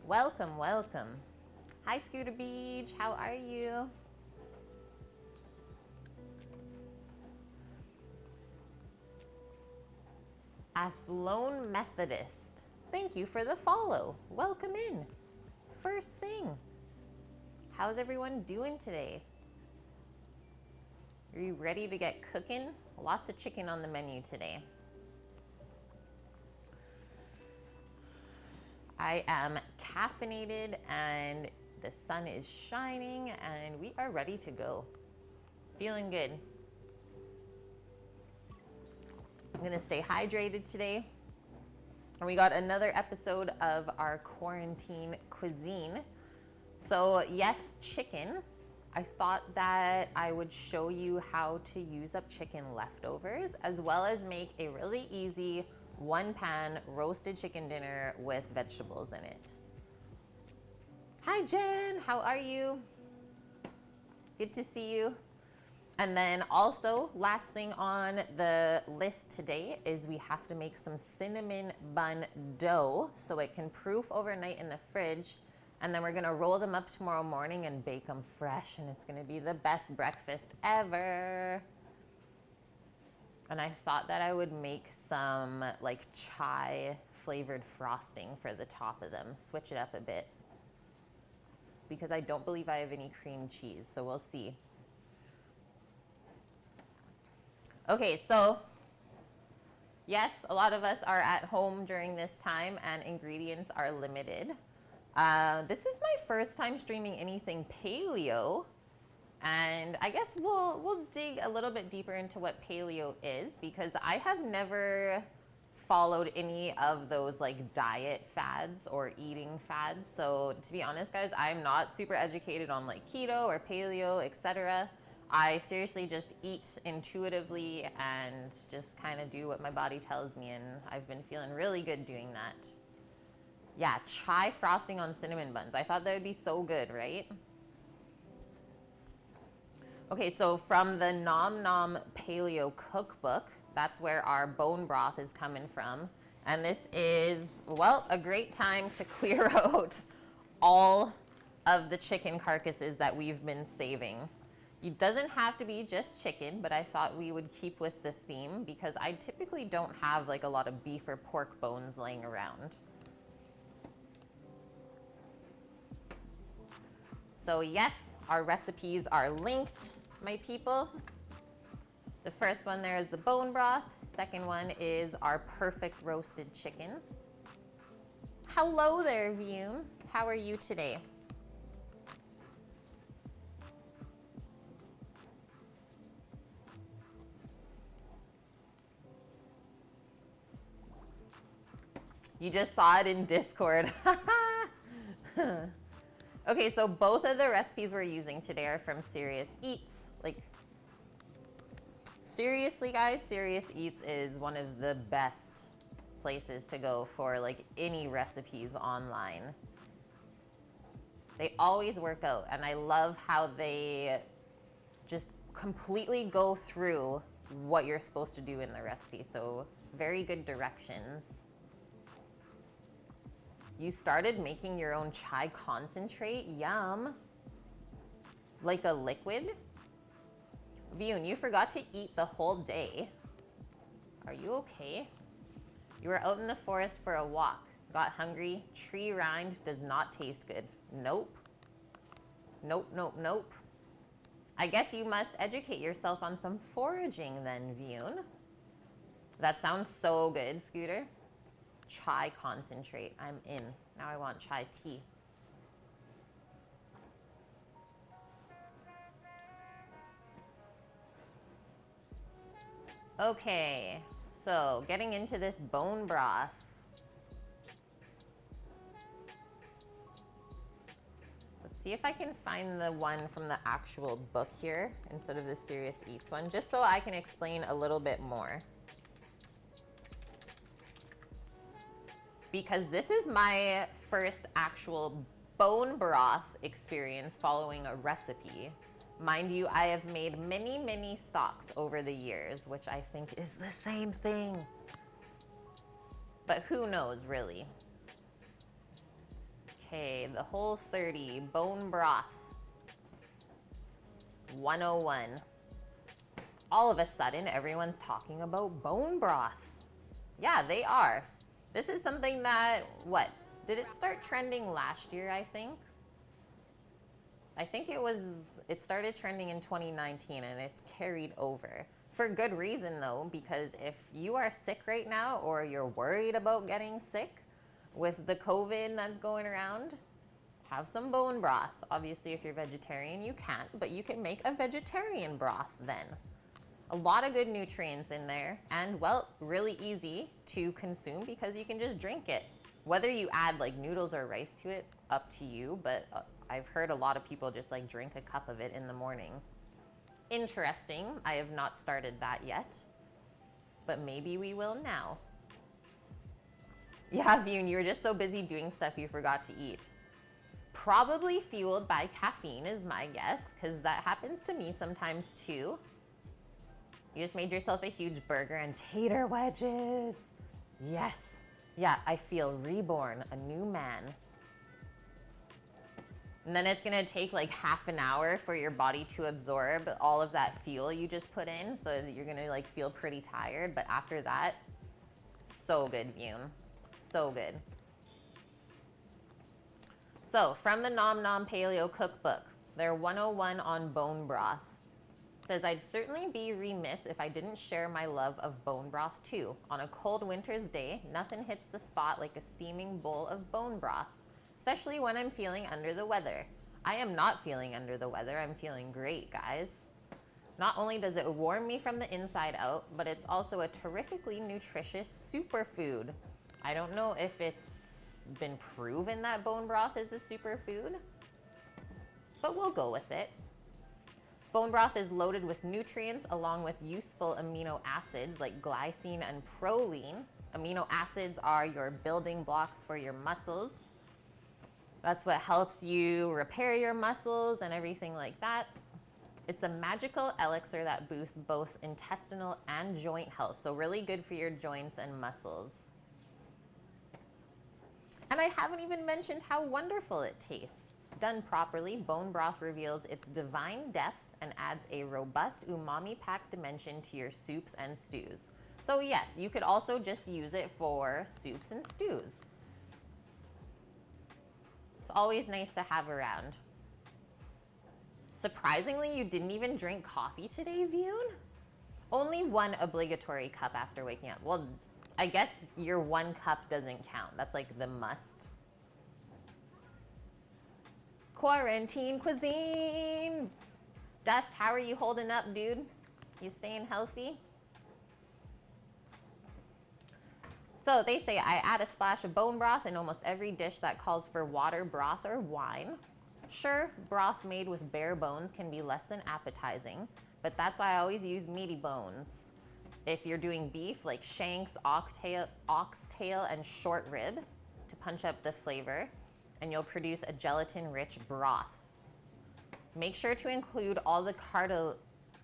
Welcome, welcome. Hi, Scooter Beach. How are you? Athlone Methodist. Thank you for the follow. Welcome in. First thing, how's everyone doing today? Are you ready to get cooking? Lots of chicken on the menu today. I am caffeinated and the sun is shining and we are ready to go. Feeling good. I'm gonna stay hydrated today. And we got another episode of our quarantine cuisine. So yes, chicken. I thought that I would show you how to use up chicken leftovers as well as make a really easy one pan roasted chicken dinner with vegetables in it. Hi Jen, how are you? Good to see you. And then also, last thing on the list today is we have to make some cinnamon bun dough so it can proof overnight in the fridge. And then we're gonna roll them up tomorrow morning and bake them fresh, and it's gonna be the best breakfast ever. And I thought that I would make some like chai flavored frosting for the top of them, switch it up a bit. Because I don't believe I have any cream cheese, so we'll see. Okay, so yes, a lot of us are at home during this time and ingredients are limited. This is my first time streaming anything paleo. And I guess we'll dig a little bit deeper into what paleo is because I have never followed any of those like diet fads or eating fads. So to be honest, guys, I'm not super educated on like keto or paleo, etc. I seriously just eat intuitively and just kind of do what my body tells me, and I've been feeling really good doing that. Yeah, chai frosting on cinnamon buns. I thought that would be so good, right? Okay, so from the Nom Nom Paleo Cookbook, that's where our bone broth is coming from. And this is, well, a great time to clear out all of the chicken carcasses that we've been saving. It doesn't have to be just chicken, but I thought we would keep with the theme because I typically don't have like a lot of beef or pork bones laying around. So yes, our recipes are linked, my people. The first one there is the bone broth. Second one is our perfect roasted chicken. Hello there, Vune. How are you today? You just saw it in Discord. Okay, so both of the recipes we're using today are from Serious Eats. Like, seriously, guys, Serious Eats is one of the best places to go for like any recipes online. They always work out, and I love how they just completely go through what you're supposed to do in the recipe. So very good directions. You started making your own chai concentrate? Yum. Like a liquid? Vune, you forgot to eat the whole day. Are you okay? You were out in the forest for a walk. Got hungry. Tree rind does not taste good. Nope. Nope, nope, nope. I guess you must educate yourself on some foraging then, Vune. That sounds so good, Scooter. Chai concentrate. I'm in. Now I want chai tea. Okay, so getting into this bone broth. Let's see if I can find the one from the actual book here instead of the Serious Eats one, just so I can explain a little bit more. Because this is my first actual bone broth experience following a recipe. Mind you, I have made many, many stocks over the years, which I think is the same thing. But who knows, really? Okay, the Whole30 bone broth. 101. All of a sudden, everyone's talking about bone broth. Yeah, they are. This is something that, what? Did it start trending last year, I think? I think it started trending in 2019 and it's carried over. For good reason though, because if you are sick right now or you're worried about getting sick with the COVID that's going around, have some bone broth. Obviously, if you're vegetarian, you can't, but you can make a vegetarian broth then. A lot of good nutrients in there and, well, really easy to consume because you can just drink it. Whether you add like noodles or rice to it, up to you, but I've heard a lot of people just like drink a cup of it in the morning. Interesting. I have not started that yet, but maybe we will now. Yeah, Vune, you were just so busy doing stuff you forgot to eat. Probably fueled by caffeine is my guess, because that happens to me sometimes too. You just made yourself a huge burger and tater wedges. Yes. Yeah, I feel reborn, a new man. And then it's gonna take like half an hour for your body to absorb all of that fuel you just put in, so that you're gonna like feel pretty tired. But after that, so good, Vune. So good. So from the Nom Nom Paleo Cookbook, their 101 on bone broth. Says, I'd certainly be remiss if I didn't share my love of bone broth too. On a cold winter's day, nothing hits the spot like a steaming bowl of bone broth, especially when I'm feeling under the weather. I am not feeling under the weather. I'm feeling great, guys. Not only does it warm me from the inside out, but it's also a terrifically nutritious superfood. I don't know if it's been proven that bone broth is a superfood, but we'll go with it. Bone broth is loaded with nutrients along with useful amino acids like glycine and proline. Amino acids are your building blocks for your muscles. That's what helps you repair your muscles and everything like that. It's a magical elixir that boosts both intestinal and joint health, so really good for your joints and muscles. And I haven't even mentioned how wonderful it tastes. Done properly, bone broth reveals its divine depth and adds a robust umami-packed dimension to your soups and stews. So yes, you could also just use it for soups and stews. It's always nice to have around. Surprisingly, you didn't even drink coffee today, Vune? Only one obligatory cup after waking up. Well, I guess your 1 cup doesn't count. That's like the must. Quarantine cuisine. Dust, how are you holding up, dude? You staying healthy? So they say I add a splash of bone broth in almost every dish that calls for water, broth, or wine. Sure, broth made with bare bones can be less than appetizing, but that's why I always use meaty bones. If you're doing beef, like shanks, oxtail, and short rib to punch up the flavor, and you'll produce a gelatin-rich broth. Make sure to include all the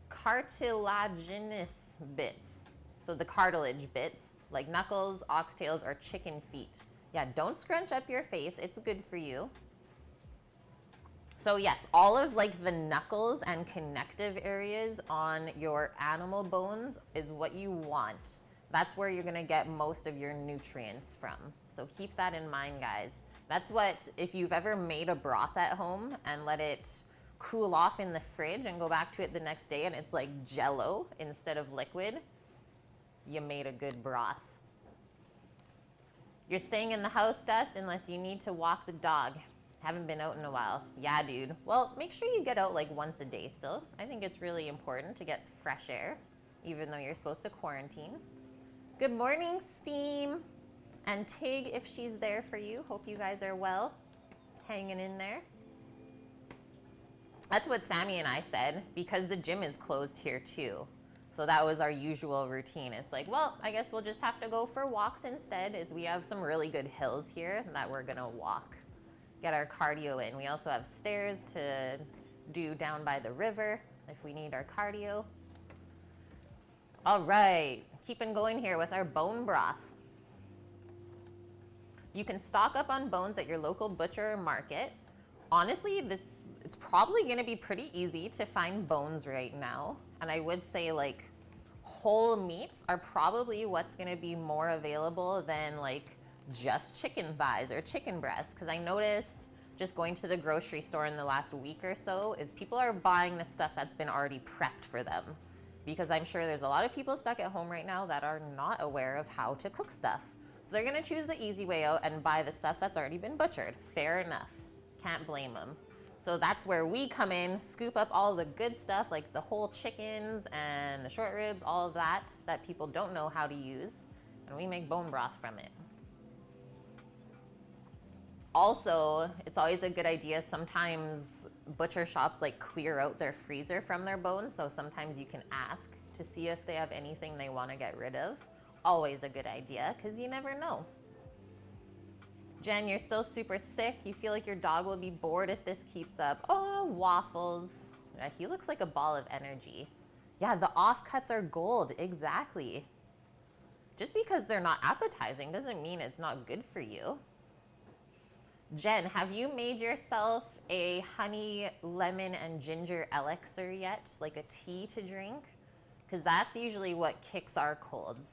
cartilaginous bits. So the cartilage bits, like knuckles, oxtails, or chicken feet. Yeah, don't scrunch up your face. It's good for you. So yes, all of like the knuckles and connective areas on your animal bones is what you want. That's where you're gonna get most of your nutrients from. So keep that in mind, guys. That's what, if you've ever made a broth at home and let it cool off in the fridge and go back to it the next day and it's like jello instead of liquid, you made a good broth. You're staying in the house, Dust, unless you need to walk the dog. Haven't been out in a while. Yeah, dude. Well, make sure you get out like once a day still. I think it's really important to get fresh air, even though you're supposed to quarantine. Good morning, Steam. And Tig, if she's there for you. Hope you guys are well, hanging in there. That's what Sammy and I said, because the gym is closed here too. So that was our usual routine. It's like, well, I guess we'll just have to go for walks instead, as we have some really good hills here that we're gonna walk. Get our cardio in. We also have stairs to do down by the river if we need our cardio. All right, keeping going here with our bone broth. You can stock up on bones at your local butcher or market. Honestly, it's probably gonna be pretty easy to find bones right now. And I would say like whole meats are probably what's gonna be more available than like just chicken thighs or chicken breasts. Cause I noticed just going to the grocery store in the last week or so is people are buying the stuff that's been already prepped for them. Because I'm sure there's a lot of people stuck at home right now that are not aware of how to cook stuff. So they're gonna choose the easy way out and buy the stuff that's already been butchered. Fair enough, can't blame them. So that's where we come in, scoop up all the good stuff like the whole chickens and the short ribs, all of that people don't know how to use, and we make bone broth from it. Also, it's always a good idea, sometimes butcher shops like clear out their freezer from their bones, so sometimes you can ask to see if they have anything they want to get rid of. Always a good idea, because you never know. Jen, you're still super sick. You feel like your dog will be bored if this keeps up. Oh, Waffles. Yeah, he looks like a ball of energy. Yeah, the offcuts are gold, exactly. Just because they're not appetizing doesn't mean it's not good for you. Jen, have you made yourself a honey, lemon, and ginger elixir yet? Like a tea to drink? Because that's usually what kicks our colds.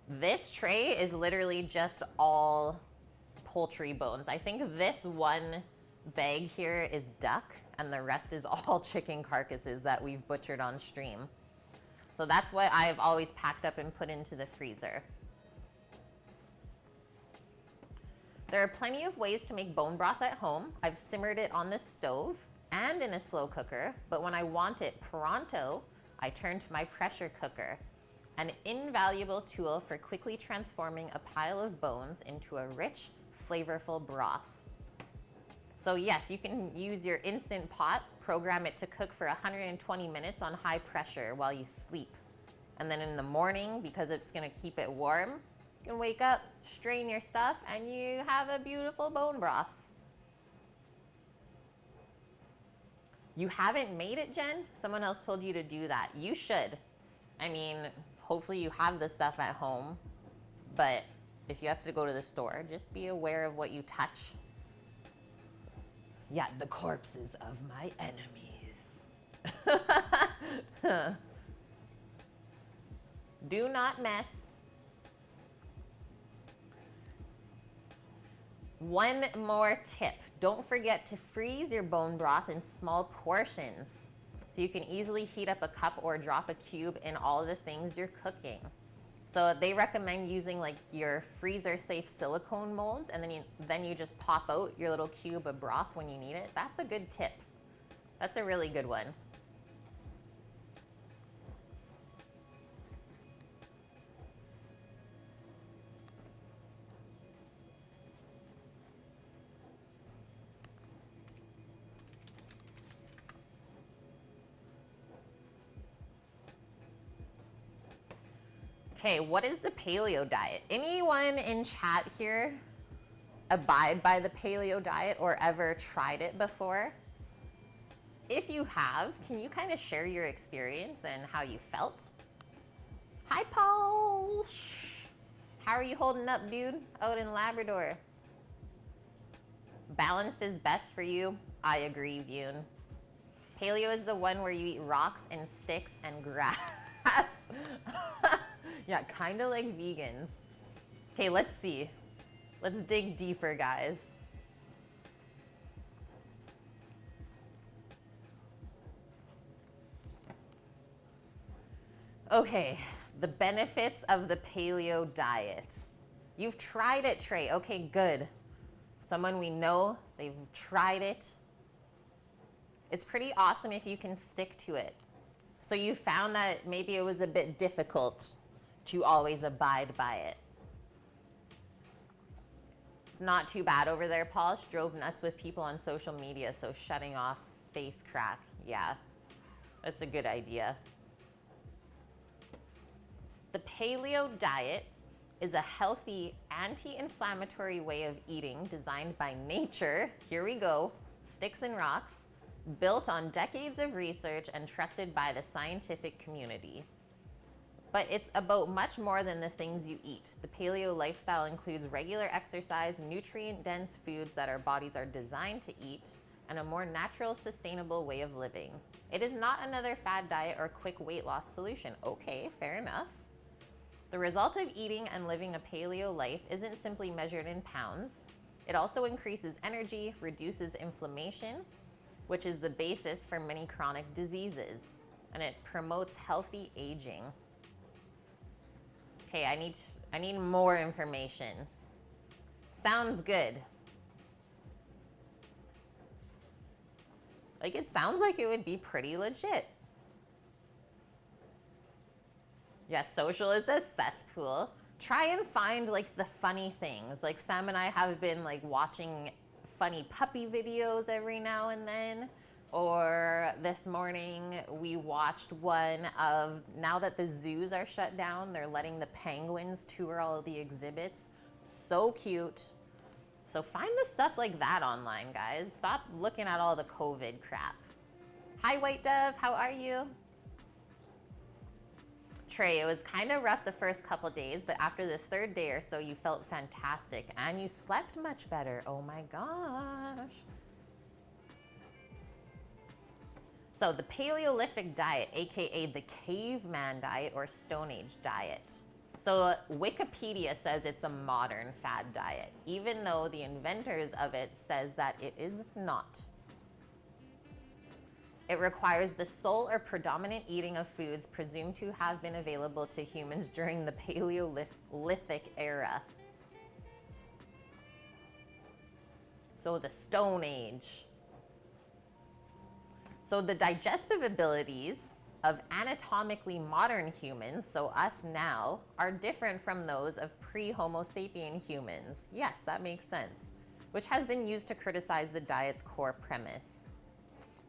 This tray is literally just all poultry bones. I think this one bag here is duck, and the rest is all chicken carcasses that we've butchered on stream. So that's what I've always packed up and put into the freezer. There are plenty of ways to make bone broth at home. I've simmered it on the stove and in a slow cooker, but when I want it pronto, I turn to my pressure cooker, an invaluable tool for quickly transforming a pile of bones into a rich, flavorful broth. So yes, you can use your Instant Pot, program it to cook for 120 minutes on high pressure while you sleep. And then in the morning, because it's gonna keep it warm, you can wake up, strain your stuff, and you have a beautiful bone broth. You haven't made it, Jen? Someone else told you to do that. You should. I mean, hopefully you have the stuff at home, but if you have to go to the store, just be aware of what you touch. Yeah, the corpses of my enemies. Do not mess. One more tip. Don't forget to freeze your bone broth in small portions so you can easily heat up a cup or drop a cube in all the things you're cooking. So they recommend using like your freezer safe silicone molds, and then you just pop out your little cube of broth when you need it. That's a good tip. That's a really good one. Okay, what is the paleo diet? Anyone in chat here abide by the paleo diet or ever tried it before? If you have, can you kind of share your experience and how you felt? Hi, Paul. How are you holding up, dude, out in Labrador? Balanced is best for you. I agree, Yoon. Paleo is the one where you eat rocks and sticks and grass. Yeah, kind of like vegans. Okay, let's see. Let's dig deeper, guys. Okay, the benefits of the paleo diet. You've tried it, Trey. Okay, good. Someone we know, they've tried it. It's pretty awesome if you can stick to it. So you found that maybe it was a bit difficult to always abide by it. It's not too bad over there, Paul. Drove nuts with people on social media, so shutting off face crack. Yeah, that's a good idea. The paleo diet is a healthy, anti-inflammatory way of eating designed by nature. Here we go, sticks and rocks, built on decades of research and trusted by the scientific community. But it's about much more than the things you eat. The paleo lifestyle includes regular exercise, nutrient-dense foods that our bodies are designed to eat, and a more natural, sustainable way of living. It is not another fad diet or quick weight loss solution. Okay, fair enough. The result of eating and living a paleo life isn't simply measured in pounds. It also increases energy, reduces inflammation, which is the basis for many chronic diseases, and it promotes healthy aging. Okay, I need more information. Sounds good. Like, it sounds like it would be pretty legit. Yes, social is a cesspool. Try and find like the funny things. Like Sam and I have been like watching funny puppy videos every now and then. Or this morning we watched one of, now that the zoos are shut down, they're letting the penguins tour all of the exhibits. So cute. So find the stuff like that online, guys. Stop looking at all the COVID crap. Hi, White Dove, how are you? Trey, it was kind of rough the first couple days, but after this third day or so, you felt fantastic and you slept much better. Oh my gosh. So the Paleolithic diet, AKA the caveman diet or Stone Age diet. So Wikipedia says it's a modern fad diet, even though the inventors of it says that it is not. It requires the sole or predominant eating of foods presumed to have been available to humans during the Paleolithic era. So the Stone Age. So the digestive abilities of anatomically modern humans, so us now, are different from those of pre-Homo sapien humans. Yes, that makes sense, which has been used to criticize the diet's core premise.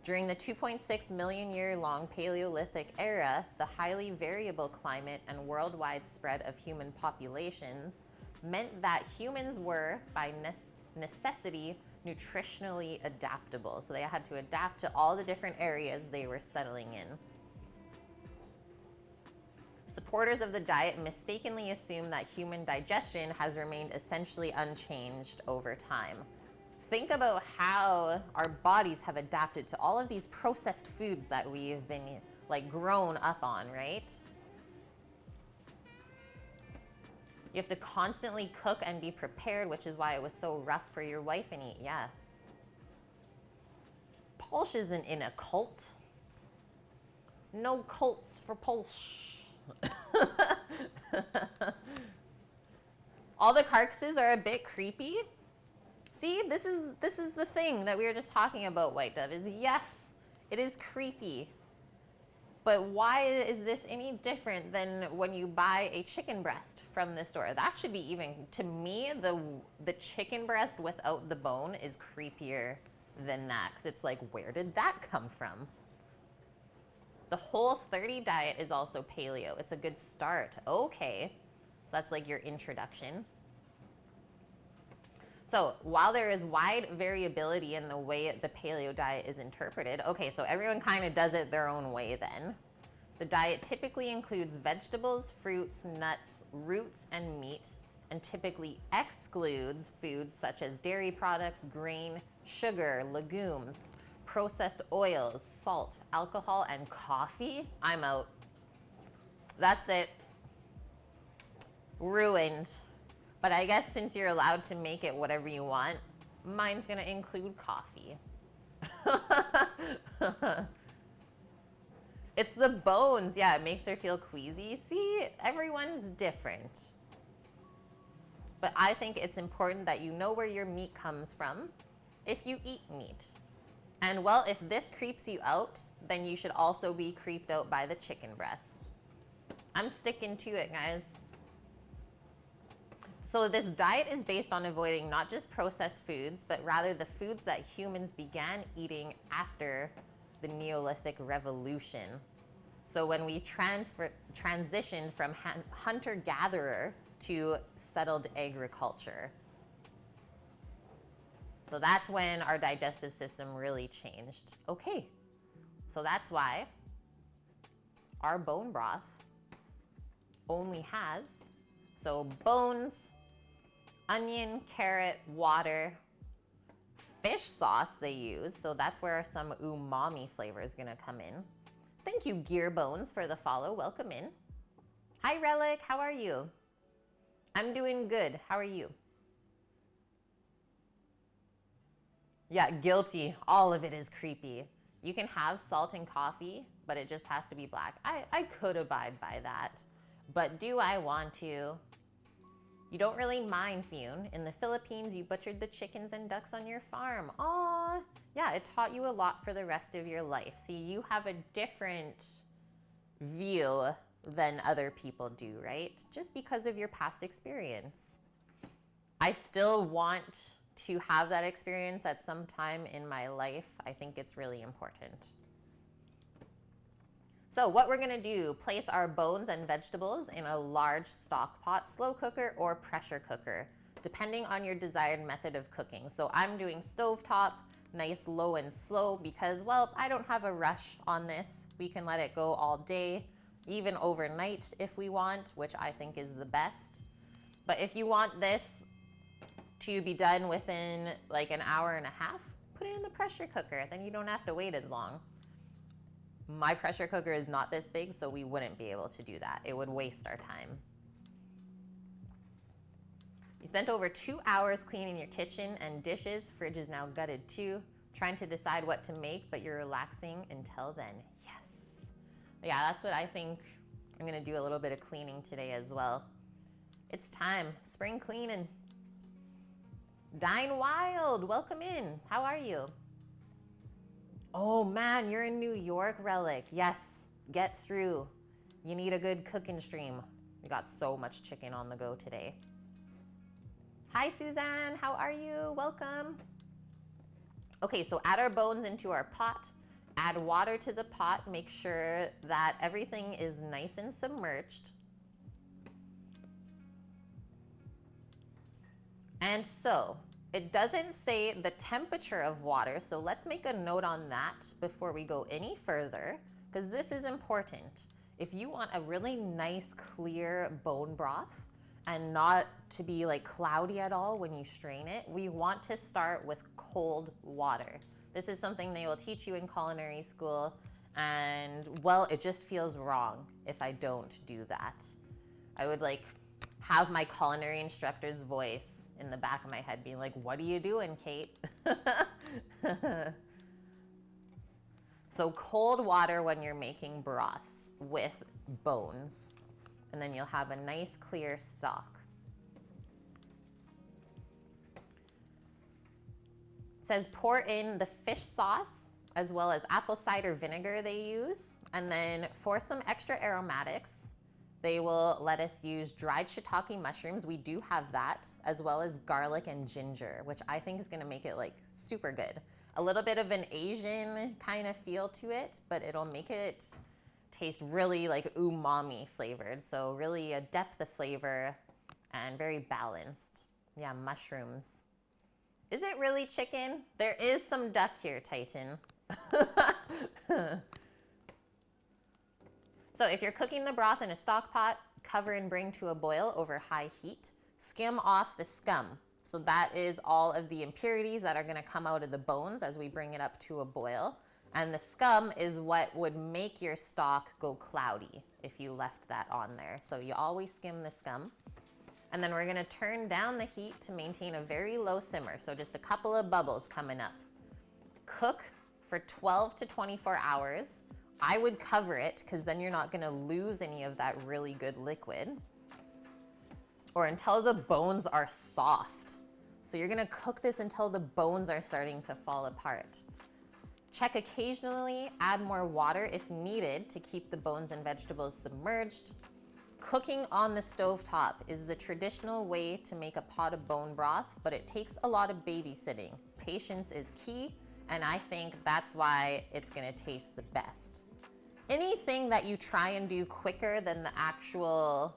During the 2.6 million year long Paleolithic era, the highly variable climate and worldwide spread of human populations meant that humans were, by necessity, nutritionally adaptable. So they had to adapt to all the different areas they were settling in. Supporters of the diet mistakenly assume that human digestion has remained essentially unchanged over time. Think about how our bodies have adapted to all of these processed foods that we've been like grown up on, right? You have to constantly cook and be prepared, which is why it was so rough for your wife and eat, yeah. Pulse isn't in a cult. No cults for Pulse. All the carcasses are a bit creepy. See, this is the thing that we were just talking about, White Dove, is yes, it is creepy. But why is this any different than when you buy a chicken breast from the store? That should be even, to me, the chicken breast without the bone is creepier than that. Because it's like, where did that come from? The Whole30 diet is also paleo. It's a good start. Okay, so that's like your introduction. So while there is wide variability in the way the paleo diet is interpreted, okay, so everyone kind of does it their own way then. The diet typically includes vegetables, fruits, nuts, roots, and meat, and typically excludes foods such as dairy products, grain, sugar, legumes, processed oils, salt, alcohol, and coffee. I'm out. That's it. Ruined. But I guess since you're allowed to make it whatever you want, mine's gonna include coffee. It's the bones. Yeah, it makes her feel queasy. See, everyone's different. But I think it's important that you know where your meat comes from if you eat meat. And well, if this creeps you out, then you should also be creeped out by the chicken breast. I'm sticking to it, guys. So this diet is based on avoiding not just processed foods, but rather the foods that humans began eating after the Neolithic Revolution. So when we transitioned from hunter-gatherer to settled agriculture. So that's when our digestive system really changed. Okay, so that's why our bone broth only has, so bones, onion, carrot, water, fish sauce they use, so that's where some umami flavor is gonna come in. Thank you, Gear Bones, for the follow. Welcome in. Hi, Relic. How are you? I'm doing good. How are you? Yeah, guilty. All of it is creepy. You can have salt and coffee, but it just has to be black. I could abide by that, but do I want to? You don't really mind, Fune. In the Philippines, you butchered the chickens and ducks on your farm. Aw, yeah, it taught you a lot for the rest of your life. See, you have a different view than other people do, right? Just because of your past experience. I still want to have that experience at some time in my life. I think it's really important. So what we're gonna do, place our bones and vegetables in a large stock pot, slow cooker or pressure cooker, depending on your desired method of cooking. So I'm doing stovetop, nice low and slow because, well, I don't have a rush on this. We can let it go all day, even overnight if we want, which I think is the best. But if you want this to be done within like an hour and a half, put it in the pressure cooker, then you don't have to wait as long. My pressure cooker is not this big, so we wouldn't be able to do that. It would waste our time. You spent over 2 hours cleaning your kitchen and dishes. Fridge is now gutted too. Trying to decide what to make, but you're relaxing until then. Yes. Yeah, that's what I think. I'm gonna do a little bit of cleaning today as well. It's time. Spring cleaning. Dine Wild, welcome in. How are you? Oh man, you're in New York, Relic. Yes, get through. You need a good cooking stream. We got so much chicken on the go today. Hi, Suzanne, how are you? Welcome. Okay, so add our bones into our pot. Add water to the pot. Make sure that everything is nice and submerged. And so, it doesn't say the temperature of water, so let's make a note on that before we go any further, because this is important. If you want a really nice, clear bone broth and not to be like cloudy at all when you strain it, we want to start with cold water. This is something they will teach you in culinary school, and well, it just feels wrong if I don't do that. I would like have my culinary instructor's voice in the back of my head being like, what are you doing, Kate? So cold water when you're making broths with bones, and then you'll have a nice clear stock. It says pour in the fish sauce as well as apple cider vinegar they use, and then for some extra aromatics, they will let us use dried shiitake mushrooms. We do have that, as well as garlic and ginger, which I think is gonna make it like super good. A little bit of an Asian kind of feel to it, but it'll make it taste really like umami flavored. So really a depth of flavor and very balanced. Yeah, mushrooms. Is it really chicken? There is some duck here, Titan. So if you're cooking the broth in a stock pot, cover and bring to a boil over high heat. Skim off the scum. So that is all of the impurities that are gonna come out of the bones as we bring it up to a boil. And the scum is what would make your stock go cloudy if you left that on there. So you always skim the scum. And then we're gonna turn down the heat to maintain a very low simmer. So just a couple of bubbles coming up. Cook for 12 to 24 hours. I would cover it because then you're not gonna lose any of that really good liquid, or until the bones are soft. So you're gonna cook this until the bones are starting to fall apart. Check occasionally, add more water if needed to keep the bones and vegetables submerged. Cooking on the stovetop is the traditional way to make a pot of bone broth, but it takes a lot of babysitting. Patience is key, and I think that's why it's gonna taste the best. Anything that you try and do quicker than the actual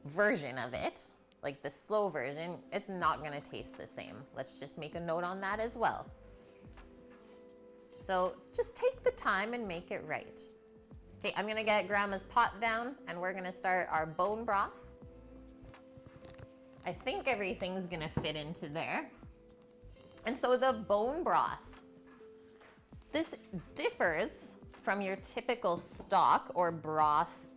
version of it, like the slow version, it's not gonna taste the same. Let's just make a note on that as well. So just take the time and make it right. Okay, I'm gonna get Grandma's pot down and we're gonna start our bone broth. I think everything's gonna fit into there. And so the bone broth, this differs from your typical stock or broth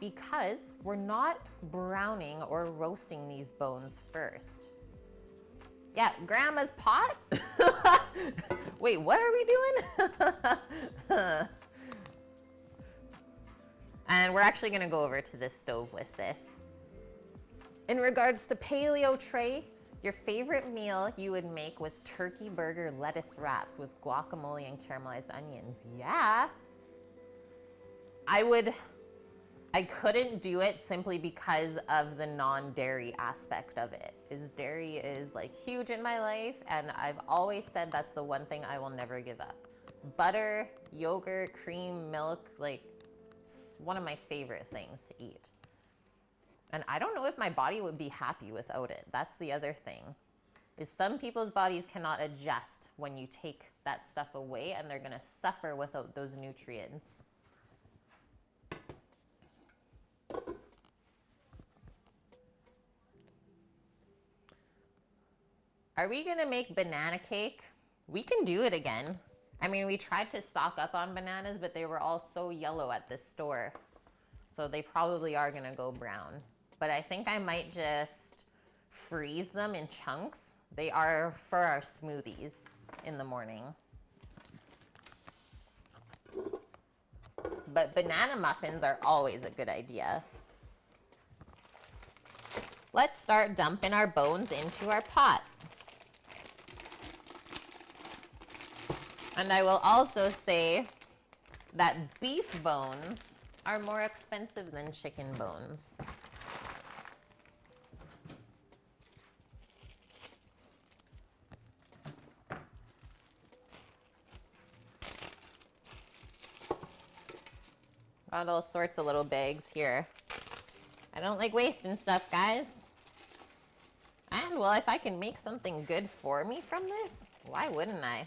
because we're not browning or roasting these bones first. Yeah, Grandma's pot? Wait, what are we doing? And we're actually gonna go over to this stove with this. In regards to paleo tray, your favorite meal you would make was turkey burger lettuce wraps with guacamole and caramelized onions. Yeah. I couldn't do it simply because of the non-dairy aspect of it. Dairy is like huge in my life, and I've always said that's the one thing I will never give up. Butter, yogurt, cream, milk, like one of my favorite things to eat. And I don't know if my body would be happy without it. That's the other thing, is some people's bodies cannot adjust when you take that stuff away, and they're gonna suffer without those nutrients. Are we gonna make banana cake? We can do it again. I mean, we tried to stock up on bananas, but they were all so yellow at this store. So they probably are gonna go brown. But I think I might just freeze them in chunks. They are for our smoothies in the morning. But banana muffins are always a good idea. Let's start dumping our bones into our pot. And I will also say that beef bones are more expensive than chicken bones. Got all sorts of little bags here. I don't like wasting stuff, guys. And well, if I can make something good for me from this, why wouldn't I?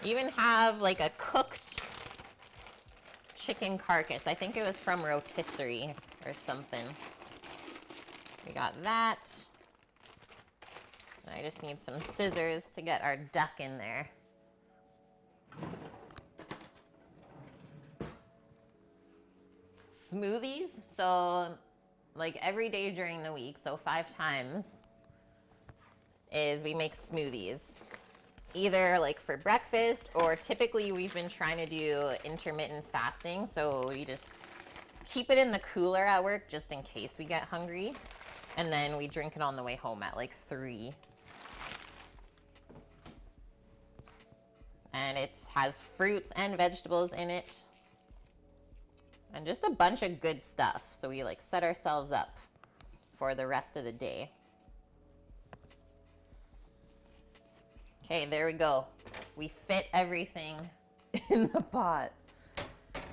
Even have like a cooked chicken carcass. I think it was from rotisserie or something. We got that. I just need some scissors to get our duck in there. Smoothies, so like every day during the week, so 5 times, is we make smoothies. Either like for breakfast, or typically we've been trying to do intermittent fasting, so we just keep it in the cooler at work just in case we get hungry, and then we drink it on the way home at like 3. And it has fruits and vegetables in it, and just a bunch of good stuff, so we like set ourselves up for the rest of the day. Okay, there we go. We fit everything in the pot. Just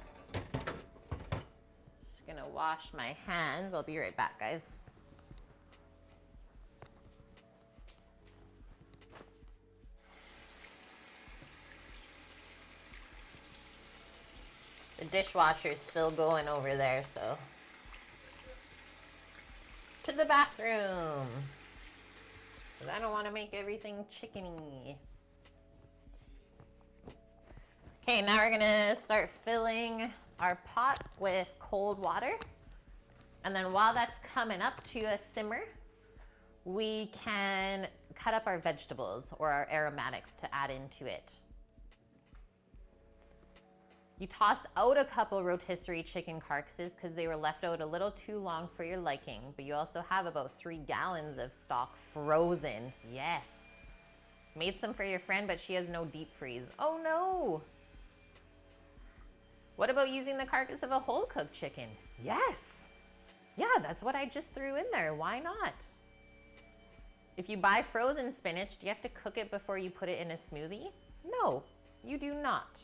gonna wash my hands. I'll be right back, guys. The dishwasher's still going over there, so. To the bathroom. Because I don't want to make everything chickeny. Okay, now we're gonna start filling our pot with cold water. And then while that's coming up to a simmer, we can cut up our vegetables or our aromatics to add into it. You tossed out a couple rotisserie chicken carcasses because they were left out a little too long for your liking, but you also have about 3 gallons of stock frozen. Yes. Made some for your friend, but she has no deep freeze. Oh no. What about using the carcass of a whole cooked chicken? Yes. Yeah, that's what I just threw in there. Why not? If you buy frozen spinach, do you have to cook it before you put it in a smoothie? No, you do not.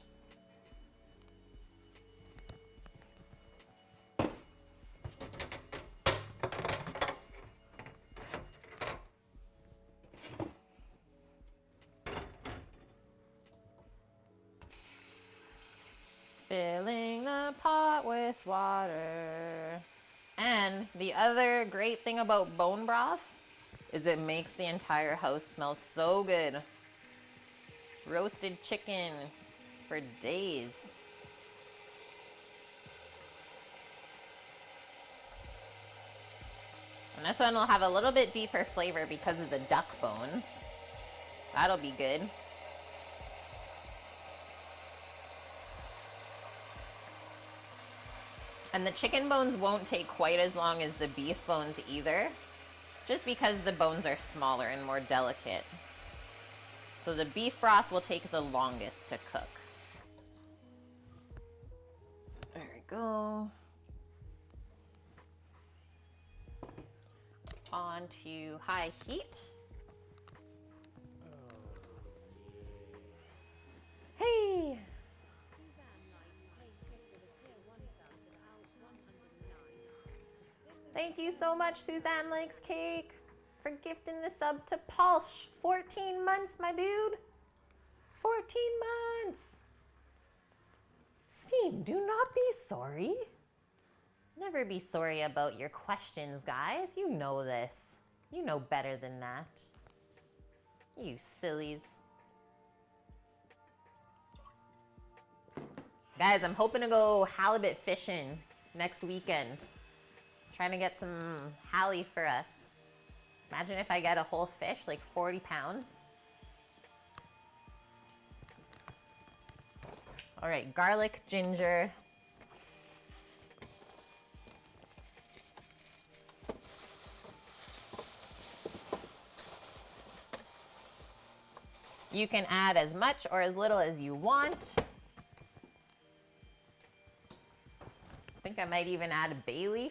Filling the pot with water. And the other great thing about bone broth is it makes the entire house smell so good. Roasted chicken for days. And this one will have a little bit deeper flavor because of the duck bones. That'll be good. And the chicken bones won't take quite as long as the beef bones either, just because the bones are smaller and more delicate. So the beef broth will take the longest to cook. There we go. On to high heat. Hey! Thank you so much, Suzanne Likes Cake, for gifting the sub to Pulsh. 14 months, my dude. 14 months. Steve, do not be sorry. Never be sorry about your questions, guys. You know this. You know better than that. You sillies. Guys, I'm hoping to go halibut fishing next weekend. Trying to get some hallie for us. Imagine if I get a whole fish, like 40 pounds. All right, garlic, ginger. You can add as much or as little as you want. I think I might even add a bay leaf.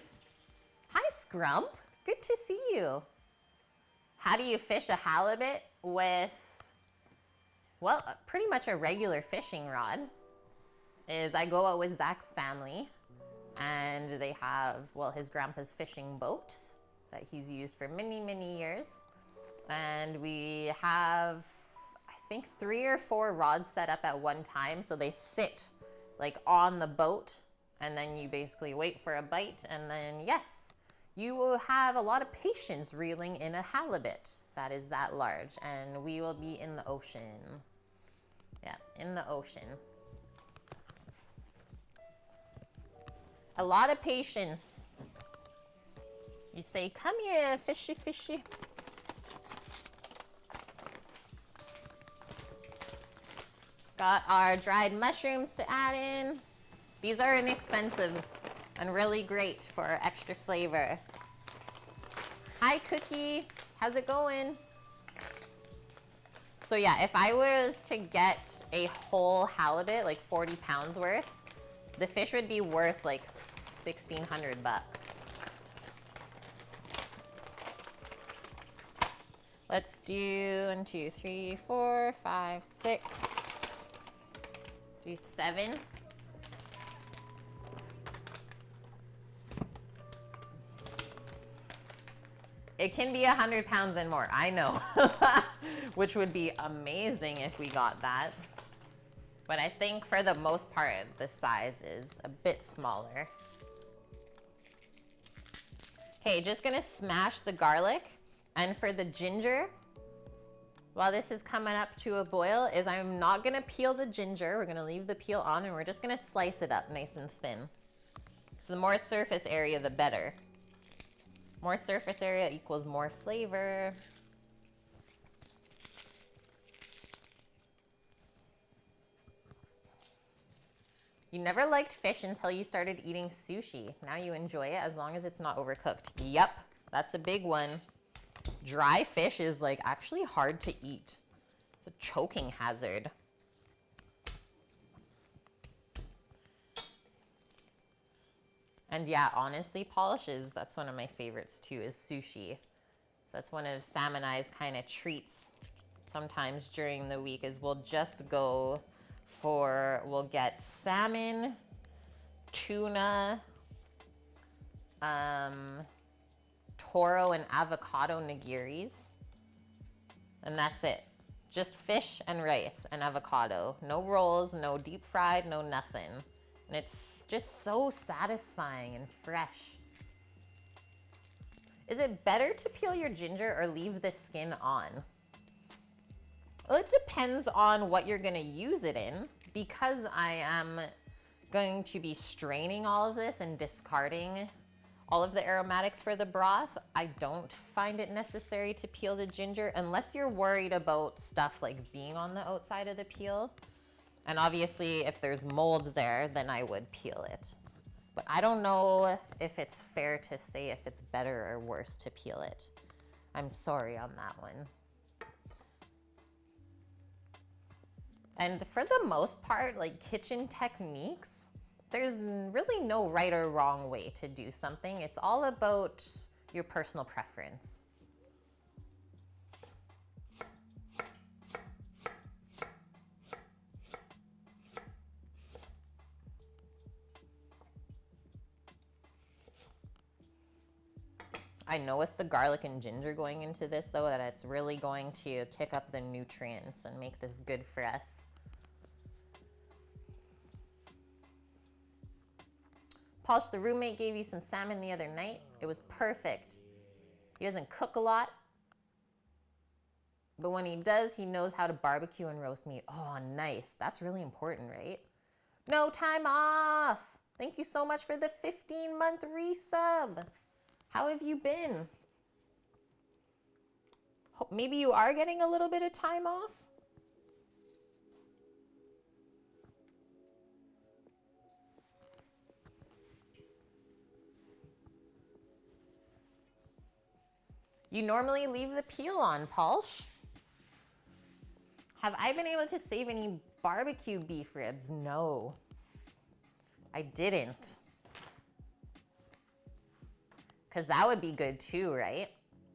Hi, Scrump. Good to see you. How do you fish a halibut with, well, pretty much a regular fishing rod? Is I go out with Zach's family, and they have, well, his grandpa's fishing boat that he's used for many, many years. And we have, I think, 3 or 4 rods set up at one time. So they sit like on the boat, and then you basically wait for a bite, and then yes, you will have a lot of patience reeling in a halibut that is that large, and we will be in the ocean. Yeah, in the ocean. A lot of patience. You say, come here, fishy, fishy. Got our dried mushrooms to add in. These are inexpensive and really great for extra flavor. Hi, Cookie. How's it going? So yeah, if I was to get a whole halibut, like 40 pounds worth, the fish would be worth like 1,600 bucks. Let's do 1, 2, 3, 4, 5, 6. Do 7. It can be 100 pounds and more, I know, which would be amazing if we got that. But I think for the most part, the size is a bit smaller. Okay, just gonna smash the garlic. And for the ginger, while this is coming up to a boil, is I'm not gonna peel the ginger. We're gonna leave the peel on, and we're just gonna slice it up nice and thin. So the more surface area, the better. More surface area equals more flavor. You never liked fish until you started eating sushi. Now you enjoy it as long as it's not overcooked. Yep, that's a big one. Dry fish is like actually hard to eat. It's a choking hazard. And yeah, honestly, polishes, that's one of my favorites too, is sushi. So that's one of Sam and I's kind of treats sometimes during the week, is we'll just go for, we'll get salmon, tuna, toro and avocado nigiris. And that's it. Just fish and rice and avocado. No rolls, no deep fried, no nothing. And it's just so satisfying and fresh. Is it better to peel your ginger or leave the skin on? Well, it depends on what you're gonna use it in. Because I am going to be straining all of this and discarding all of the aromatics for the broth, I don't find it necessary to peel the ginger unless you're worried about stuff like being on the outside of the peel. And obviously if there's mold there, then I would peel it. But I don't know if it's fair to say if it's better or worse to peel it. I'm sorry on that one. And for the most part, like kitchen techniques, there's really no right or wrong way to do something. It's all about your personal preference. I know with the garlic and ginger going into this though, that it's really going to kick up the nutrients and make this good for us. Polish, the roommate gave you some salmon the other night. It was perfect. He doesn't cook a lot, but when he does, he knows how to barbecue and roast meat. Oh, nice. That's really important, right? No time off. Thank you so much for the 15-month resub. How have you been? Maybe you are getting a little bit of time off? You normally leave the peel on, Pulse. Have I been able to save any barbecue beef ribs? No, I didn't. Because that would be good too, right?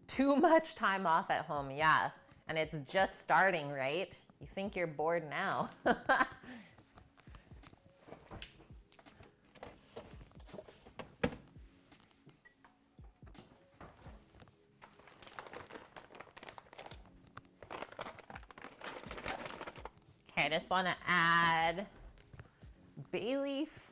Too much time off at home, yeah. And it's just starting, right? You think you're bored now. Okay, I just want to add bay leaf.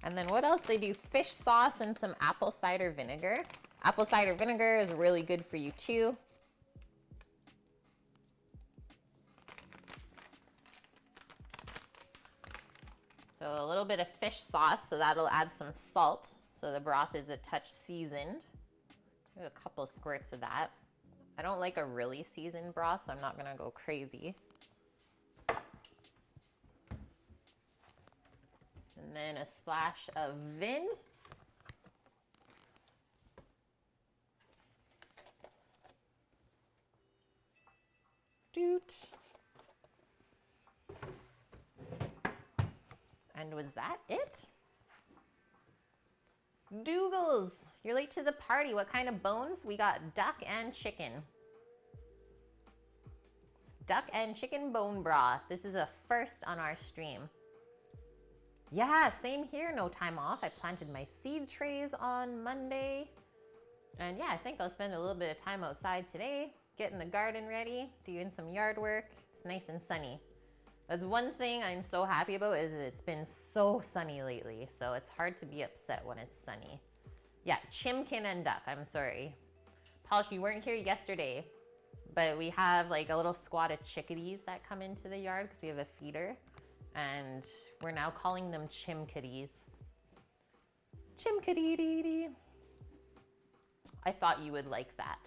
And then what else? They do fish sauce and some apple cider vinegar. Apple cider vinegar is really good for you too. So a little bit of fish sauce, so that'll add some salt. So the broth is a touch seasoned. A couple squirts of that. I don't like a really seasoned broth, so I'm not gonna go crazy. And then a splash of vin. Doot. And was that it? Dougals, you're late to the party. What kind of bones? We got duck and chicken. Duck and chicken bone broth. This is a first on our stream. Yeah, same here, no time off. I planted my seed trays on Monday. And yeah, I think I'll spend a little bit of time outside today, getting the garden ready, doing some yard work. It's nice and sunny. That's one thing I'm so happy about is it's been so sunny lately, so it's hard to be upset when it's sunny. Yeah, chimkin and duck, I'm sorry. Polish, you weren't here yesterday, but we have like a little squad of chickadees that come into the yard because we have a feeder. And we're now calling them chimkadees. Chimkadee. I thought you would like that.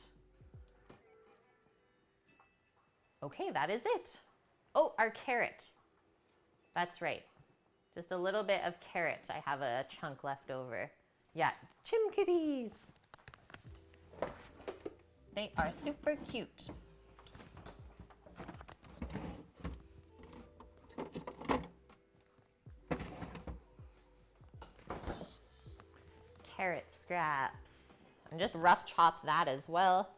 Okay, that is it. Oh, our carrot. That's right. Just a little bit of carrot. I have a chunk left over. Yeah, chimkadees. They are super cute. Carrot scraps. And just rough chop that as well,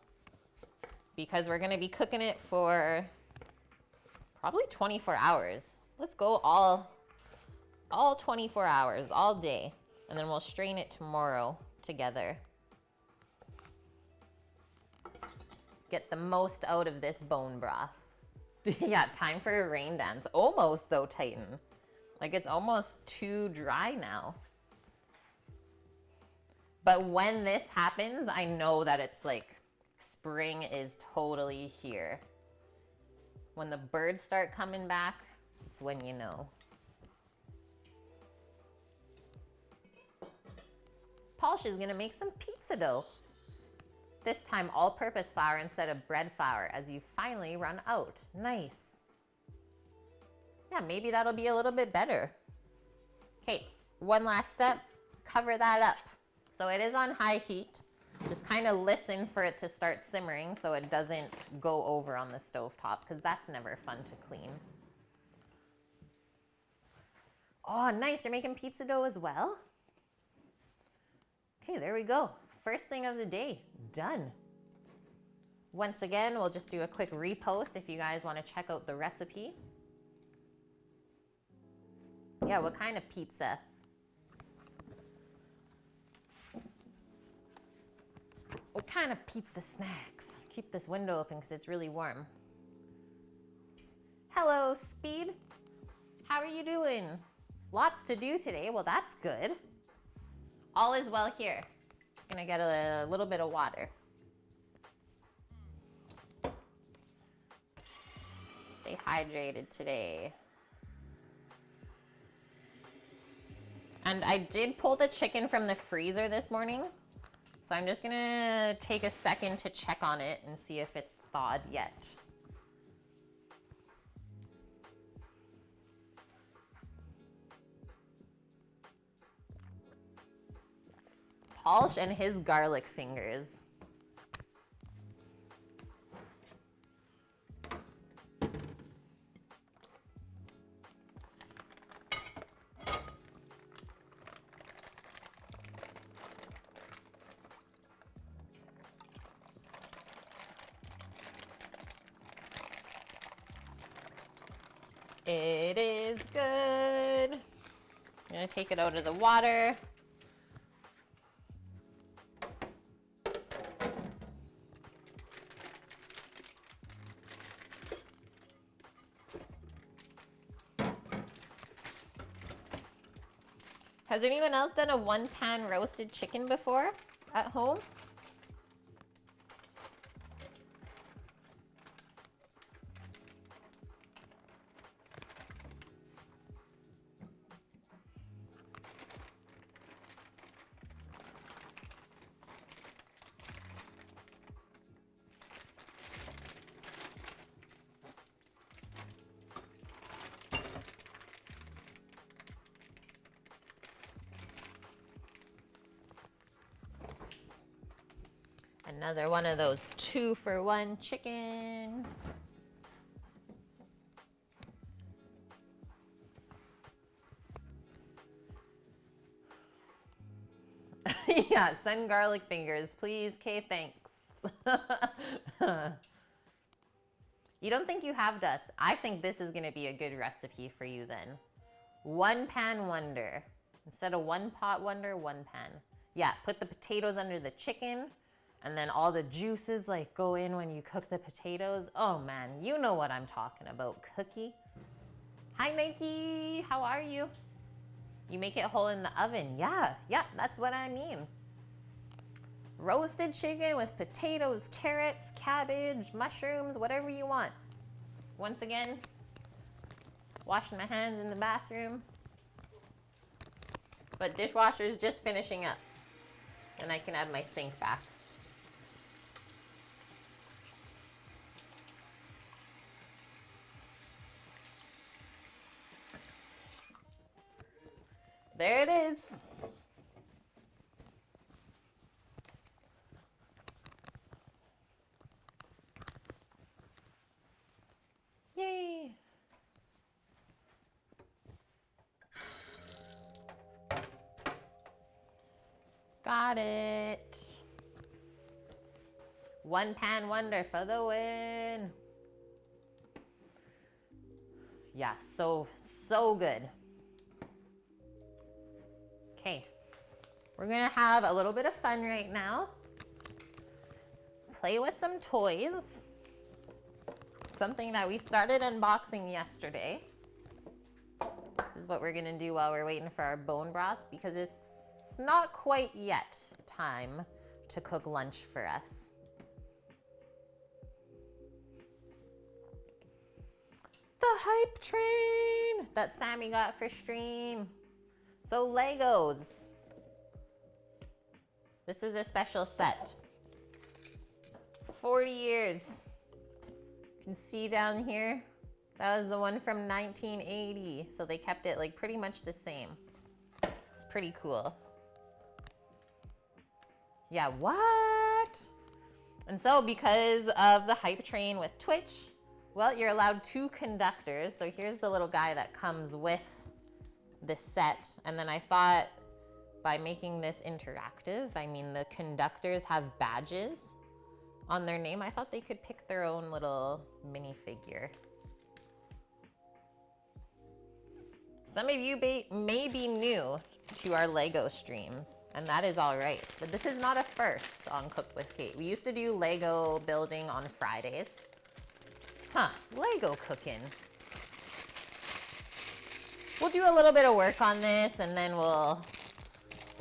because we're gonna be cooking it for probably 24 hours. Let's go all 24 hours, all day. And then we'll strain it tomorrow together. Get the most out of this bone broth. Yeah, time for a rain dance. Almost though, Titan. Like it's almost too dry now. But when this happens, I know that it's like spring is totally here. When the birds start coming back, it's when you know. Polish is gonna make some pizza dough. This time all-purpose flour instead of bread flour as you finally run out. Nice. Yeah, maybe that'll be a little bit better. Okay, one last step, cover that up. So it is on high heat. Just kind of listen for it to start simmering so it doesn't go over on the stovetop because that's never fun to clean. Oh, nice, you're making pizza dough as well? Okay, there we go. First thing of the day, done. Once again, we'll just do a quick repost if you guys want to check out the recipe. Yeah, what kind of pizza? What kind of pizza snacks? Keep this window open because it's really warm. Hello, Speed. How are you doing? Lots to do today. Well, that's good. All is well here. Just gonna get a little bit of water. Stay hydrated today. And I did pull the chicken from the freezer this morning. So I'm just gonna take a second to check on it and see if it's thawed yet. Polish and his garlic fingers. It is good. I'm gonna take it out of the water. Has anyone else done a one-pan roasted chicken before at home? Another one of those 2-for-1 chickens. Yeah, send garlic fingers, please. Okay, thanks. You don't think you have dust? I think this is gonna be a good recipe for you then. One pan wonder. Instead of one pot wonder, one pan. Yeah, put the potatoes under the chicken. And then all the juices like go in when you cook the potatoes. Oh man, you know what I'm talking about, Cookie. Hi Nike, how are you? You make it whole in the oven. Yeah, that's what I mean. Roasted chicken with potatoes, carrots, cabbage, mushrooms, whatever you want. Once again, washing my hands in the bathroom. But dishwasher's just finishing up. And I can add my sink back. There it is. Yay. Got it. One pan wonder for the win. Yeah, so good. Okay, we're gonna have a little bit of fun right now. Play with some toys. something that we started unboxing yesterday. This is what we're gonna do while we're waiting for our bone broth, because it's not quite yet time to cook lunch for us. The hype train that Sammy got for stream. So Legos. This was a special set. 40 years. You can see down here, that was the one from 1980. So they kept it like pretty much the same. It's pretty cool. Yeah, what? And so because of the hype train with Twitch, well, you're allowed 2 conductors. So here's the little guy that comes with this set. And then I thought by making this interactive, I mean, the conductors have badges on their name. I thought they could pick their own little minifigure. Some of you may be new to our Lego streams, and that is all right. But this is not a first on Cook with Kate. We used to do Lego building on Fridays. Huh, Lego cooking. We'll do a little bit of work on this and then we'll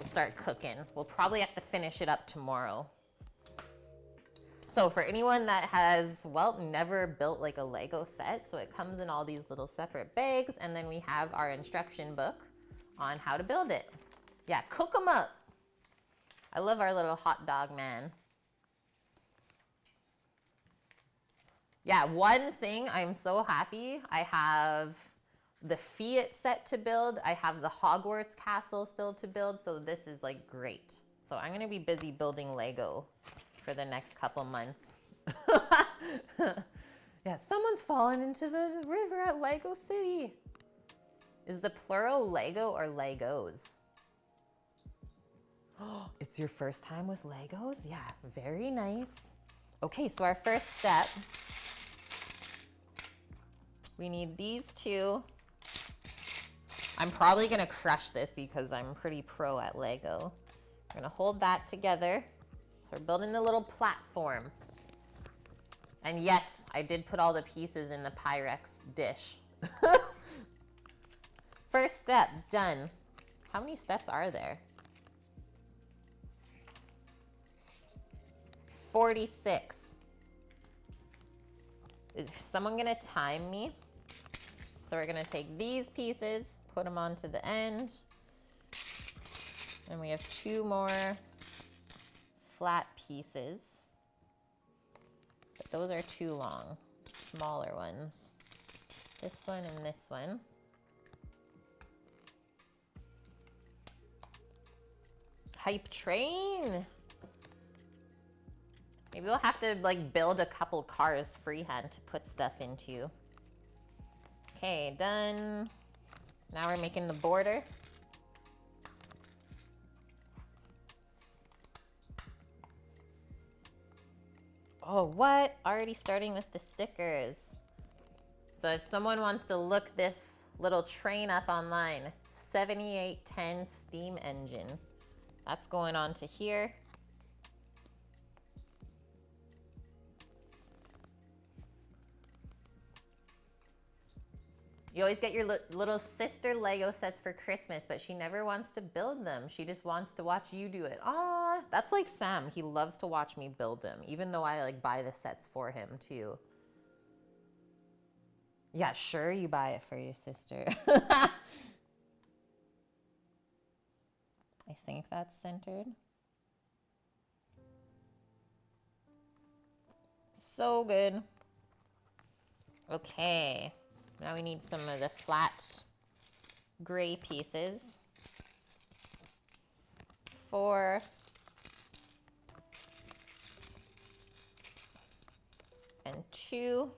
start cooking. We'll probably have to finish it up tomorrow. So for anyone that has, well, never built like a Lego set, so it comes in all these little separate bags, and then we have our instruction book on how to build it. Yeah, cook them up. I love our little hot dog man. Yeah, one thing, I'm so happy. I have the Fiat set to build. I have the Hogwarts castle still to build. So this is like great. So I'm gonna be busy building Lego for the next couple months. Yeah, someone's fallen into the river at Lego City. Is the plural Lego or Legos? Oh, it's your first time with Legos? Yeah, very nice. Okay, so our first step, we need these 2. I'm probably gonna crush this because I'm pretty pro at Lego. We're gonna hold that together. We're building a little platform. And yes, I did put all the pieces in the Pyrex dish. First step, done. How many steps are there? 46. Is someone gonna time me? So we're gonna take these pieces, put them onto the end. And we have 2 more flat pieces. But those are too long, smaller ones. This one and this one. Hype train. Maybe we'll have to like build a couple cars freehand to put stuff into. Okay, done. Now we're making the border. Oh, what? Already starting with the stickers. So if someone wants to look this little train up online, 7810 steam engine. That's going on to here. You always get your little sister Lego sets for Christmas, but she never wants to build them. She just wants to watch you do it. Aw, that's like Sam. He loves to watch me build them, even though I like buy the sets for him too. Yeah, sure, you buy it for your sister. I think that's centered. So good. Okay. Now we need some of the flat gray pieces. 4. And 2.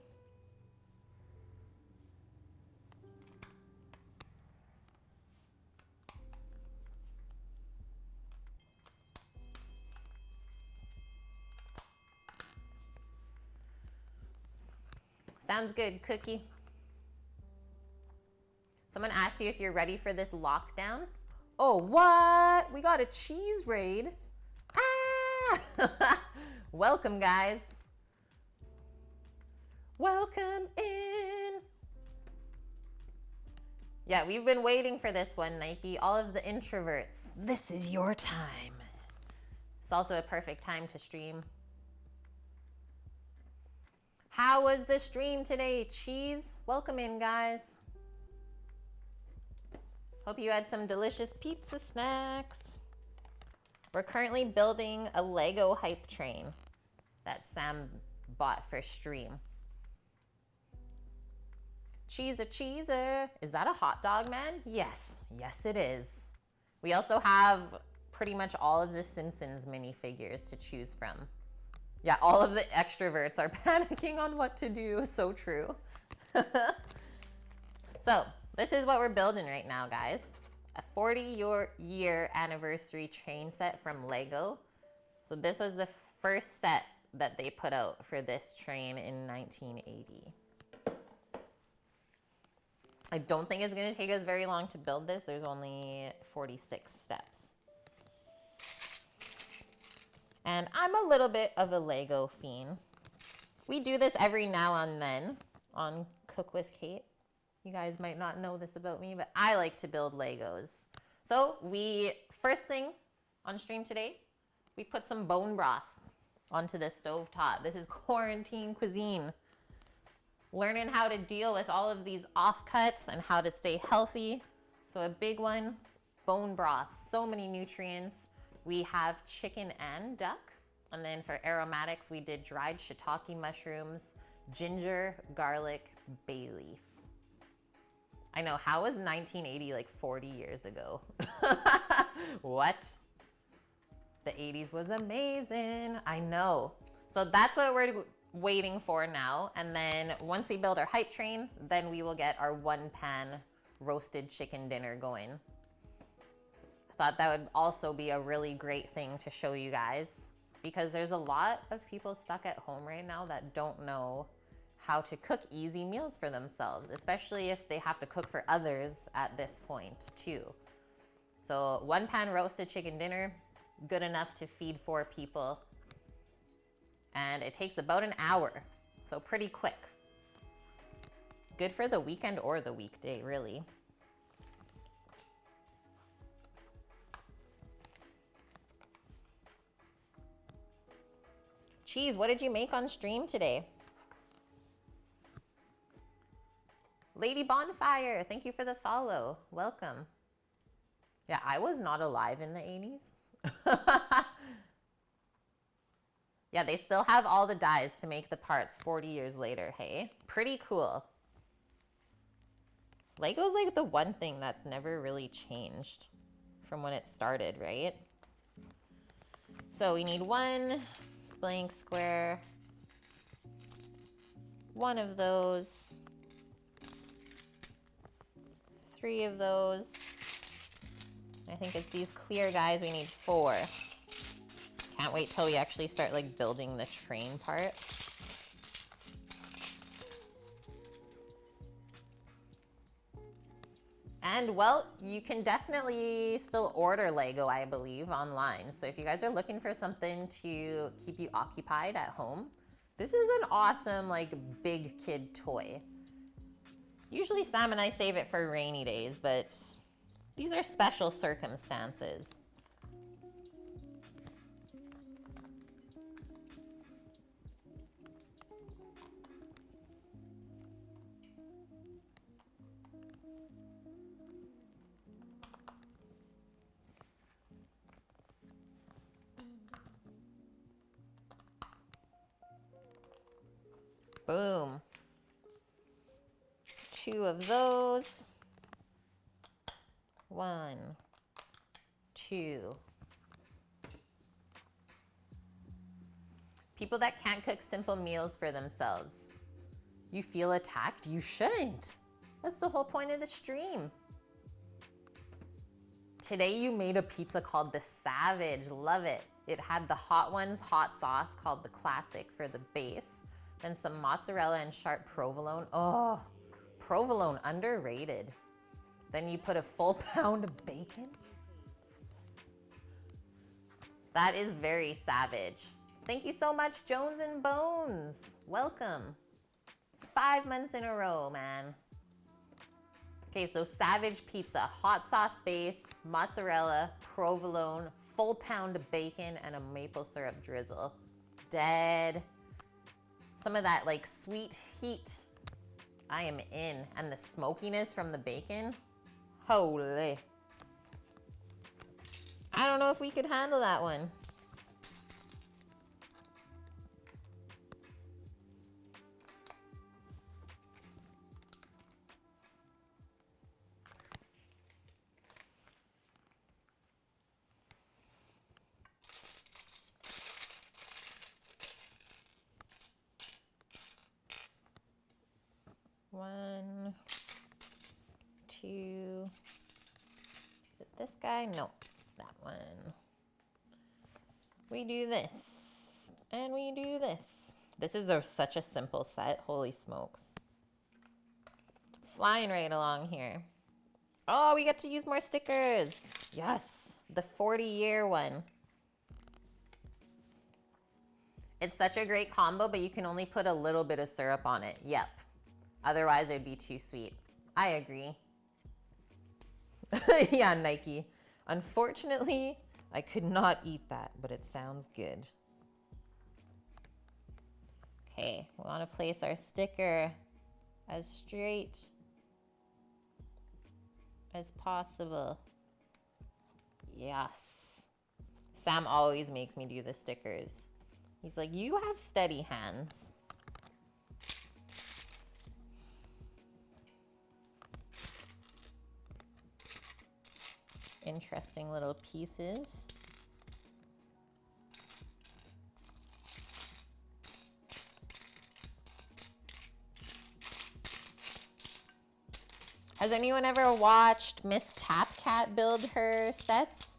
Sounds good, Cookie. Someone asked you if you're ready for this lockdown. Oh, what? We got a cheese raid. Ah! Welcome, guys. Welcome in. Yeah, we've been waiting for this one, Nike. All of the introverts, this is your time. It's also a perfect time to stream. How was the stream today, Cheese? Welcome in, guys. Hope you had some delicious pizza snacks. We're currently building a Lego hype train that Sam bought for stream. Cheese a cheeser. Is that a hot dog, man? Yes. Yes, it is. We also have pretty much all of the Simpsons minifigures to choose from. Yeah, all of the extroverts are panicking on what to do. So true. So, this is what we're building right now, guys. A 40-year anniversary train set from Lego. So this was the first set that they put out for this train in 1980. I don't think it's going to take us very long to build this. There's only 46 steps. And I'm a little bit of a Lego fiend. We do this every now and then on Cook with Kate. You guys might not know this about me, but I like to build Legos. So first thing on stream today, we put some bone broth onto the stove top. This is quarantine cuisine. Learning how to deal with all of these offcuts and how to stay healthy. So a big one, bone broth, so many nutrients. We have chicken and duck. And then for aromatics, we did dried shiitake mushrooms, ginger, garlic, bay leaf. I know, how was 1980 like 40 years ago? What? The 80s was amazing. I know. So that's what we're waiting for now. And then once we build our hype train, then we will get our one pan roasted chicken dinner going. I thought that would also be a really great thing to show you guys because there's a lot of people stuck at home right now that don't know how to cook easy meals for themselves, especially if they have to cook for others at this point too. So one pan roasted chicken dinner, good enough to feed 4 people. And it takes about an hour, so pretty quick. Good for the weekend or the weekday, really. Cheese, what did you make on stream today? Lady Bonfire, thank you for the follow. Welcome. Yeah, I was not alive in the 80s. Yeah, they still have all the dies to make the parts 40 years later, hey? Pretty cool. Lego's like the one thing that's never really changed from when it started, right? So we need 1 blank square, 1 of those, 3 of those. I think it's these clear guys, we need 4. Can't wait till we actually start like building the train part. And well, you can definitely still order Lego, I believe, online. So if you guys are looking for something to keep you occupied at home, this is an awesome like big kid toy. Usually Sam and I save it for rainy days, but these are special circumstances. Boom. 2 of those. 1, 2. People that can't cook simple meals for themselves. You feel attacked? You shouldn't. That's the whole point of the stream. Today you made a pizza called the Savage. Love it. It had the hot ones, hot sauce called the Classic for the base. Then some mozzarella and sharp provolone. Oh, provolone underrated. Then you put a full pound of bacon. That is very savage. Thank you so much, Jones and Bones. Welcome. 5 months in a row, man. Okay, so Savage Pizza, hot sauce base, mozzarella, provolone, full pound of bacon, and a maple syrup drizzle. Dead. Some of that like sweet heat. I am in. And the smokiness from the bacon. Holy. I don't know if we could handle that one. One, two. Is it this guy? No, that one. We do this, and we do this. This is such a simple set. Holy smokes. Flying right along here. Oh, we get to use more stickers. Yes, the 40-year one. It's such a great combo, but you can only put a little bit of syrup on it. Yep. Otherwise, it would be too sweet. I agree. Yeah, Nike. Unfortunately, I could not eat that, but it sounds good. Okay, we want to place our sticker as straight as possible. Yes. Sam always makes me do the stickers. He's like, you have steady hands. Interesting little pieces. Has anyone ever watched Miss Tapcat build her sets?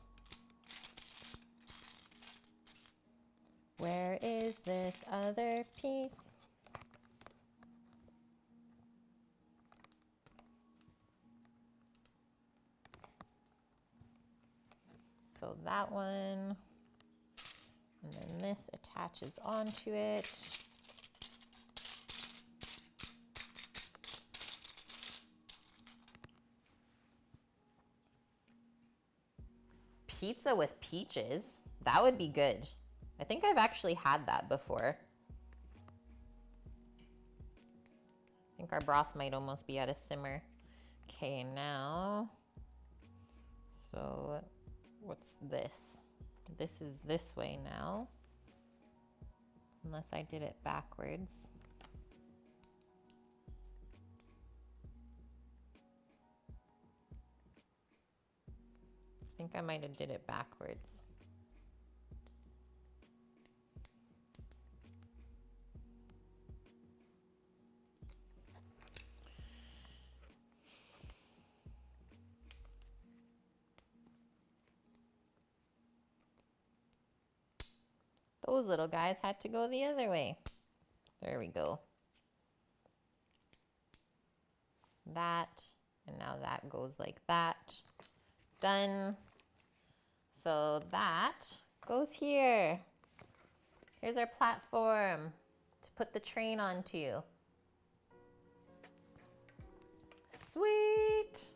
Where is this other piece? So that one, and then this attaches onto it. Pizza with peaches, that would be good. I think I've actually had that before. I think our broth might almost be at a simmer. Okay, now, so what's this? This is this way now. Unless I did it backwards. I think I might have did it backwards. Those little guys had to go the other way. There we go. That, and now that goes like that. Done. So that goes here. Here's our platform to put the train onto. Sweet.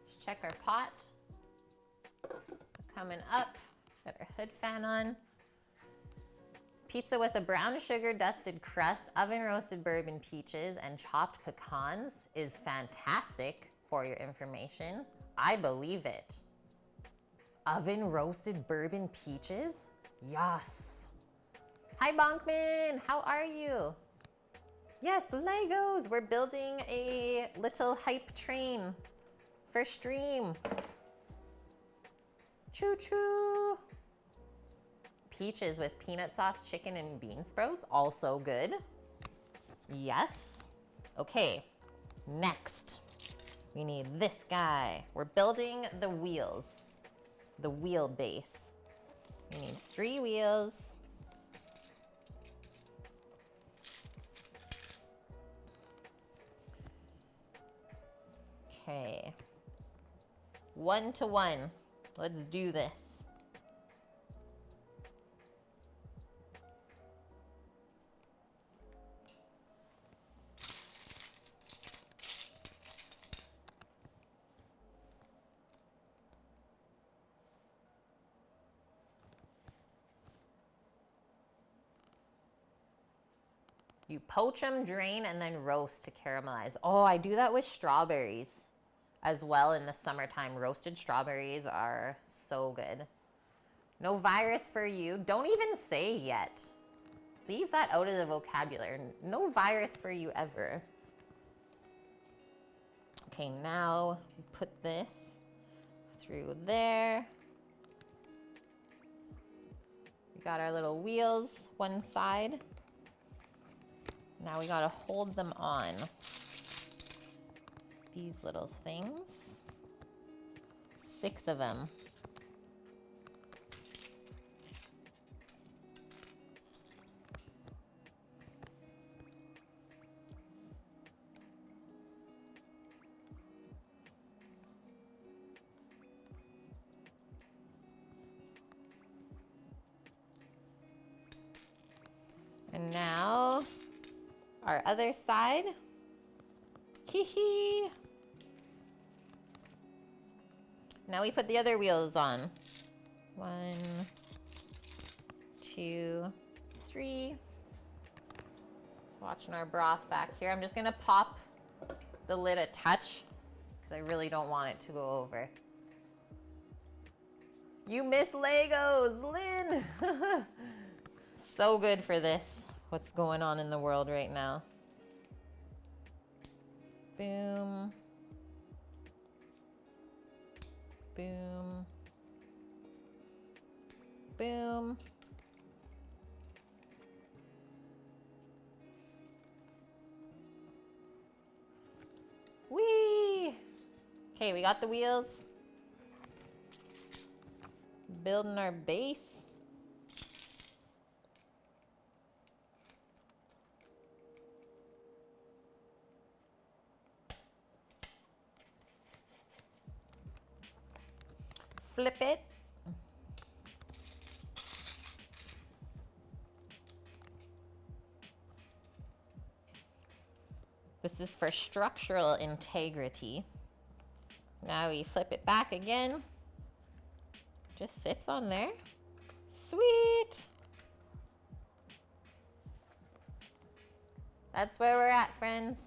Let's check our pot. Coming up. Got our hood fan on. Pizza with a brown sugar dusted crust, oven roasted bourbon peaches, and chopped pecans is fantastic, for your information. I believe it. Oven roasted bourbon peaches? Yes. Hi Bonkman, how are you? Yes, Legos. We're building a little hype train for stream. Choo choo. Peaches with peanut sauce, chicken, and bean sprouts, also good. Yes. Okay, next, we need this guy. We're building the wheels, the wheel base. We need 3 wheels. Okay, 1 to 1. Let's do this. You poach them, drain, and then roast to caramelize. Oh, I do that with strawberries as well in the summertime. Roasted strawberries are so good. No virus for you. Don't even say yet. Leave that out of the vocabulary. No virus for you ever. Okay, now we put this through there. We got our little wheels one side. Now we gotta hold them on. These little things. 6 of them. And now our other side. Hee. Now we put the other wheels on. 1, 2, 3. Watching our broth back here. I'm just gonna pop the lid a touch because I really don't want it to go over. You miss Legos, Lynn. So good for this. What's going on in the world right now? Boom. Boom. Boom. Whee! Okay, we got the wheels. Building our base. Flip it. This is for structural integrity. Now we flip it back again. Just sits on there. Sweet. That's where we're at, friends.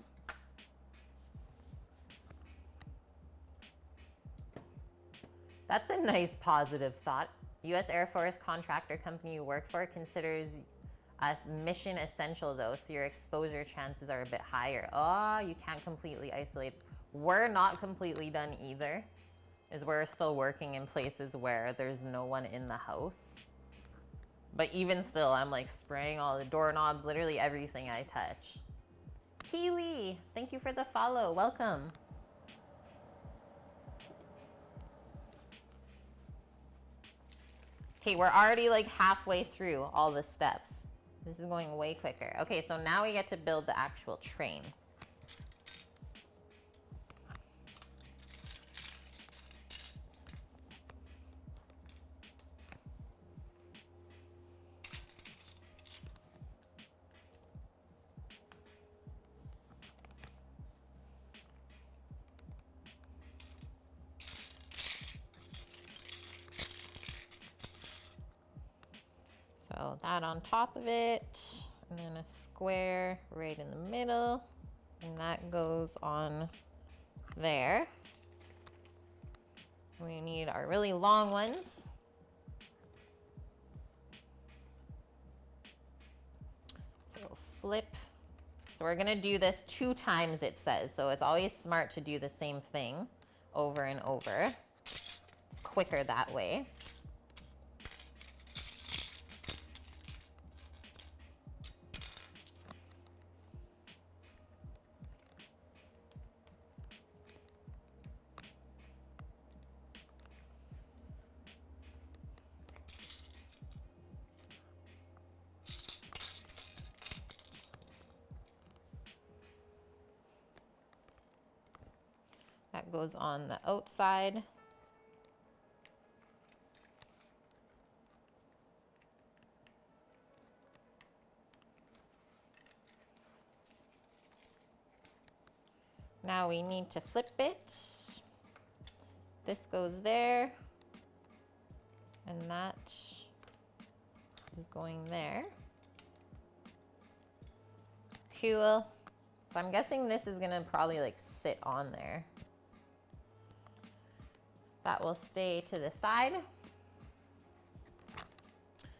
That's a nice positive thought. U.S. Air Force contractor company you work for considers us mission essential though, so your exposure chances are a bit higher. Oh, you can't completely isolate. We're not completely done either, is we're still working in places where there's no one in the house. But even still, I'm like spraying all the doorknobs, literally everything I touch. Keely, thank you for the follow. Welcome. Okay, we're already like halfway through all the steps. This is going way quicker. Okay, so now we get to build the actual train. So that on top of it, and then a square right in the middle, and that goes on there. We need our really long ones. So flip. So we're gonna do this 2 times, it says. So it's always smart to do the same thing over and over. It's quicker that way. That goes on the outside. Now we need to flip it. This goes there, and that is going there. Cool. So I'm guessing this is gonna probably like sit on there. That will stay to the side.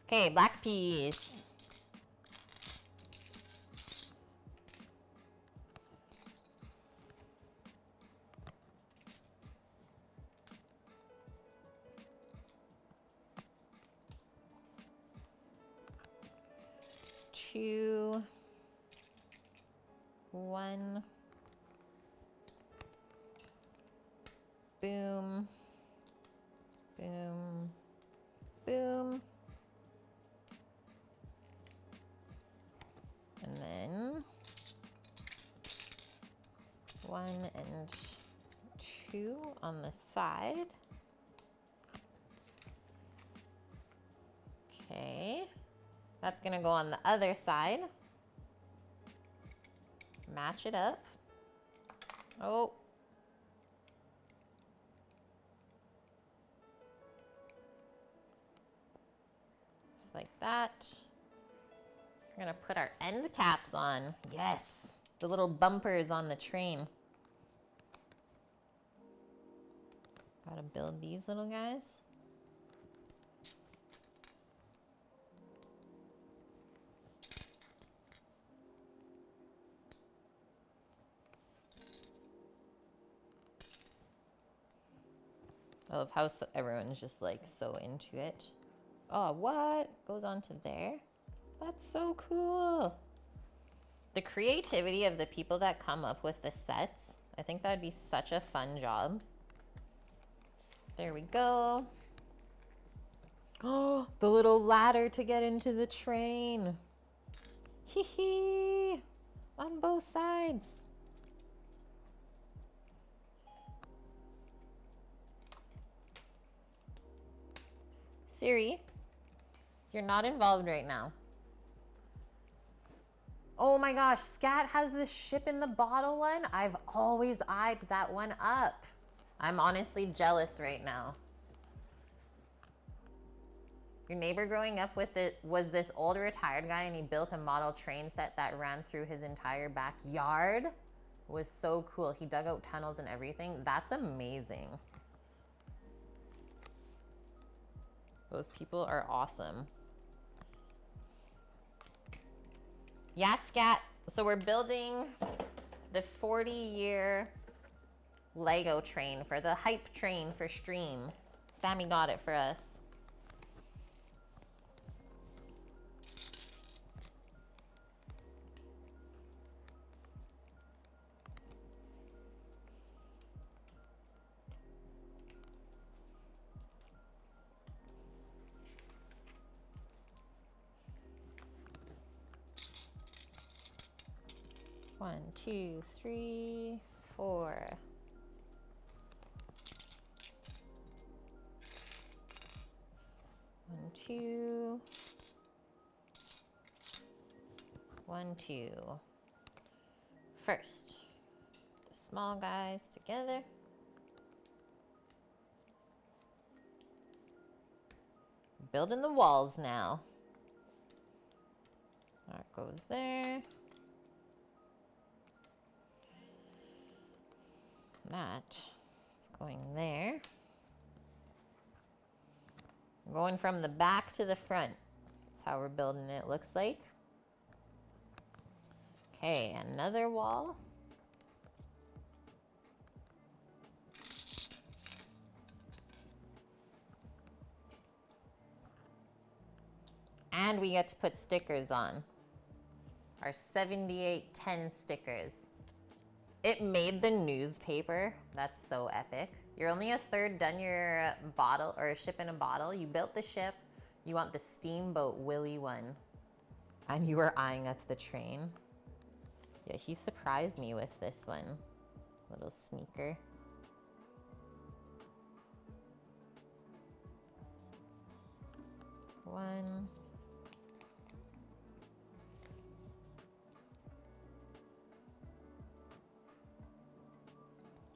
Okay, black peas. Two, one, boom, boom, boom, and then 1 and 2 on the side. Okay. That's gonna go on the other side. Match it up. Oh. Just like that. We're gonna put our end caps on. Yes, the little bumpers on the train. Gotta build these little guys. I love how everyone's just like so into it. Oh, what goes onto there? That's so cool. The creativity of the people that come up with the sets. I think that'd be such a fun job. There we go. Oh, the little ladder to get into the train. Hee hee. On both sides. Siri, you're not involved right now. Oh my gosh, Scat has this ship in the bottle one. I've always eyed that one up. I'm honestly jealous right now. Your neighbor growing up with it was this old retired guy, and he built a model train set that ran through his entire backyard. It was so cool. He dug out tunnels and everything. That's amazing. Those people are awesome. Yeah, Scat. So we're building the 40-year Lego train for the hype train for stream. Sammy got it for us. One, two, three, four. One, two. One, two. First, the small guys together. Building the walls now. That goes there. That is going there. Going from the back to the front. That's how we're building it, looks like. Okay, another wall. And we get to put stickers on. Our 7810 stickers. It made the newspaper. That's so epic. You're only a third done your bottle or ship in a bottle. You built the ship. You want the Steamboat Willie one. And you were eyeing up the train. Yeah, he surprised me with this one. Little sneaker. One.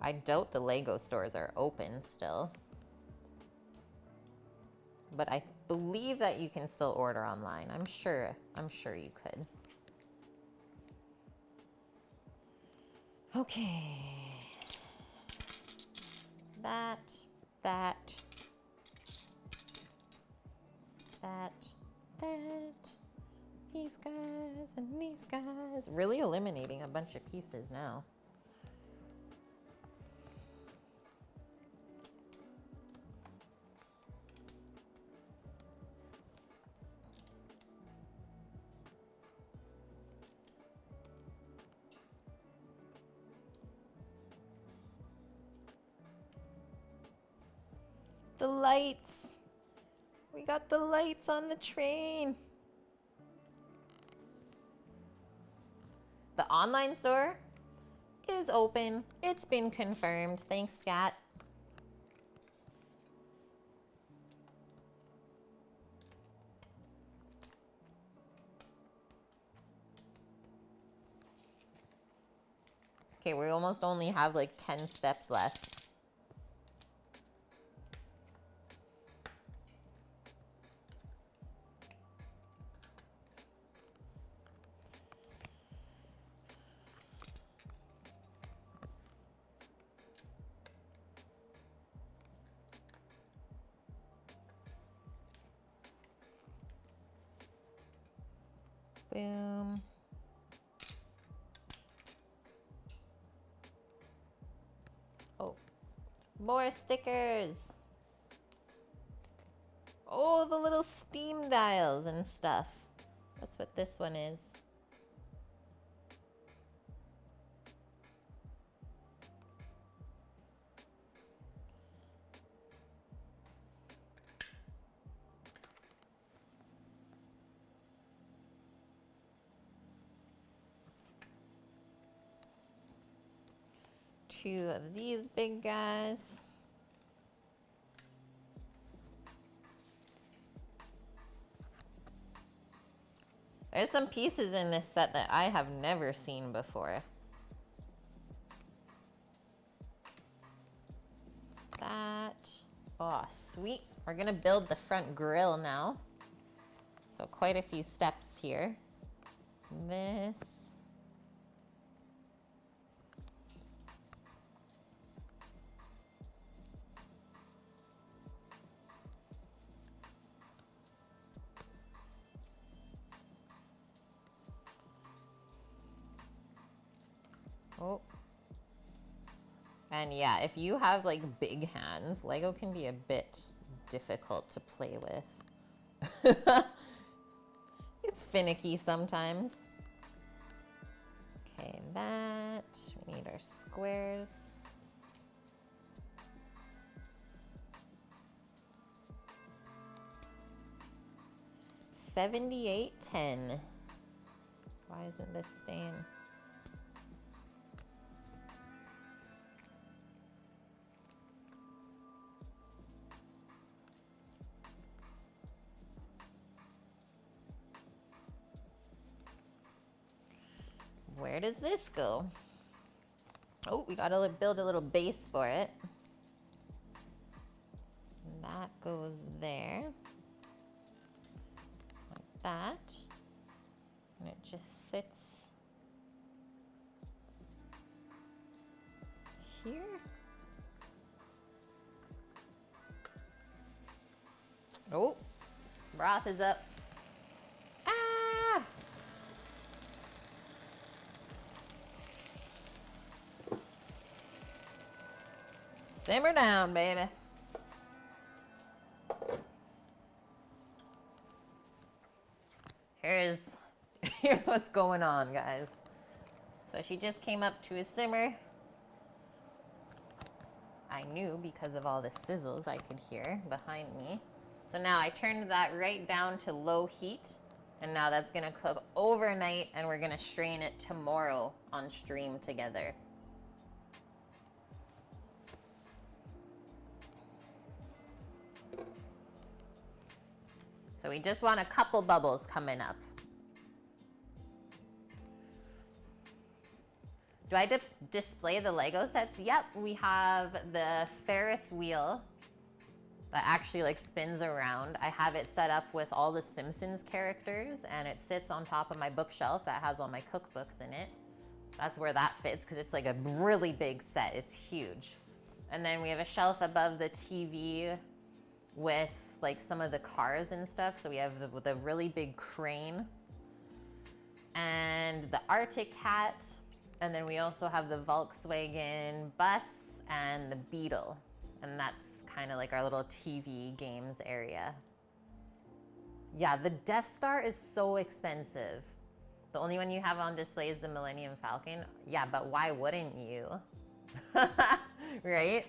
I doubt the Lego stores are open still. But I believe that you can still order online. I'm sure you could. Okay. That. These guys and these guys. Really eliminating a bunch of pieces now. The lights. We got the lights on the train. The online store is open. It's been confirmed. Thanks, Scat. Okay, we almost only have like 10 steps left. Boom. Oh, more stickers. Oh, the little steam dials and stuff. That's what this one is. Two of these big guys. There's some pieces in this set that I have never seen before. That. Oh, sweet. We're gonna build the front grille now. So quite a few steps here. This. Oh. And yeah, if you have like big hands, Lego can be a bit difficult to play with. It's finicky sometimes. Okay, that. We need our squares. $78.10. Why isn't this staying? Where does this go? Oh, we gotta build a little base for it. And that goes there. Like that. And it just sits here. Oh, broth is up. Ah! Simmer down, baby. Here's what's going on, guys. So she just came up to a simmer. I knew because of all the sizzles I could hear behind me. So now I turned that right down to low heat. And now that's gonna cook overnight and we're gonna strain it tomorrow on stream together. So we just want a couple bubbles coming up. Do I display the Lego sets? Yep, we have the Ferris wheel that actually like spins around. I have it set up with all the Simpsons characters and it sits on top of my bookshelf that has all my cookbooks in it. That's where that fits because it's like a really big set. It's huge. And then we have a shelf above the TV with like some of the cars and stuff. So we have the really big crane and the Arctic Cat. And then we also have the Volkswagen bus and the Beetle. And that's kind of like our little TV games area. Yeah, the Death Star is so expensive. The only one you have on display is the Millennium Falcon. Yeah, but why wouldn't you? Right?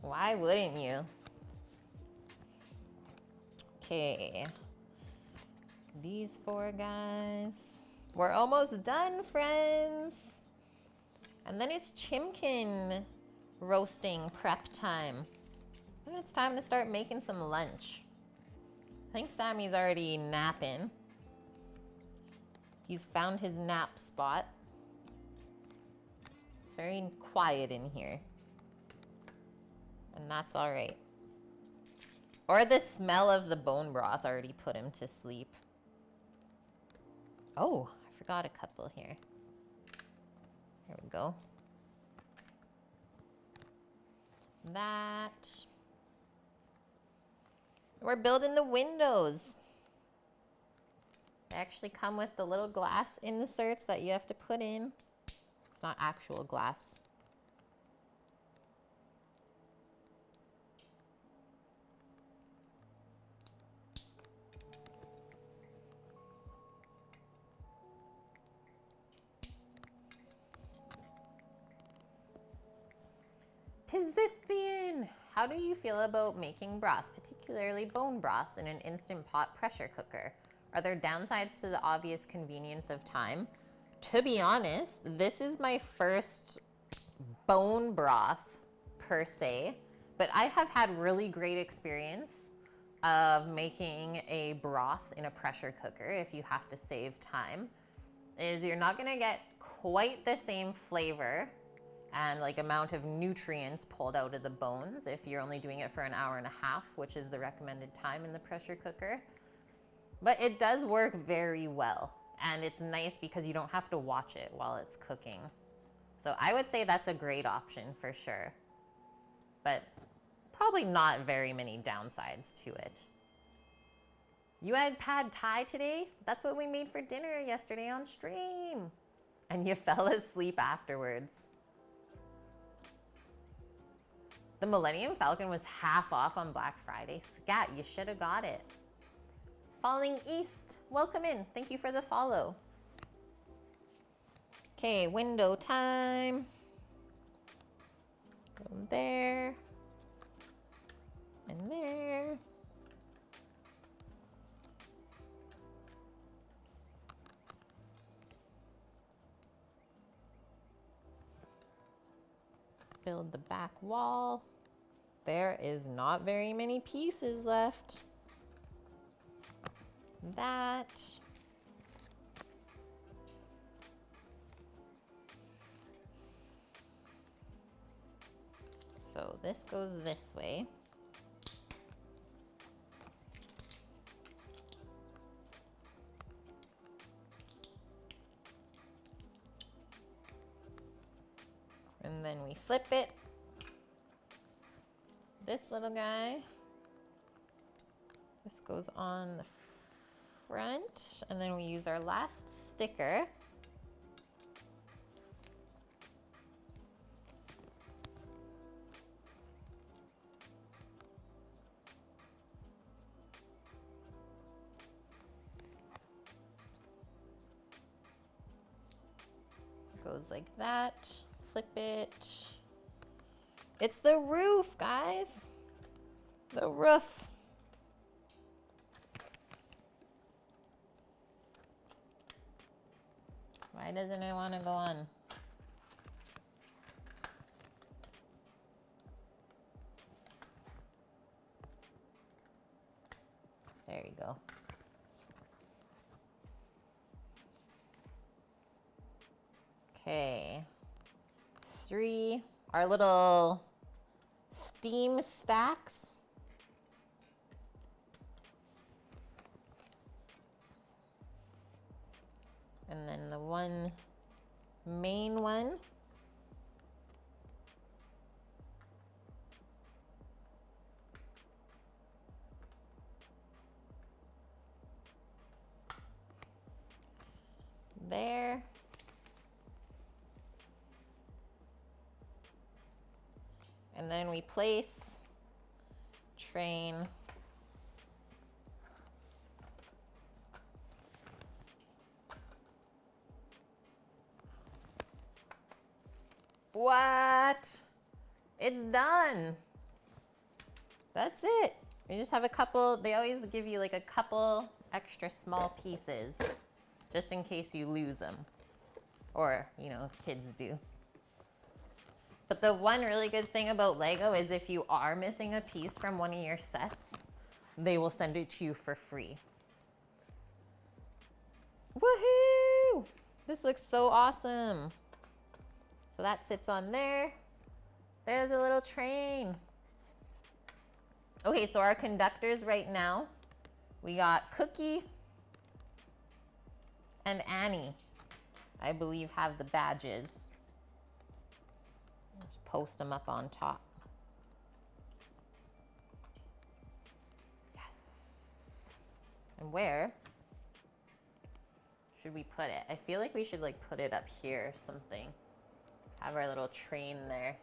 Why wouldn't you? Okay. These 4 guys. We're almost done, friends. And then it's Chimkin roasting prep time. And it's time to start making some lunch. I think Sammy's already napping. He's found his nap spot. It's very quiet in here. And that's all right. Or the smell of the bone broth already put him to sleep. Oh, I forgot a couple here. There we go. That. We're building the windows. They actually come with the little glass inserts that you have to put in. It's not actual glass. Pizithian, how do you feel about making broths, particularly bone broths, in an Instant Pot pressure cooker? Are there downsides to the obvious convenience of time? To be honest, this is my first bone broth per se, but I have had really great experience of making a broth in a pressure cooker if you have to save time. Is you're not gonna get quite the same flavor and like amount of nutrients pulled out of the bones if you're only doing it for an hour and a half, which is the recommended time in the pressure cooker. But it does work very well. And it's nice because you don't have to watch it while it's cooking. So I would say that's a great option for sure. But probably not very many downsides to it. You had pad thai today? That's what we made for dinner yesterday on stream. And you fell asleep afterwards. The Millennium Falcon was half off on Black Friday. Scat, you should have got it. Falling East, welcome in. Thank you for the follow. Okay, window time. Go there. And there. Build the back wall. There is not very many pieces left. That. So this goes this way. And then we flip it. This little guy. This goes on the front, and then we use our last sticker. Goes like that. Flip it. It's the roof, guys. The roof. Why doesn't it want to go on? There you go. Okay. 3, our little steam stacks. And then the one main one. There. And then we place, train, what? It's done. That's it. You just have a couple, they always give you like a couple extra small pieces just in case you lose them. Or, you know, kids do. But the one really good thing about Lego is if you are missing a piece from one of your sets, they will send it to you for free. Woohoo! This looks so awesome. So that sits on there. There's a little train. Okay, so our conductors right now, we got Cookie and Annie, I believe, have the badges. Just post them up on top. Yes. And where should we put it? I feel like we should like put it up here or something. Have our little train there.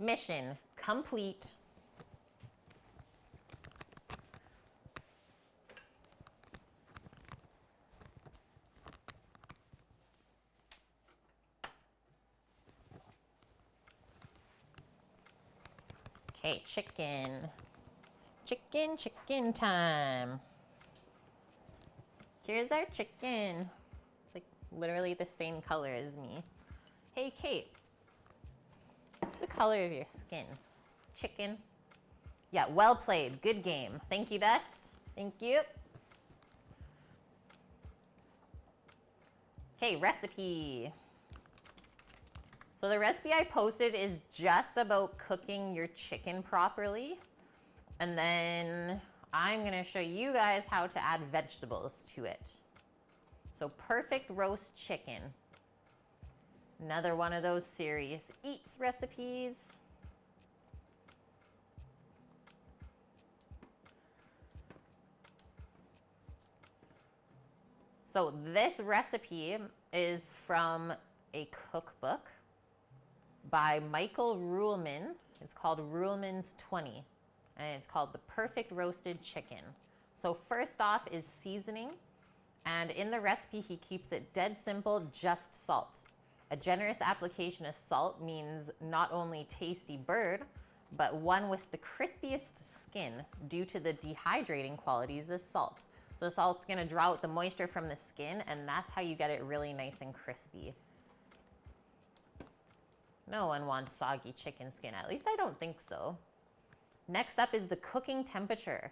Mission complete. Okay, chicken. Chicken time. Here's our chicken. It's like literally the same color as me. Hey, Kate. What's the color of your skin? Chicken. Yeah, well played. Good game. Thank you, Dust. Thank you. Okay, recipe. So the recipe I posted is just about cooking your chicken properly. And then I'm gonna show you guys how to add vegetables to it. So perfect roast chicken. Another one of those serious eats recipes. So this recipe is from a cookbook by Michael Ruhlman. It's called Ruhlman's 20, and it's called The Perfect Roasted Chicken. So first off is seasoning, and in the recipe he keeps it dead simple, just salt. A generous application of salt means not only tasty bird, but one with the crispiest skin due to the dehydrating qualities of salt. So salt's gonna draw out the moisture from the skin, and that's how you get it really nice and crispy. No one wants soggy chicken skin, at least I don't think so. Next up is the cooking temperature.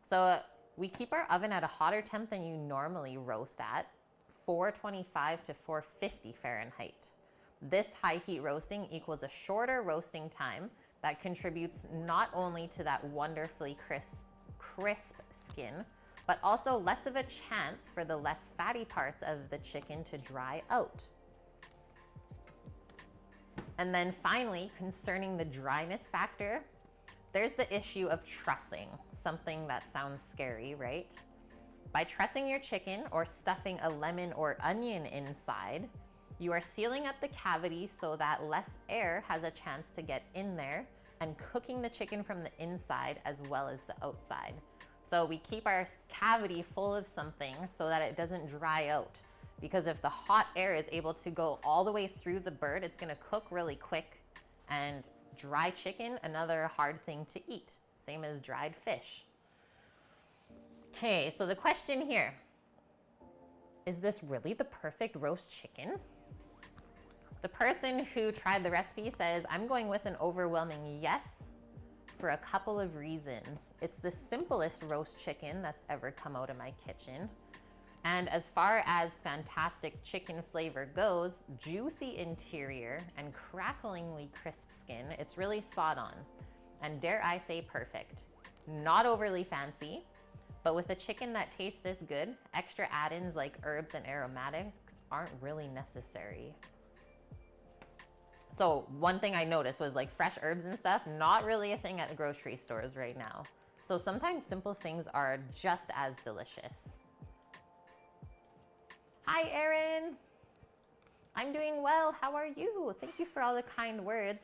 So we keep our oven at a hotter temp than you normally roast at, 425 to 450 Fahrenheit. This high heat roasting equals a shorter roasting time that contributes not only to that wonderfully crisp skin, but also less of a chance for the less fatty parts of the chicken to dry out. And then finally, concerning the dryness factor, there's the issue of trussing, something that sounds scary, right? By trussing your chicken or stuffing a lemon or onion inside, you are sealing up the cavity so that less air has a chance to get in there and cooking the chicken from the inside as well as the outside. So we keep our cavity full of something so that it doesn't dry out. Because if the hot air is able to go all the way through the bird, it's gonna cook really quick. And dry chicken, another hard thing to eat, same as dried fish. Okay, so the question here, is this really the perfect roast chicken? The person who tried the recipe says, I'm going with an overwhelming yes for a couple of reasons. It's the simplest roast chicken that's ever come out of my kitchen. And as far as fantastic chicken flavor goes, juicy interior and cracklingly crisp skin, it's really spot on. And dare I say perfect. Not overly fancy, but with a chicken that tastes this good, extra add-ins like herbs and aromatics aren't really necessary. So one thing I noticed was like fresh herbs and stuff, not really a thing at the grocery stores right now. So sometimes simple things are just as delicious. Hi, Erin. I'm doing well. How are you? Thank you for all the kind words.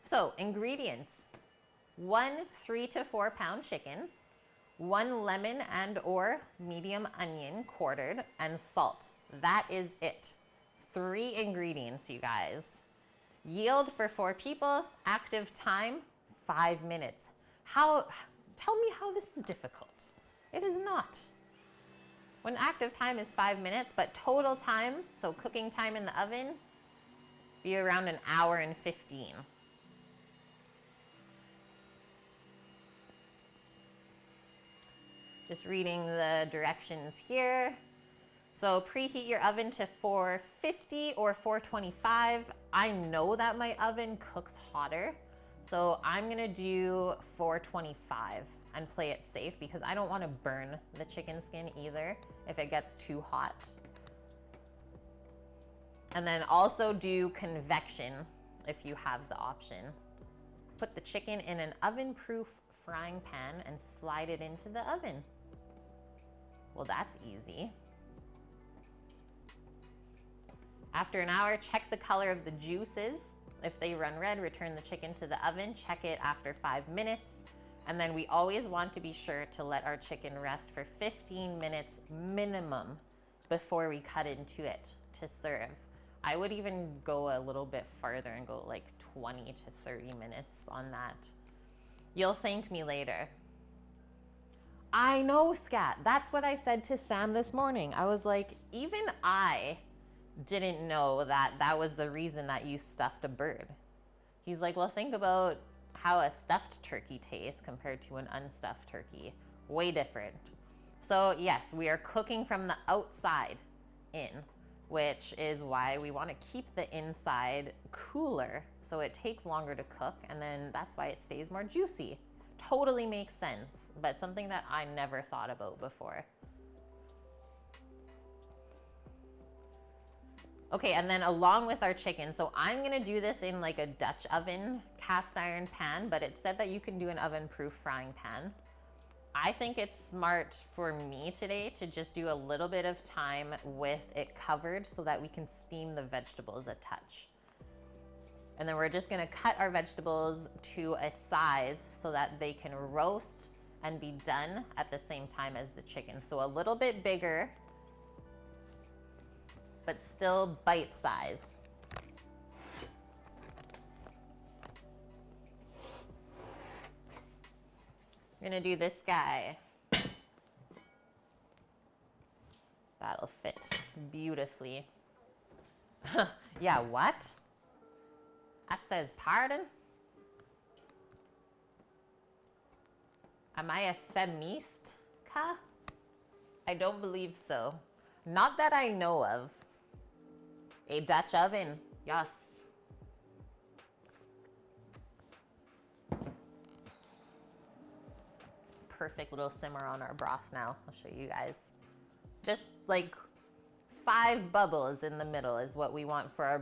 So, ingredients. 1 3 to 4 pound chicken, 1 lemon and or medium onion quartered, and salt. That is it. 3 ingredients, you guys. Yield for 4 people, active time 5 minutes. Tell me how this is difficult. It is not. When active time is 5 minutes, but total time, so cooking time in the oven, be around 1 hour and 15. Just reading the directions here. So preheat your oven to 450 or 425. I know that my oven cooks hotter, so I'm gonna do 425 and play it safe because I don't wanna burn the chicken skin either if it gets too hot. And then also do convection if you have the option. Put the chicken in an oven-proof frying pan and slide it into the oven. Well, that's easy. After 1 hour, check the color of the juices. If they run red, return the chicken to the oven. Check it after 5 minutes. And then we always want to be sure to let our chicken rest for 15 minutes minimum before we cut into it to serve. I would even go a little bit farther and go like 20 to 30 minutes on that. You'll thank me later. I know, Scat. That's what I said to Sam this morning. I was like, even I didn't know that that was the reason that you stuffed a bird. He's like, well, think about how a stuffed turkey tastes compared to an unstuffed turkey. Way different. So yes, we are cooking from the outside in, which is why we want to keep the inside cooler so it takes longer to cook, and then that's why it stays more juicy. Totally makes sense, but something that I never thought about before. Okay, and then along with our chicken, so I'm gonna do this in like a Dutch oven cast iron pan, but it said that you can do an oven-proof frying pan. I think it's smart for me today to just do a little bit of time with it covered so that we can steam the vegetables a touch. And then we're just gonna cut our vegetables to a size so that they can roast and be done at the same time as the chicken. So a little bit bigger, but still bite size. I'm gonna do this guy. That'll fit beautifully. Yeah, what? I says pardon? Am I a feminist? I don't believe so. Not that I know of. A Dutch oven, yes. Perfect little simmer on our broth now. I'll show you guys. Just like 5 bubbles in the middle is what we want for our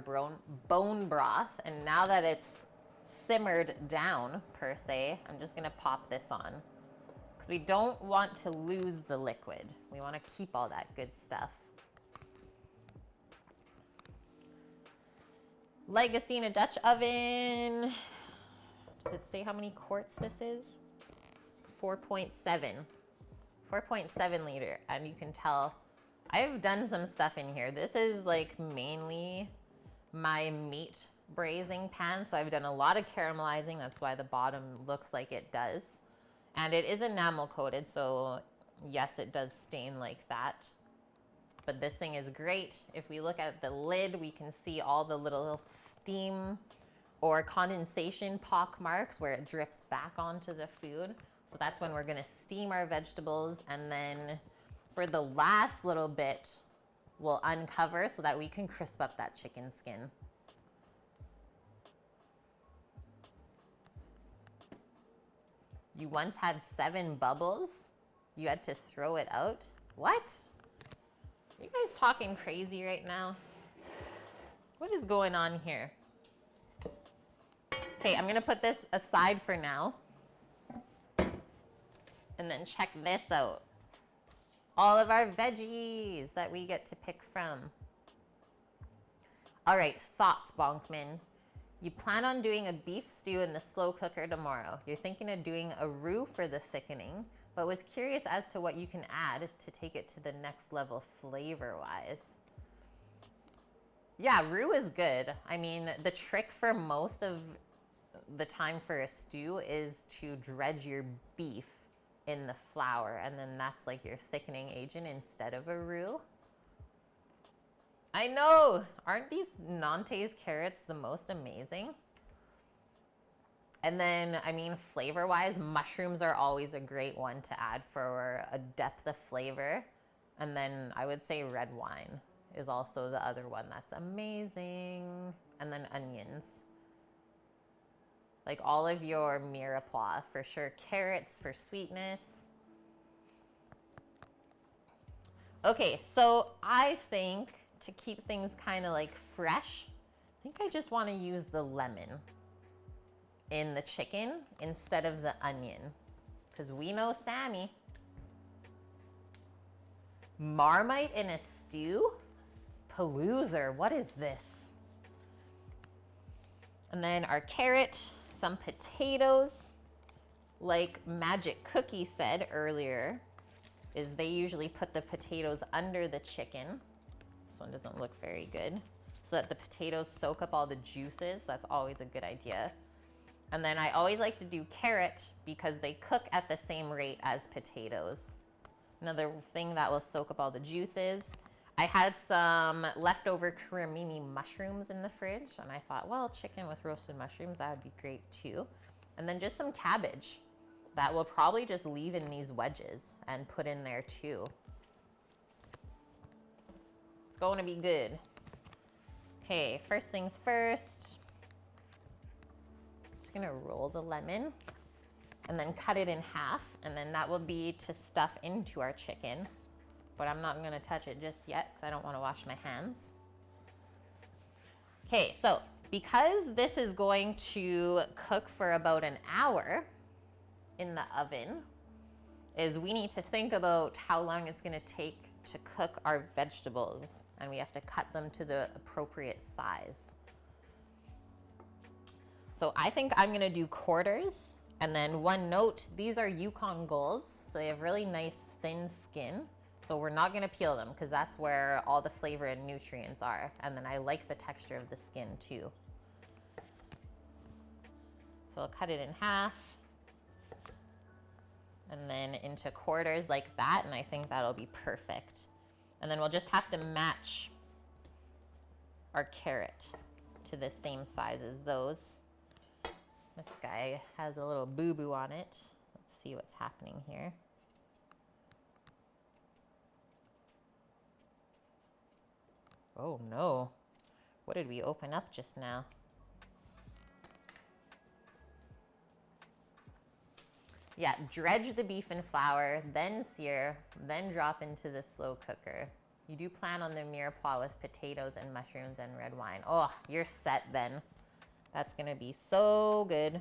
bone broth. And now that it's simmered down, per se, I'm just gonna pop this on. Because we don't want to lose the liquid. We want to keep all that good stuff. Legastina Dutch oven. Does it say how many quarts this is? 4.7. 4.7 liter. And you can tell I've done some stuff in here. This is like mainly my meat braising pan. So I've done a lot of caramelizing. That's why the bottom looks like it does. And it is enamel coated. So yes, it does stain like that. But this thing is great. If we look at the lid, we can see all the little steam or condensation pock marks where it drips back onto the food. So that's when we're gonna steam our vegetables, and then for the last little bit, we'll uncover so that we can crisp up that chicken skin. You once had 7 bubbles. You had to throw it out. What? Are you guys talking crazy right now? What is going on here? Okay, I'm gonna put this aside for now. And then check this out. All of our veggies that we get to pick from. All right, thoughts, Bonkman. You plan on doing a beef stew in the slow cooker tomorrow. You're thinking of doing a roux for the thickening, but was curious as to what you can add to take it to the next level flavor-wise. Yeah, roux is good. I mean, the trick for most of the time for a stew is to dredge your beef in the flour, and then that's like your thickening agent instead of a roux. I know, aren't these Nantes carrots the most amazing? And then, I mean, flavor-wise, mushrooms are always a great one to add for a depth of flavor. And then I would say red wine is also the other one that's amazing. And then onions. Like all of your mirepoix, for sure. Carrots for sweetness. Okay, so I think to keep things kind of like fresh, I think I just want to use the lemon in the chicken instead of the onion, because we know Sammy. Marmite in a stew? Paloozer, what is this? And then our carrot, some potatoes. Like Magic Cookie said earlier, is they usually put the potatoes under the chicken. This one doesn't look very good. So that the potatoes soak up all the juices. That's always a good idea. And then I always like to do carrot because they cook at the same rate as potatoes. Another thing that will soak up all the juices. I had some leftover cremini mushrooms in the fridge, and I thought, well, chicken with roasted mushrooms, that would be great too. And then just some cabbage that we'll probably just leave in these wedges and put in there too. It's going to be good. Okay, first things first. Just gonna roll the lemon and then cut it in half, and then that will be to stuff into our chicken. But I'm not gonna touch it just yet because I don't wanna wash my hands. Okay, so because this is going to cook for about an hour in the oven, is we need to think about how long it's gonna take to cook our vegetables, and we have to cut them to the appropriate size. So I think I'm gonna do quarters. And then one note, these are Yukon Golds, so they have really nice thin skin. So we're not gonna peel them because that's where all the flavor and nutrients are. And then I like the texture of the skin too. So I'll cut it in half and then into quarters like that, and I think that'll be perfect. And then we'll just have to match our carrot to the same size as those. This guy has a little boo-boo on it. Let's see what's happening here. Oh no, what did we open up just now? Yeah, dredge the beef in flour, then sear, then drop into the slow cooker. You do plan on the mirepoix with potatoes and mushrooms and red wine. Oh, you're set then. That's gonna be so good.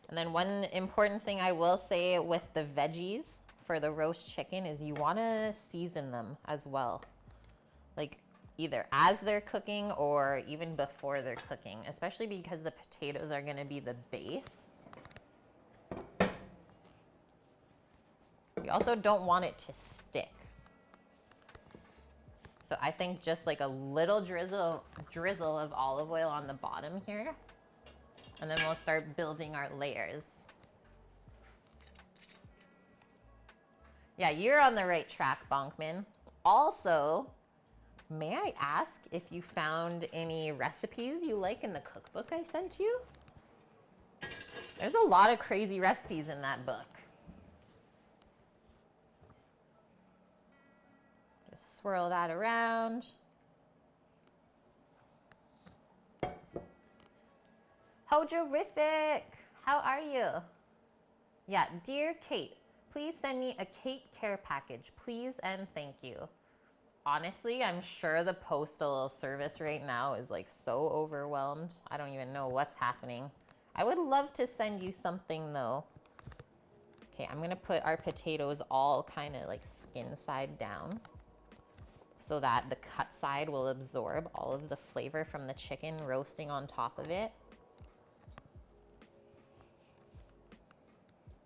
And then one important thing I will say with the veggies for the roast chicken is you wanna season them as well. Like either as they're cooking or even before they're cooking, especially because the potatoes are gonna be the base. We also don't want it to stick. So I think just like a little drizzle of olive oil on the bottom here. And then we'll start building our layers. Yeah, you're on the right track, Bonkman. Also, may I ask if you found any recipes you like in the cookbook I sent you? There's a lot of crazy recipes in that book. Just swirl that around. Hojorific! How are you? Yeah, dear Kate, please send me a Kate care package, please and thank you. Honestly, I'm sure the postal service right now is like so overwhelmed. I don't even know what's happening. I would love to send you something though. Okay, I'm gonna put our potatoes all kind of like skin side down so that the cut side will absorb all of the flavor from the chicken roasting on top of it.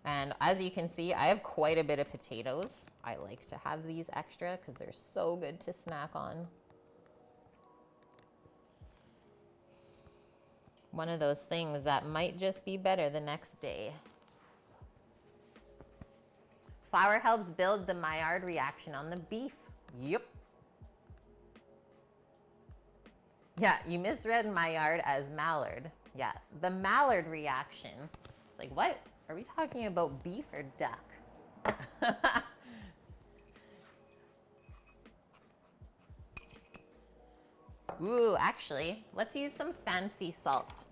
And as you can see, I have quite a bit of potatoes. I like to have these extra because they're so good to snack on. One of those things that might just be better the next day. Flour helps build the Maillard reaction on the beef. Yep. Yeah, you misread Maillard as Mallard. Yeah, the Mallard reaction. It's like, what? Are we talking about beef or duck? Ooh, actually, let's use some fancy salt.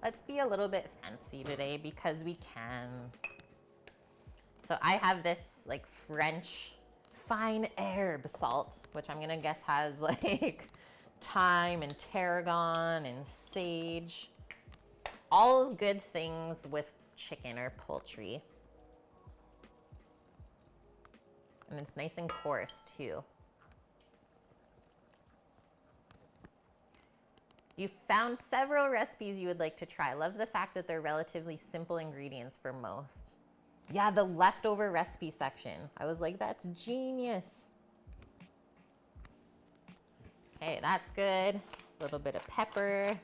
Let's be a little bit fancy today because we can. So I have this like French fine herb salt, which I'm gonna guess has like thyme and tarragon and sage. All good things with chicken or poultry. And it's nice and coarse too. You found several recipes you would like to try. Love the fact that they're relatively simple ingredients for most. Yeah, the leftover recipe section. I was like, that's genius. Okay, that's good. A little bit of pepper.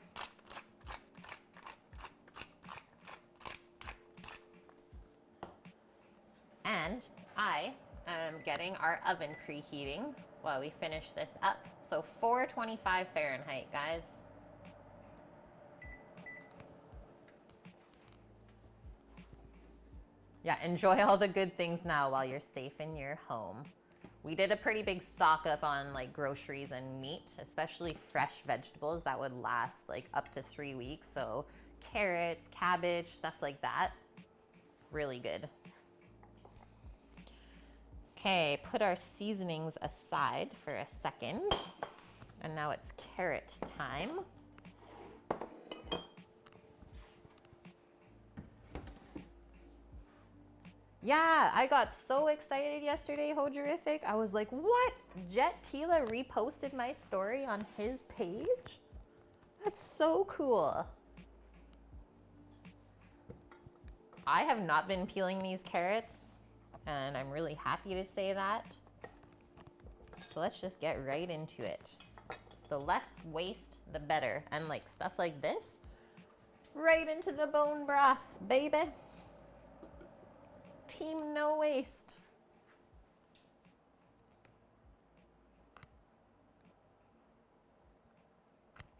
And I am getting our oven preheating while we finish this up. So 425 Fahrenheit, guys. Yeah, enjoy all the good things now while you're safe in your home. We did a pretty big stock up on like groceries and meat, especially fresh vegetables that would last like up to 3 weeks. So carrots, cabbage, stuff like that. Really good. Okay, put our seasonings aside for a second. And now it's carrot time. Yeah, I got so excited yesterday, Hojorific. I was like, what? Jet Tila reposted my story on his page? That's so cool. I have not been peeling these carrots, and I'm really happy to say that. So let's just get right into it. The less waste, the better. And like stuff like this, right into the bone broth, baby. Team no waste.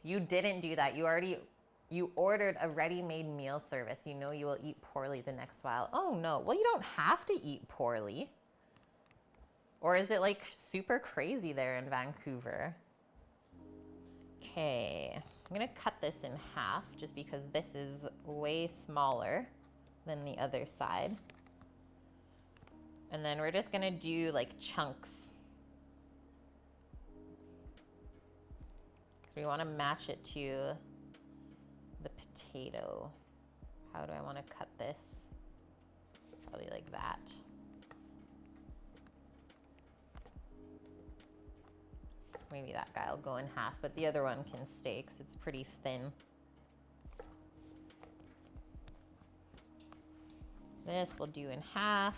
You didn't do that. You ordered a ready-made meal service. You know you will eat poorly the next while. Oh no, well you don't have to eat poorly. Or is it like super crazy there in Vancouver? Okay, I'm gonna cut this in half just because this is way smaller than the other side. And then we're just gonna do like chunks. So we wanna match it to the potato. How do I wanna cut this? Probably like that. Maybe that guy will go in half, but the other one can stay because it's pretty thin. This we'll do in half.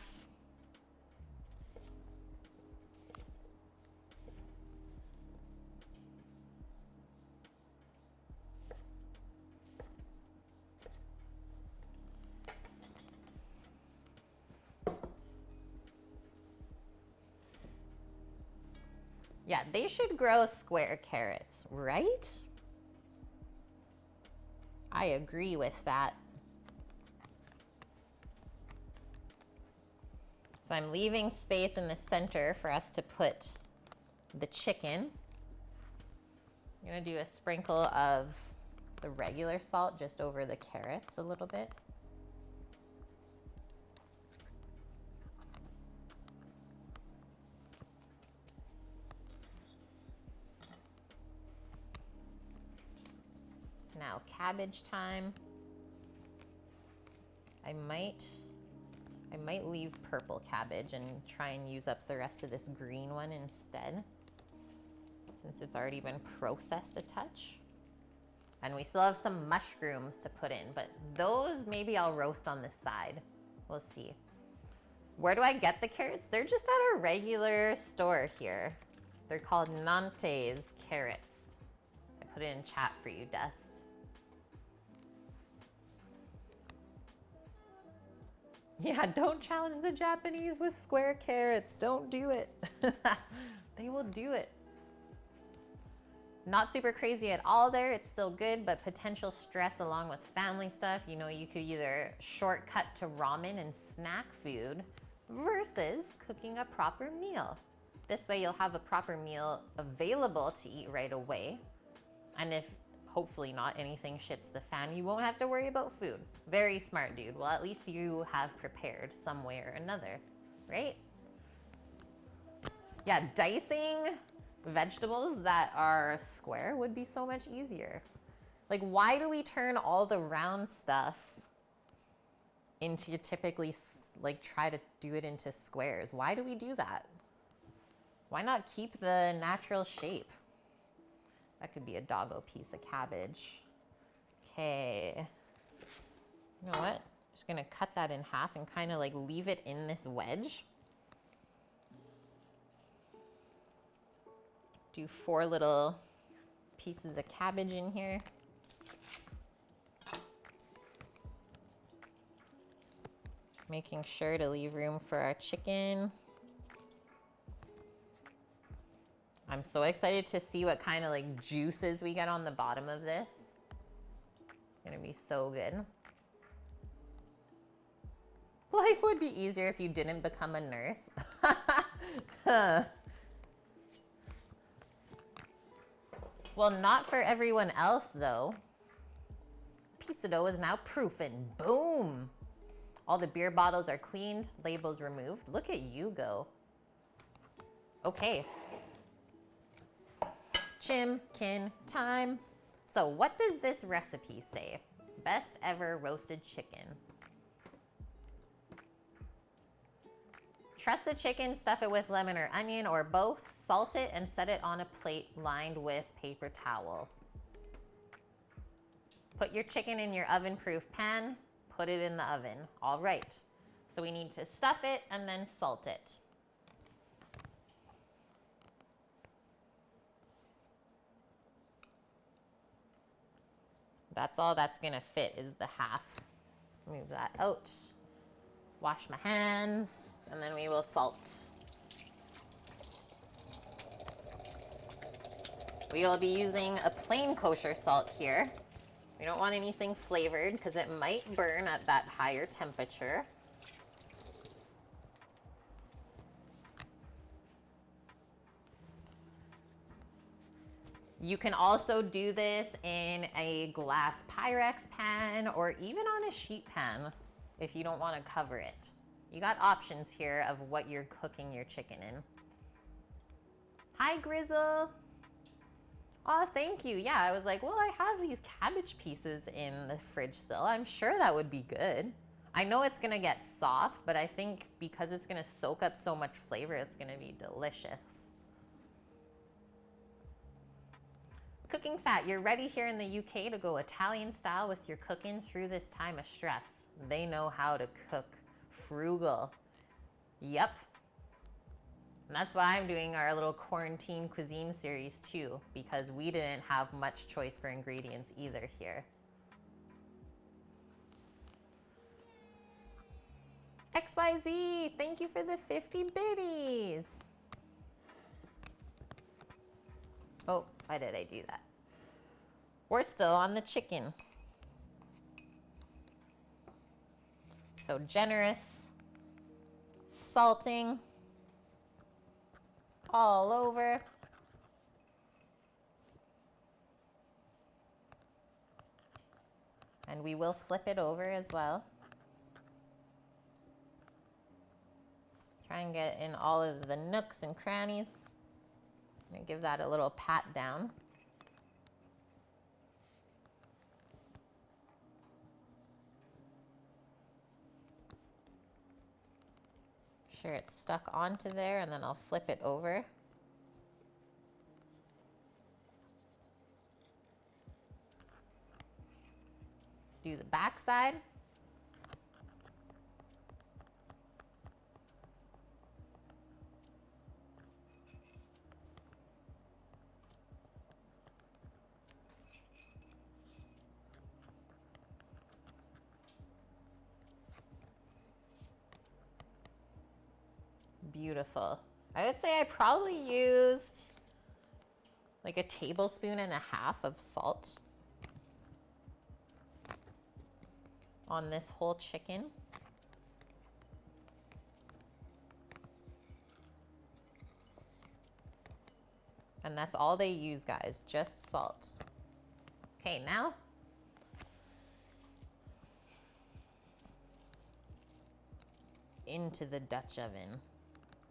Yeah, they should grow square carrots, right? I agree with that. So I'm leaving space in the center for us to put the chicken. I'm gonna do a sprinkle of the regular salt just over the carrots a little bit. Now cabbage time. I might leave purple cabbage and try and use up the rest of this green one instead, since it's already been processed a touch. And we still have some mushrooms to put in, but those maybe I'll roast on the side. We'll see. Where do I get the carrots? They're just at a regular store here. They're called Nantes carrots. I put it in chat for you, Dust. Yeah, don't challenge the Japanese with square carrots. Don't do it. They will do it. Not super crazy at all there. It's still good, but potential stress along with family stuff. You know, you could either shortcut to ramen and snack food versus cooking a proper meal. This way you'll have a proper meal available to eat right away. And if hopefully not anything shits the fan, you won't have to worry about food. Very smart, dude. Well, at least you have prepared some way or another, right? Yeah, dicing vegetables that are square would be so much easier. Like, why do we turn all the round stuff into typically, like, try to do it into squares? Why do we do that? Why not keep the natural shape? That could be a doggo piece of cabbage. Okay. You know what? Just gonna cut that in half and kind of like leave it in this wedge. Do 4 little pieces of cabbage in here. Making sure to leave room for our chicken. I'm so excited to see what kind of like juices we get on the bottom of this. It's gonna be so good. Life would be easier if you didn't become a nurse. Well, not for everyone else though. Pizza dough is now proof and boom. All the beer bottles are cleaned, labels removed. Look at you go. Okay. Chimkin time. So what does this recipe say? Best ever roasted chicken. Truss the chicken, stuff it with lemon or onion or both, salt it and set it on a plate lined with paper towel. Put your chicken in your oven-proof pan, put it in the oven. All right, so we need to stuff it and then salt it. That's all that's gonna fit is the half. Move that out. Wash my hands, and then we will salt. We will be using a plain kosher salt here. We don't want anything flavored because it might burn at that higher temperature. You can also do this in a glass Pyrex pan or even on a sheet pan if you don't want to cover it. You got options here of what you're cooking your chicken in. Hi, Grizzle. Oh, thank you. Yeah, I was like, well, I have these cabbage pieces in the fridge still. I'm sure that would be good. I know it's gonna get soft, but I think because it's gonna soak up so much flavor, it's gonna be delicious. Cooking fat, you're ready here in the UK to go Italian style with your cooking through this time of stress. They know how to cook frugal. Yep. And that's why I'm doing our little quarantine cuisine series too, because we didn't have much choice for ingredients either here. XYZ, thank you for the 50 biddies. Oh, why did I do that? We're still on the chicken. So generous salting all over. And we will flip it over as well. Try and get in all of the nooks and crannies. And give that a little pat down. Sure it's stuck onto there, and then I'll flip it over. Do the back side. Beautiful. I would say I probably used like a tablespoon and a half of salt on this whole chicken. And that's all they use, guys, just salt. Okay, now into the Dutch oven.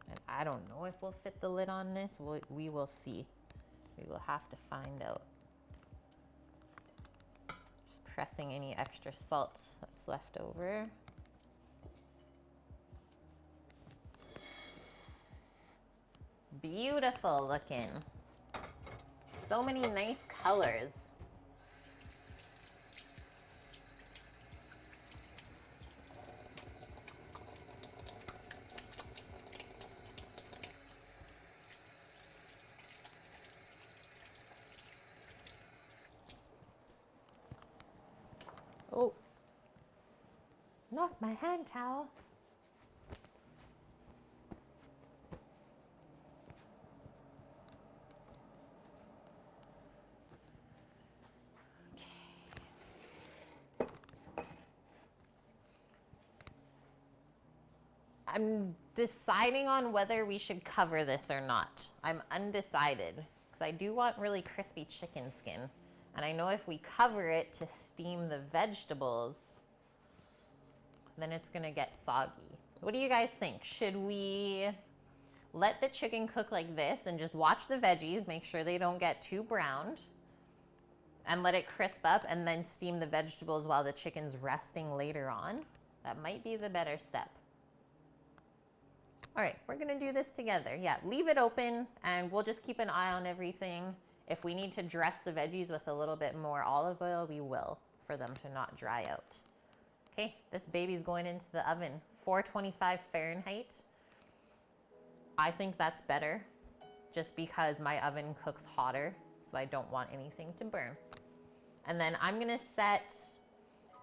And I don't know if we'll fit the lid on this. We will see. We will have to find out. Just pressing any extra salt that's left over. Beautiful looking. So many nice colors. Oh, not my hand towel. I'm deciding on whether we should cover this or not. I'm undecided because I do want really crispy chicken skin. And I know if we cover it to steam the vegetables, then it's gonna get soggy. What do you guys think? Should we let the chicken cook like this and just watch the veggies, make sure they don't get too browned, and let it crisp up and then steam the vegetables while the chicken's resting later on? That might be the better step. All right, we're gonna do this together. Yeah, leave it open and we'll just keep an eye on everything. If we need to dress the veggies with a little bit more olive oil, we will, for them to not dry out. Okay, this baby's going into the oven, 425 Fahrenheit. I think that's better just because my oven cooks hotter, so I don't want anything to burn. And then I'm gonna set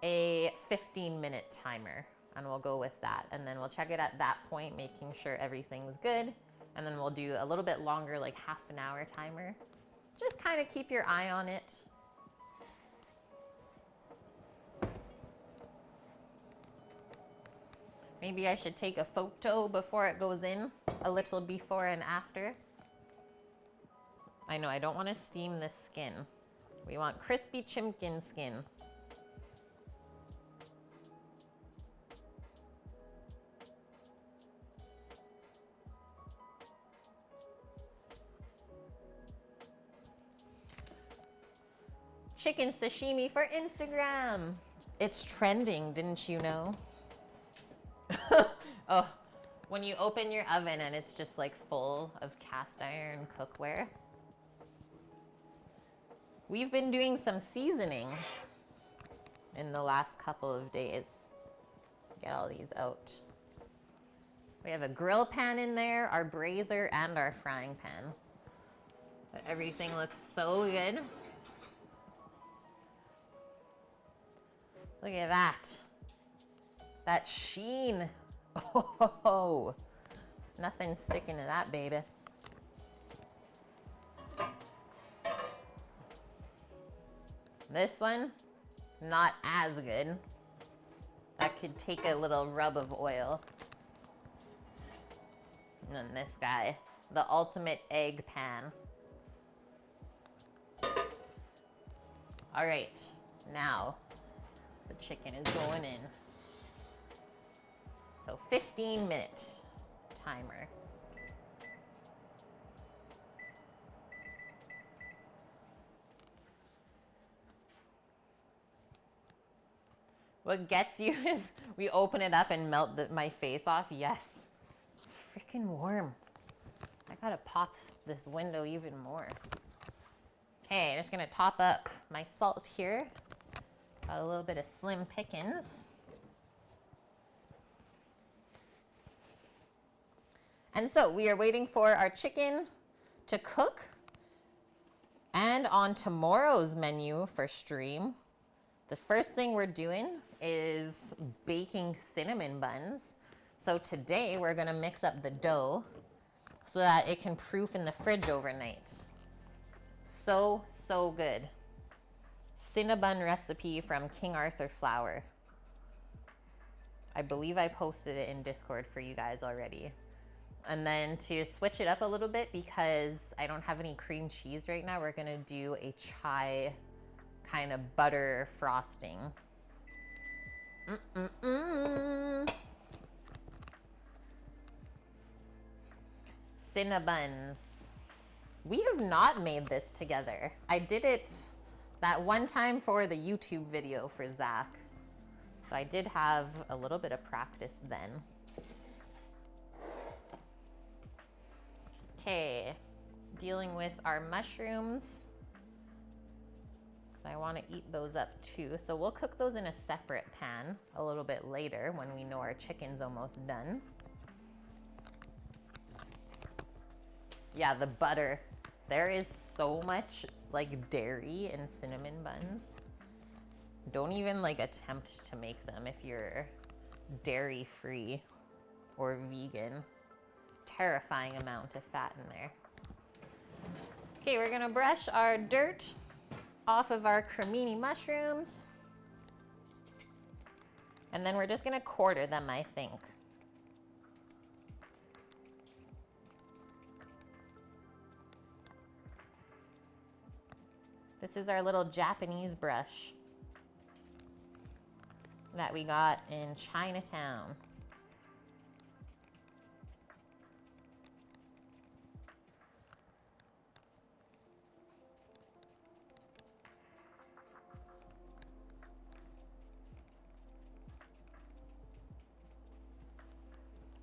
a 15-minute timer and we'll go with that. And then we'll check it at that point, making sure everything's good. And then we'll do a little bit longer, like half an hour timer. Just kind of keep your eye on it. Maybe I should take a photo before it goes in, a little before and after. I know, I don't want to steam the skin. We want crispy chicken skin. Chicken sashimi for Instagram. It's trending, didn't you know? Oh, when you open your oven and it's just like full of cast iron cookware. We've been doing some seasoning in the last couple of days. Get all these out. We have a grill pan in there, our brazier, and our frying pan. But everything looks so good. Look at that. That sheen. Oh, nothing's sticking to that, baby. This one, not as good. That could take a little rub of oil. And then this guy, the ultimate egg pan. All right, now the chicken is going in. So 15-minute timer. What gets you is we open it up and melt my face off. Yes, it's freaking warm. I gotta pop this window even more. Okay, I'm just gonna top up my salt here. Got a little bit of slim pickings. And so we are waiting for our chicken to cook. And on tomorrow's menu for stream, the first thing we're doing is baking cinnamon buns. So today we're gonna mix up the dough so that it can proof in the fridge overnight. So good. Cinnabon recipe from King Arthur flour. I believe I posted it in Discord for you guys already. And then to switch it up a little bit, because I don't have any cream cheese right now, we're gonna do a chai kind of butter frosting. Cinnabons. We have not made this together. I did it that one time for the YouTube video for Zach. So I did have a little bit of practice then. Okay, dealing with our mushrooms. I want to eat those up too. So we'll cook those in a separate pan a little bit later when we know our chicken's almost done. Yeah, the butter. There is so much like dairy in cinnamon buns. Don't even like attempt to make them if you're dairy free or vegan. Terrifying amount of fat in there. Okay, we're gonna brush our dirt off of our cremini mushrooms. And then we're just gonna quarter them, I think. This is our little Japanese brush that we got in Chinatown.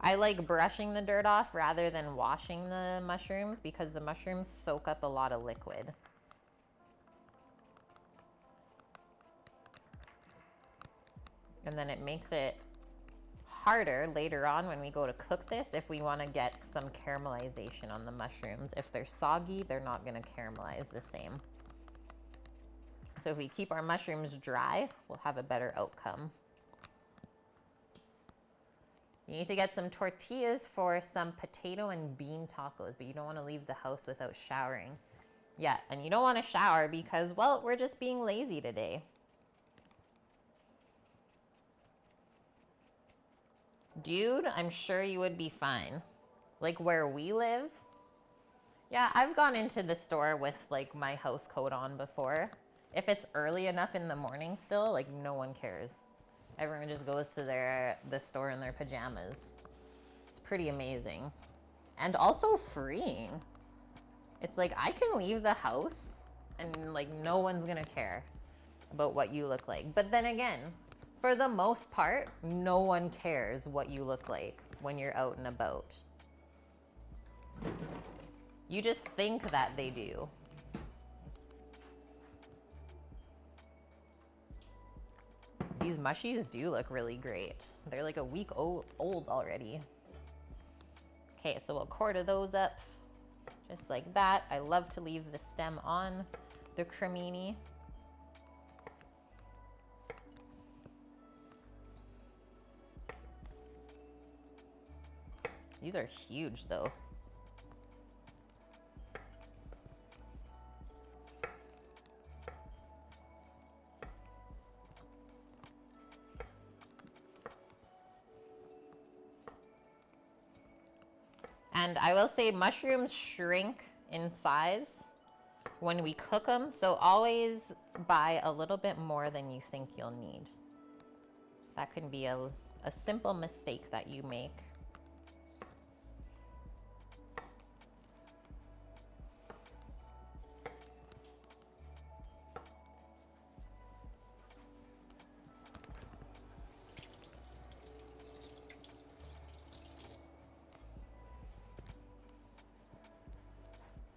I like brushing the dirt off rather than washing the mushrooms because the mushrooms soak up a lot of liquid. And then it makes it harder later on when we go to cook this if we want to get some caramelization on the mushrooms. If they're soggy, they're not going to caramelize the same. So if we keep our mushrooms dry, we'll have a better outcome. You need to get some tortillas for some potato and bean tacos, but you don't want to leave the house without showering. Yeah, and you don't want to shower because, well, we're just being lazy today. Dude, I'm sure you would be fine. Like where we live. Yeah, I've gone into the store with like my house coat on before. If it's early enough in the morning still, like no one cares. Everyone just goes to the store in their pajamas. It's pretty amazing. And also freeing. It's like I can leave the house and like no one's gonna care about what you look like. But then again, for the most part, no one cares what you look like when you're out and about. You just think that they do. These mushies do look really great. They're like a week old already. Okay, so we'll quarter those up just like that. I love to leave the stem on the cremini. These are huge though. And I will say mushrooms shrink in size when we cook them. So always buy a little bit more than you think you'll need. That can be a simple mistake that you make.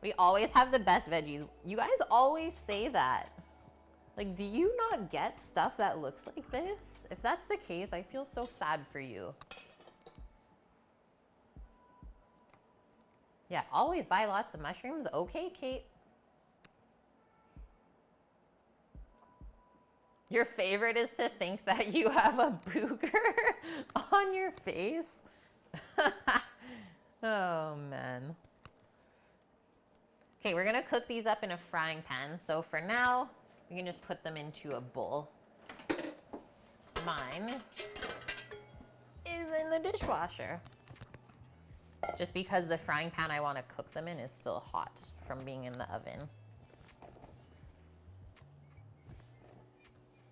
We always have the best veggies. You guys always say that. Like, do you not get stuff that looks like this? If that's the case, I feel so sad for you. Yeah, always buy lots of mushrooms. Okay, Kate. Your favorite is to think that you have a booger on your face? Oh, man. Okay, we're gonna cook these up in a frying pan. So for now, we can just put them into a bowl. Mine is in the dishwasher. Just because the frying pan I wanna cook them in is still hot from being in the oven.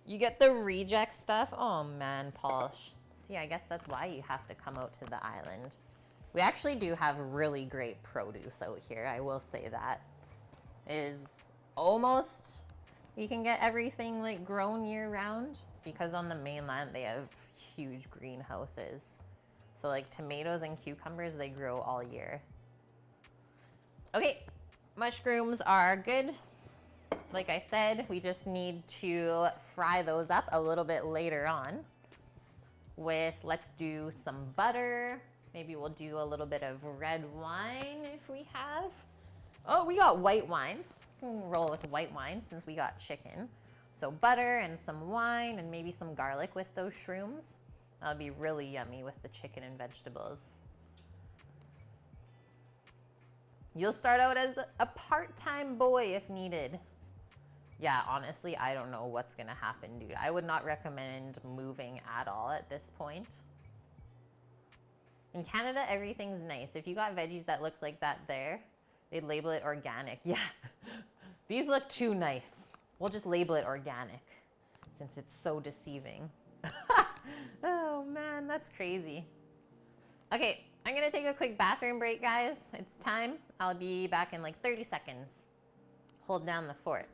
You get the reject stuff? Oh man, Paul. See, I guess that's why you have to come out to the island. We actually do have really great produce out here, I will say that. It is almost, you can get everything like grown year round because on the mainland they have huge greenhouses. So like tomatoes and cucumbers, they grow all year. Okay, mushrooms are good. Like I said, we just need to fry those up a little bit later on with, let's do some butter. Maybe we'll do a little bit of red wine if we have. Oh, we got white wine. We can roll with white wine since we got chicken. So butter and some wine and maybe some garlic with those shrooms. That'll be really yummy with the chicken and vegetables. You'll start out as a part-time boy if needed. Yeah, honestly, I don't know what's gonna happen, dude. I would not recommend moving at all at this point. In Canada, everything's nice. If you got veggies that look like that there, they'd label it organic. Yeah, these look too nice. We'll just label it organic since it's so deceiving. Oh man, that's crazy. Okay, I'm gonna take a quick bathroom break, guys. It's time. I'll be back in like 30 seconds. Hold down the fort.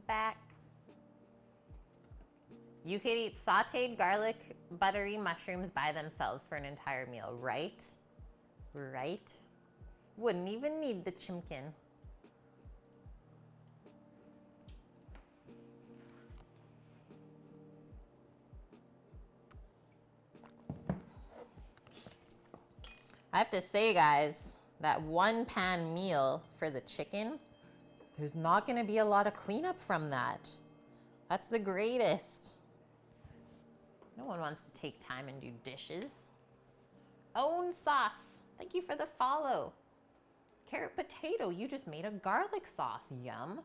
Back. You could eat sauteed garlic buttery mushrooms by themselves for an entire meal, right? Right? Wouldn't even need the chimkin. I have to say, guys, that one pan meal for the chicken, there's not gonna be a lot of cleanup from that. That's the greatest. No one wants to take time and do dishes. Own sauce. Thank you for the follow. Carrot potato, you just made a garlic sauce. Yum.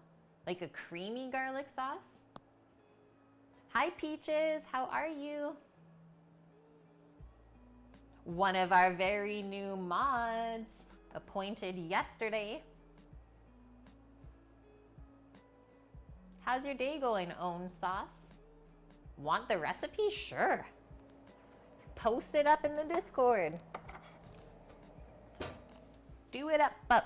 Like a creamy garlic sauce. Hi Peaches, how are you? One of our very new mods, appointed yesterday. How's your day going, Own Sauce? Want the recipe? Sure. Post it up in the Discord. Do it up.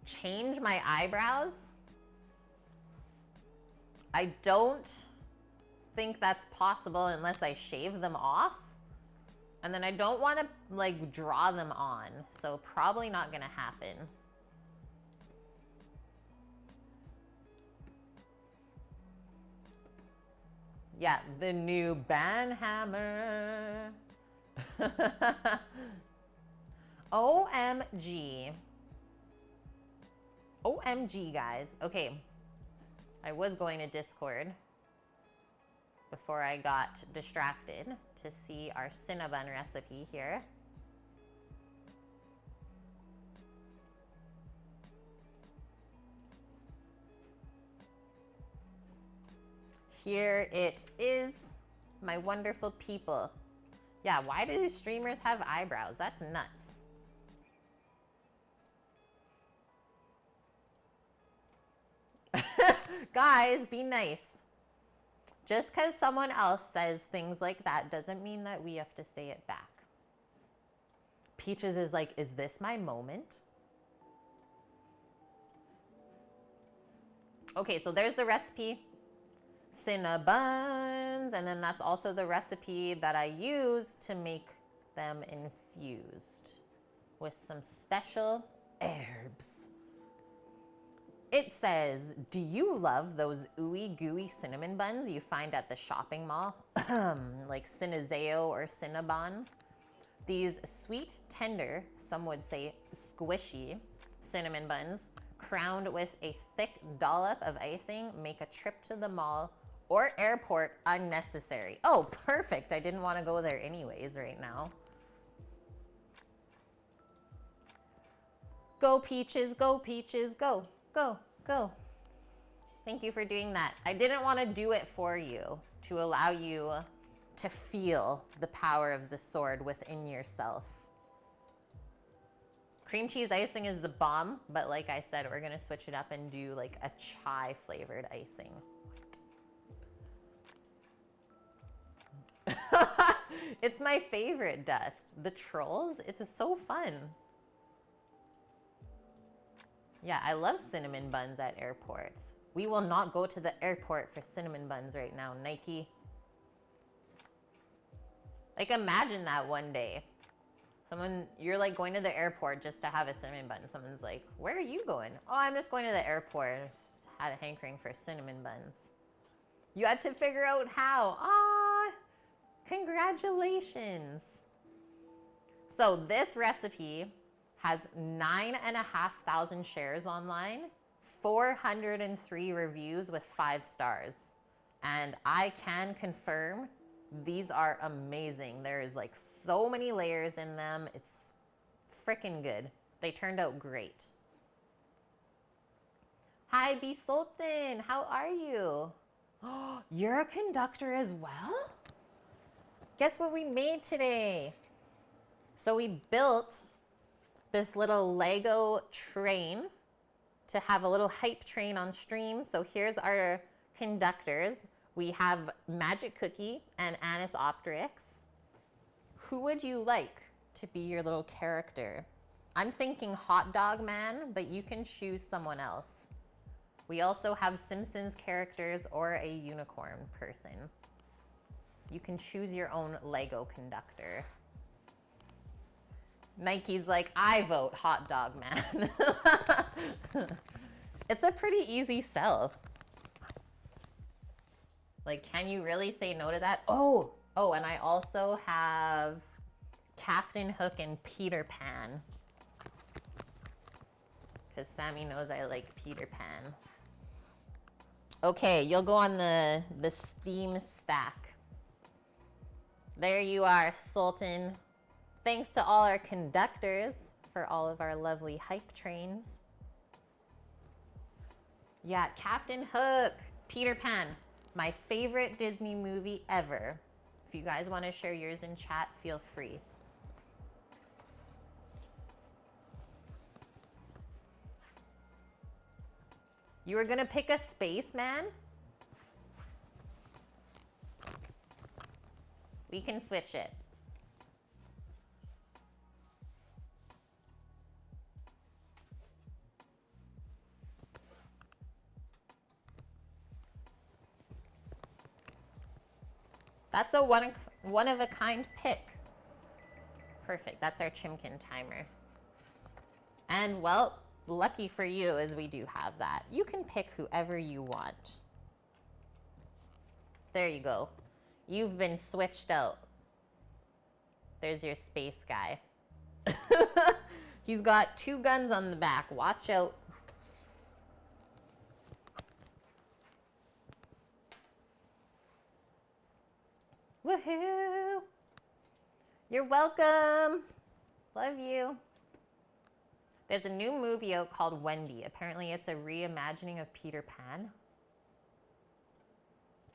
Change my eyebrows? I don't think that's possible unless I shave them off. And then I don't want to like draw them on. So probably not gonna happen. Yeah, the new band hammer. OMG. OMG, guys. Okay. I was going to Discord before I got distracted to see our Cinnabon recipe here. Here it is, my wonderful people. Yeah, why do streamers have eyebrows? That's nuts. Guys, be nice. Just because someone else says things like that doesn't mean that we have to say it back. Peaches is like, is this my moment? Okay, so there's the recipe. Cinnabons, and then that's also the recipe that I use to make them infused with some special herbs. It says, do you love those ooey gooey cinnamon buns you find at the shopping mall? Like Cinnazeo or Cinnabon? These sweet, tender, some would say squishy cinnamon buns crowned with a thick dollop of icing make a trip to the mall or airport unnecessary. Oh, perfect. I didn't want to go there anyways right now. Go Peaches, go Peaches, go, go, go. Thank you for doing that. I didn't want to do it for you to allow you to feel the power of the sword within yourself. Cream cheese icing is the bomb, but like I said, we're gonna switch it up and do like a chai flavored icing. It's my favorite, Dust. The trolls, it's so fun. Yeah, I love cinnamon buns at airports. We will not go to the airport for cinnamon buns right now, Nike. Like imagine that one day. You're like going to the airport just to have a cinnamon bun. Someone's like, where are you going? Oh, I'm just going to the airport. I just had a hankering for cinnamon buns. You had to figure out how. Ah, congratulations. So this recipe has 9,500 shares online, 403 reviews with 5 stars. And I can confirm these are amazing. There is like so many layers in them. It's freaking good. They turned out great. Hi, B Sultan. How are you? Oh, you're a conductor as well? Guess what we made today? So we built this little Lego train to have a little hype train on stream. So here's our conductors. We have Magic Cookie and Anis Optrix. Who would you like to be your little character? I'm thinking Hot Dog Man, but you can choose someone else. We also have Simpsons characters or a unicorn person. You can choose your own Lego conductor. Nike's like, I vote Hot Dog Man. It's a pretty easy sell. Like, can you really say no to that? Oh, and I also have Captain Hook and Peter Pan. Because Sammy knows I like Peter Pan. Okay, you'll go on the Steam stack. There you are, Sultan. Thanks to all our conductors for all of our lovely hype trains. Yeah, Captain Hook, Peter Pan. My favorite Disney movie ever. If you guys want to share yours in chat, feel free. You were gonna pick a spaceman? We can switch it. That's a one of a kind pick. Perfect. That's our chimkin timer. And well, lucky for you is we do have that. You can pick whoever you want. There you go. You've been switched out. There's your space guy. He's got 2 guns on the back. Watch out. Woohoo! You're welcome. Love you. There's a new movie out called Wendy. Apparently it's a reimagining of Peter Pan.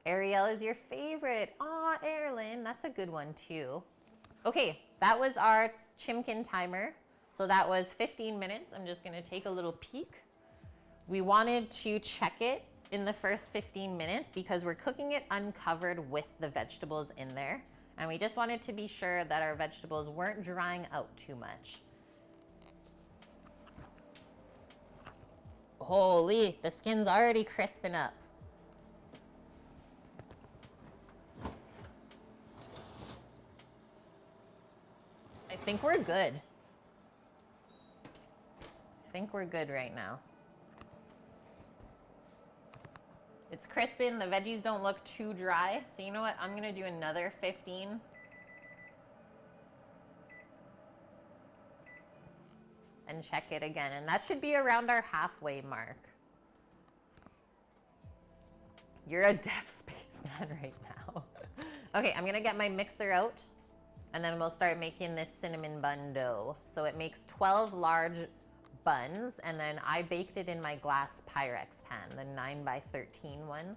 Ariel is your favorite. Aw, Erlyn. That's a good one too. Okay, that was our chimkin timer. So that was 15 minutes. I'm just gonna take a little peek. We wanted to check it in the first 15 minutes because we're cooking it uncovered with the vegetables in there. And we just wanted to be sure that our vegetables weren't drying out too much. Holy, the skin's already crisping up. I think we're good. I think we're good right now. It's crisping, the veggies don't look too dry. So you know what, I'm gonna do another 15. And check it again. And that should be around our halfway mark. You're a deaf spaceman right now. Okay, I'm gonna get my mixer out and then we'll start making this cinnamon bun dough. So it makes 12 large buns and then I baked it in my glass Pyrex pan, the 9x13 one.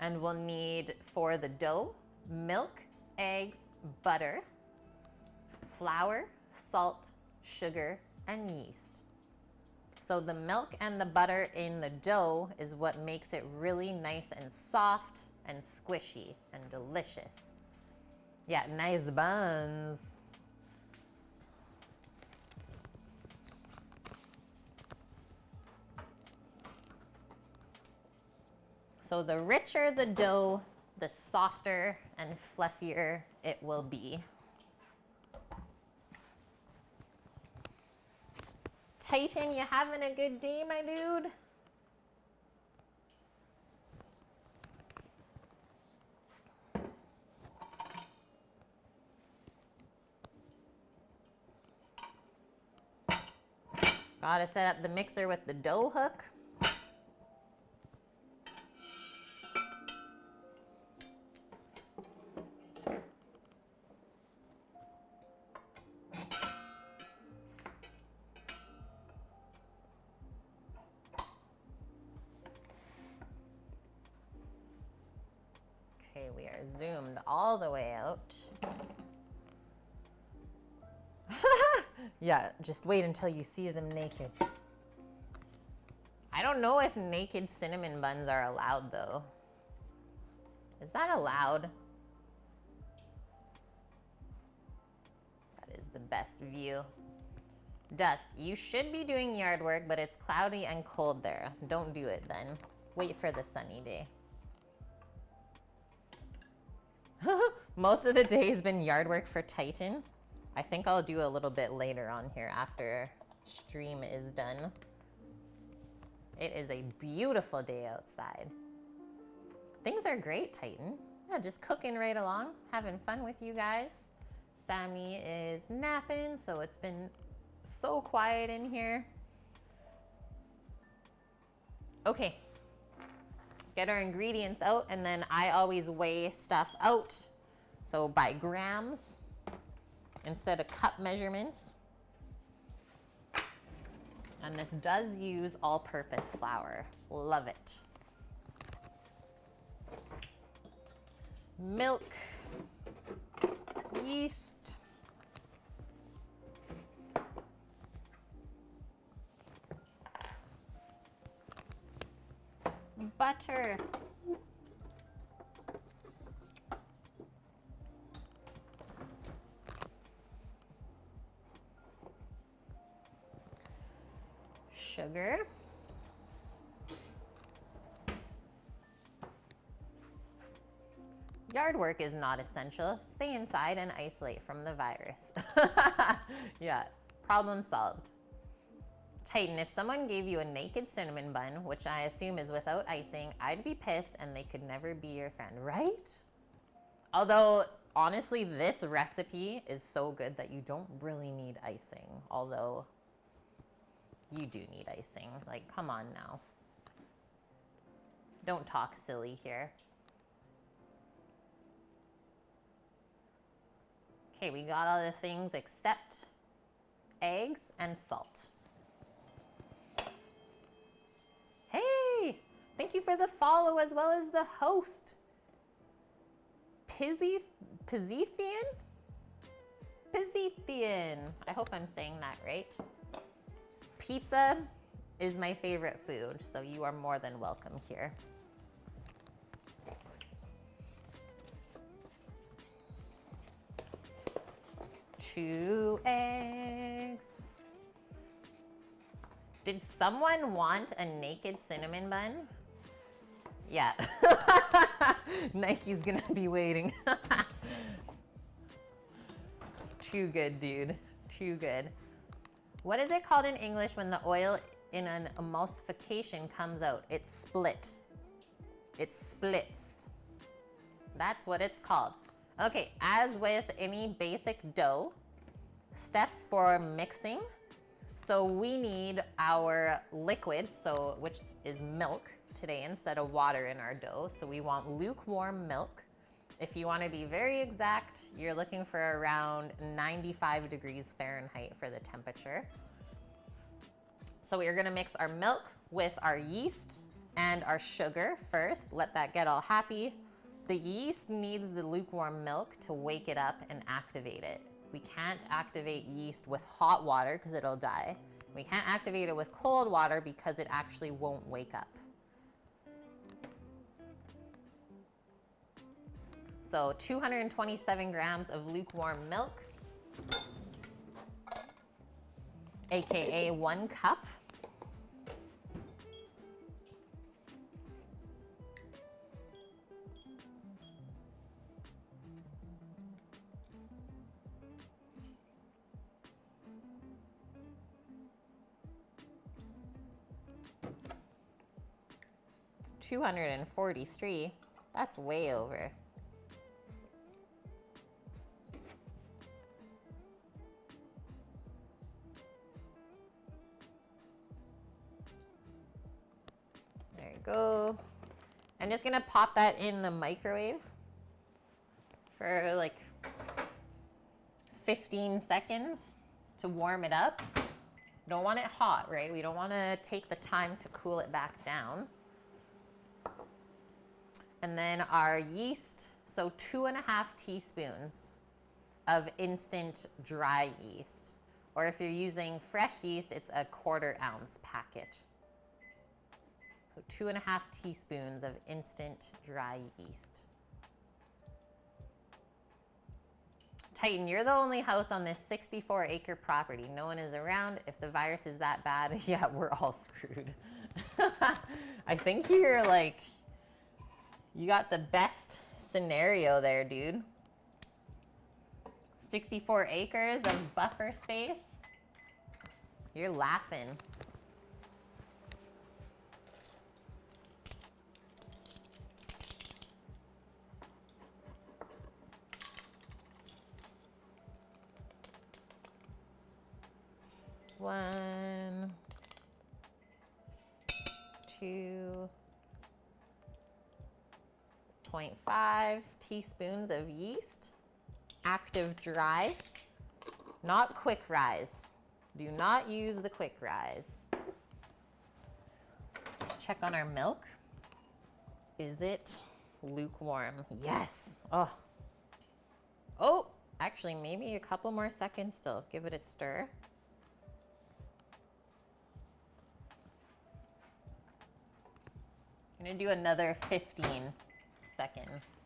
And we'll need for the dough, milk, eggs, butter, flour, salt, sugar, and yeast. So the milk and the butter in the dough is what makes it really nice and soft and squishy and delicious. Yeah, nice buns. So the richer the dough, the softer and fluffier it will be. Titan, you having a good day, my dude? Gotta set up the mixer with the dough hook. Okay, we are zoomed all the way out. Yeah, just wait until you see them naked. I don't know if naked cinnamon buns are allowed though. Is that allowed? That is the best view. Dust, you should be doing yard work, but it's cloudy and cold there. Don't do it then. Wait for the sunny day. Most of the day has been yard work for Titan. I think I'll do a little bit later on here after stream is done. It is a beautiful day outside. Things are great, Titan. Yeah, just cooking right along, having fun with you guys. Sammy is napping, so it's been so quiet in here. Okay, get our ingredients out, and then I always weigh stuff out. So by grams instead of cup measurements. And this does use all-purpose flour. Love it. Milk, yeast, butter, sugar. Yard work is not essential. Stay inside and isolate from the virus. Yeah, problem solved. Titan, if someone gave you a naked cinnamon bun, which I assume is without icing, I'd be pissed and they could never be your friend, right? Although, honestly, this recipe is so good that you don't really need icing. Although, you do need icing. Like, come on now. Don't talk silly here. Okay, we got all the things except eggs and salt. Hey, thank you for the follow as well as the host. Pizithian? I hope I'm saying that right. Pizza is my favorite food, so you are more than welcome here. Two eggs. Did someone want a naked cinnamon bun? Yeah. Nike's gonna be waiting. Too good, dude. Too good. What is it called in English when the oil in an emulsification comes out? It's split. It splits. That's what it's called. Okay, as with any basic dough, steps for mixing. So we need our liquid, which is milk today instead of water in our dough. So we want lukewarm milk. If you want to be very exact, you're looking for around 95 degrees Fahrenheit for the temperature. So we're going to mix our milk with our yeast and our sugar first. Let that get all happy. The yeast needs the lukewarm milk to wake it up and activate it. We can't activate yeast with hot water because it'll die. We can't activate it with cold water because it actually won't wake up. So 227 grams of lukewarm milk, AKA 1 cup. $243, that's way over. There you go. I'm just gonna pop that in the microwave for like 15 seconds to warm it up. Don't want it hot, right? We don't want to take the time to cool it back down. And then our yeast, so 2.5 teaspoons of instant dry yeast. Or if you're using fresh yeast, it's a 1/4 ounce packet. So 2.5 teaspoons of instant dry yeast. Titan, you're the only house on this 64-acre property. No one is around. If the virus is that bad, yeah, we're all screwed. I think you're like, you got the best scenario there, dude. 64 acres of buffer space. You're laughing. One, 2.5 teaspoons of yeast, active dry, not quick rise. Do not use the quick rise. Let's check on our milk. Is it lukewarm? Yes. Oh, actually, maybe a couple more seconds still. Give it a stir. I'm gonna do another 15 seconds.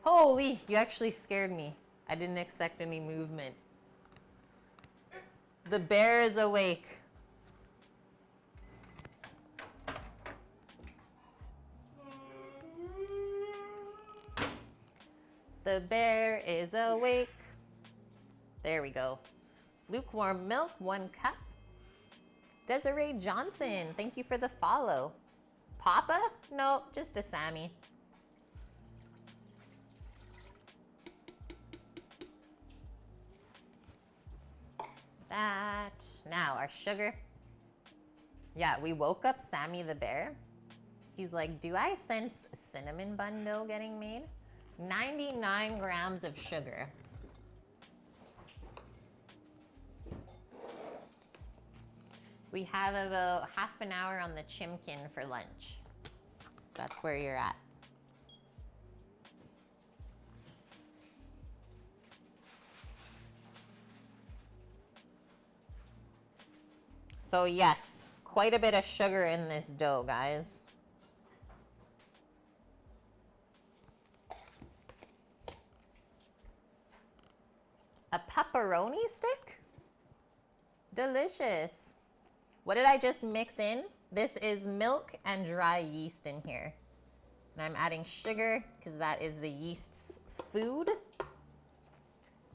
Holy, you actually scared me. I didn't expect any movement. The bear is awake. The bear is awake. There we go. Lukewarm milk, 1 cup. Desiree Johnson, thank you for the follow. Papa? Nope, just a Sammy. That. Now, our sugar. Yeah, we woke up Sammy the bear. He's like, do I sense cinnamon bun dough getting made? 99 grams of sugar. We have about half an hour on the chimkin for lunch. That's where you're at. So yes, quite a bit of sugar in this dough, guys. A pepperoni stick? Delicious. What did I just mix in? This is milk and dry yeast in here. And I'm adding sugar because that is the yeast's food.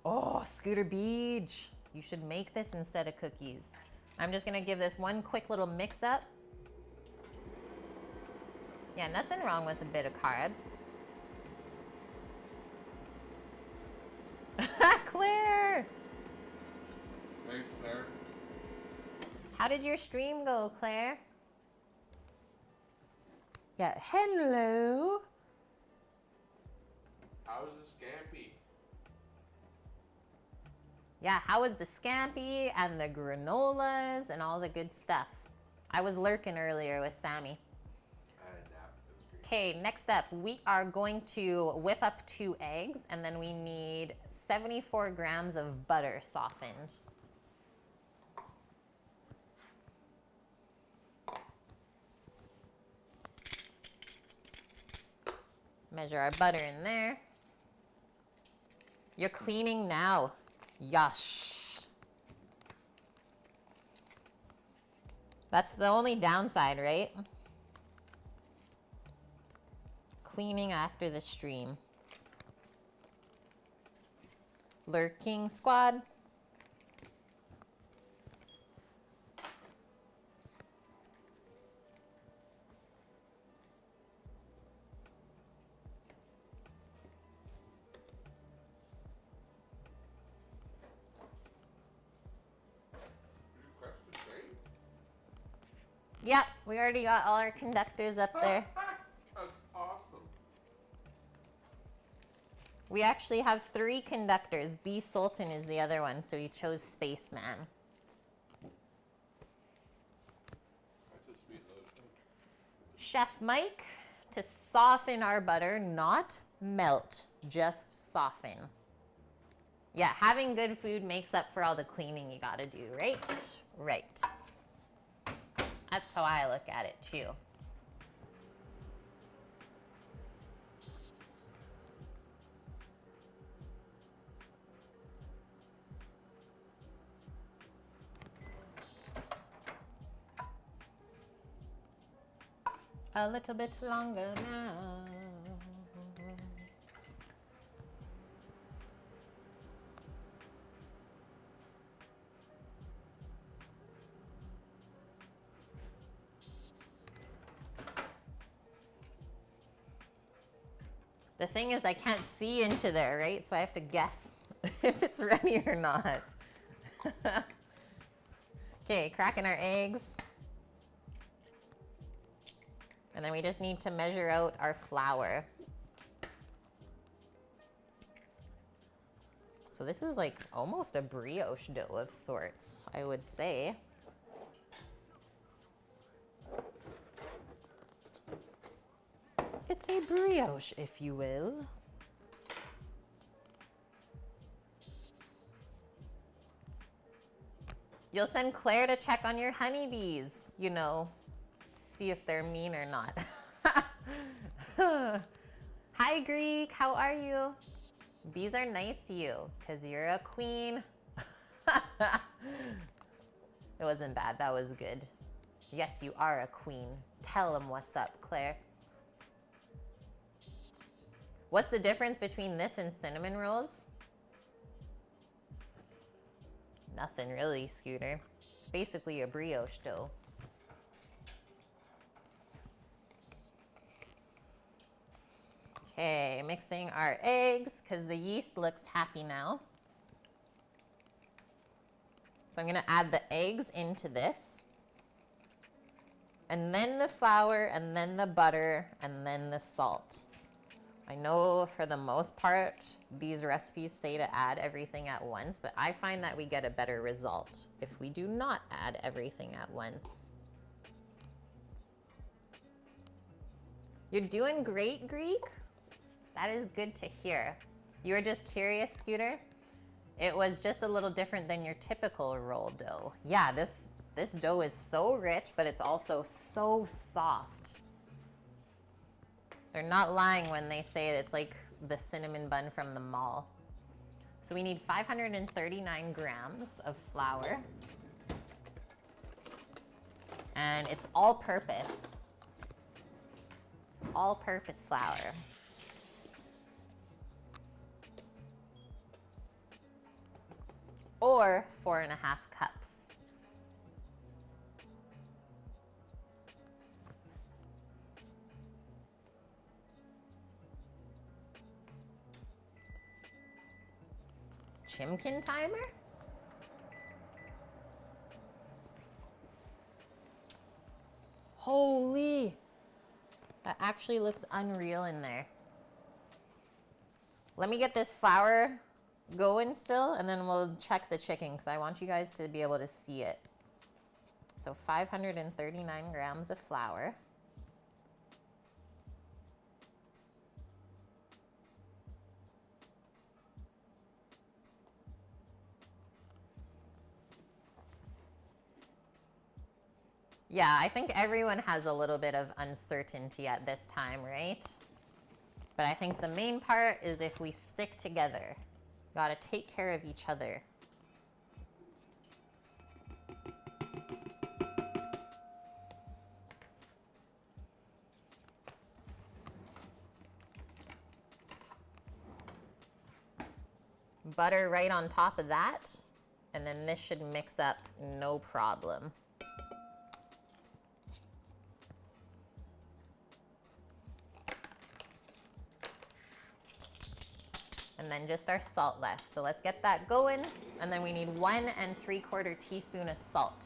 Oh, Scooter Beach. You should make this instead of cookies. I'm just gonna give this one quick little mix up. Yeah, nothing wrong with a bit of carbs. Claire! Thanks, Claire. How did your stream go, Claire? Yeah, hello. How was the scampi? Yeah, how was the scampi and the granolas and all the good stuff? I was lurking earlier with Sammy. I had a nap. It was great. Okay, next up, we are going to whip up 2 eggs, and then we need 74 grams of butter softened. Measure our butter in there. You're cleaning now. Yush. That's the only downside, right? Cleaning after the stream. Lurking squad. Yep, we already got all our conductors up there. That's awesome. We actually have 3 conductors. B. Sultan is the other one, so he chose Spaceman. That's a sweet lotion. Chef Mike, to soften our butter, not melt, just soften. Yeah, having good food makes up for all the cleaning you gotta do, right? Right. That's how I look at it too. A little bit longer now. The thing is, I can't see into there, right? So I have to guess if it's ready or not. Okay, cracking our eggs. And then we just need to measure out our flour. So this is like almost a brioche dough of sorts, I would say. It's a brioche, if you will. You'll send Claire to check on your honeybees, you know, to see if they're mean or not. Hi, Greek, how are you? Bees are nice to you, because you're a queen. It wasn't bad. That was good. Yes, you are a queen. Tell them what's up, Claire. What's the difference between this and cinnamon rolls? Nothing really, Scooter. It's basically a brioche dough. Okay, mixing our eggs because the yeast looks happy now. So I'm gonna add the eggs into this. And then the flour, and then the butter, and then the salt. I know for the most part, these recipes say to add everything at once, but I find that we get a better result if we do not add everything at once. You're doing great, Greek. That is good to hear. You were just curious, Scooter? It was just a little different than your typical roll dough. Yeah, this dough is so rich, but it's also so soft. They're not lying when they say it's like the cinnamon bun from the mall. So we need 539 grams of flour. And it's all-purpose. All-purpose flour. Or 4.5 cups. Chimkin timer? Holy! That actually looks unreal in there. Let me get this flour going still, and then we'll check the chicken because I want you guys to be able to see it. So 539 grams of flour. Yeah, I think everyone has a little bit of uncertainty at this time, right? But I think the main part is if we stick together. Gotta take care of each other. Butter right on top of that, and then this should mix up no problem. And then just our salt left. So let's get that going. And then we need 1 3/4 teaspoon of salt,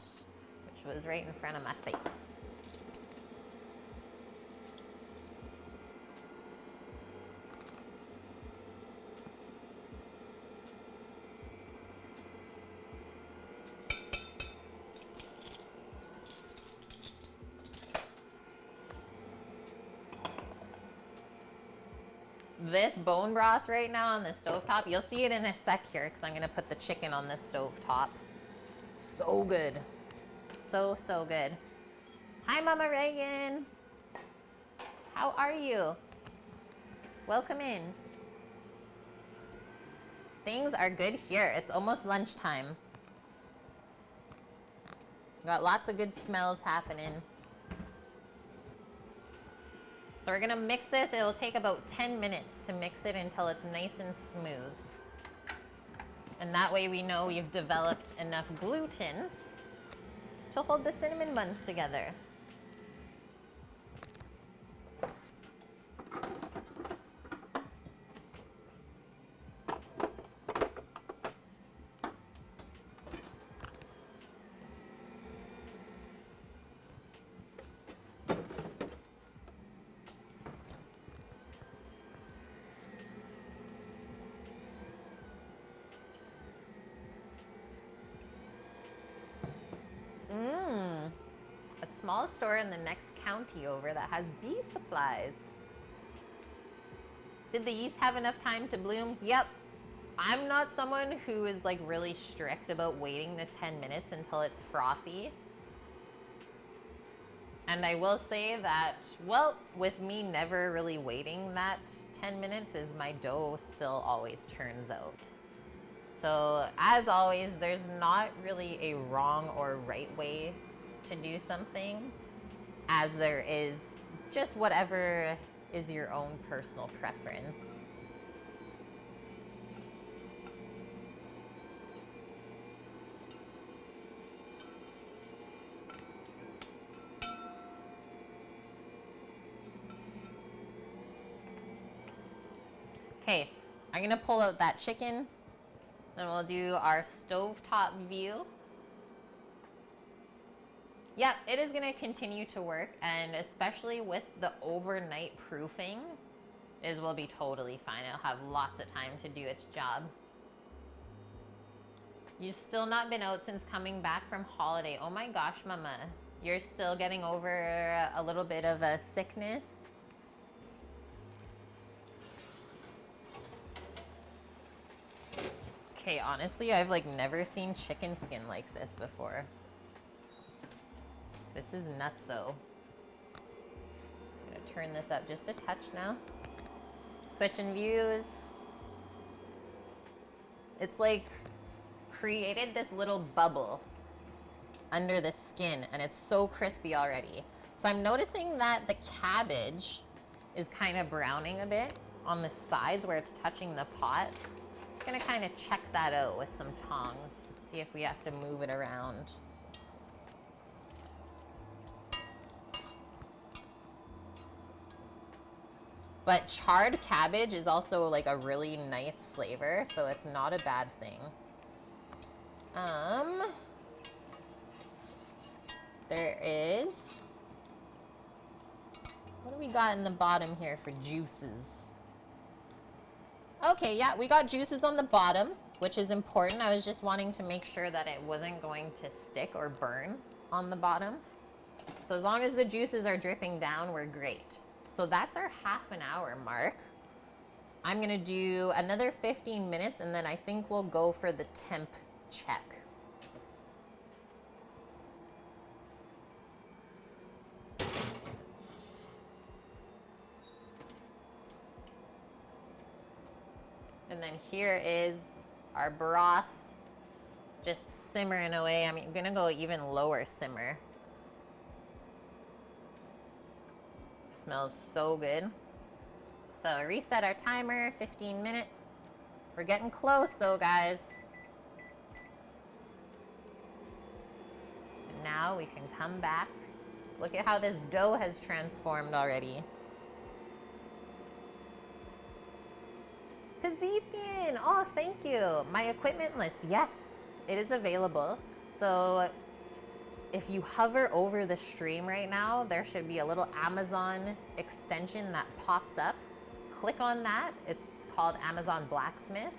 which was right in front of my face. This bone broth right now on the stovetop, you'll see it in a sec here because I'm going to put the chicken on the stovetop. So good. So, so good. Hi, Mama Reagan. How are you? Welcome in. Things are good here. It's almost lunchtime. Got lots of good smells happening. So we're gonna mix this. It'll take about 10 minutes to mix it until it's nice and smooth. And that way we know we've developed enough gluten to hold the cinnamon buns together. A small store in the next county over that has bee supplies. Did the yeast have enough time to bloom? Yep. I'm not someone who is like really strict about waiting the 10 minutes until it's frothy. And I will say that, well, with me never really waiting that 10 minutes is my dough still always turns out. So as always, there's not really a wrong or right way to do something, as there is just whatever is your own personal preference. Okay, I'm gonna pull out that chicken and we'll do our stovetop view. Yep, it is gonna continue to work, and especially with the overnight proofing, will be totally fine. It'll have lots of time to do its job. You've still not been out since coming back from holiday. Oh my gosh, mama. You're still getting over a little bit of a sickness? Okay, honestly, I've like never seen chicken skin like this before. This is nutso. I'm gonna turn this up just a touch now. Switching views. It's like created this little bubble under the skin, and it's so crispy already. So I'm noticing that the cabbage is kind of browning a bit on the sides where it's touching the pot. Just gonna kind of check that out with some tongs, see if we have to move it around. But charred cabbage is also like a really nice flavor, so it's not a bad thing. There is, what do we got in the bottom here for juices? Okay, yeah, we got juices on the bottom, which is important. I was just wanting to make sure that it wasn't going to stick or burn on the bottom. So as long as the juices are dripping down, we're great. So that's our half an hour mark. I'm gonna do another 15 minutes and then I think we'll go for the temp check. And then here is our broth just simmering away. I'm gonna go even lower simmer. Smells so good. So reset our timer, 15 minute. We're getting close though, guys. Now we can come back. Look at how this dough has transformed already. Pazithian, oh, thank you. My equipment list, yes, it is available. So if you hover over the stream right now, there should be a little Amazon extension that pops up. Click on that. It's called Amazon Blacksmith.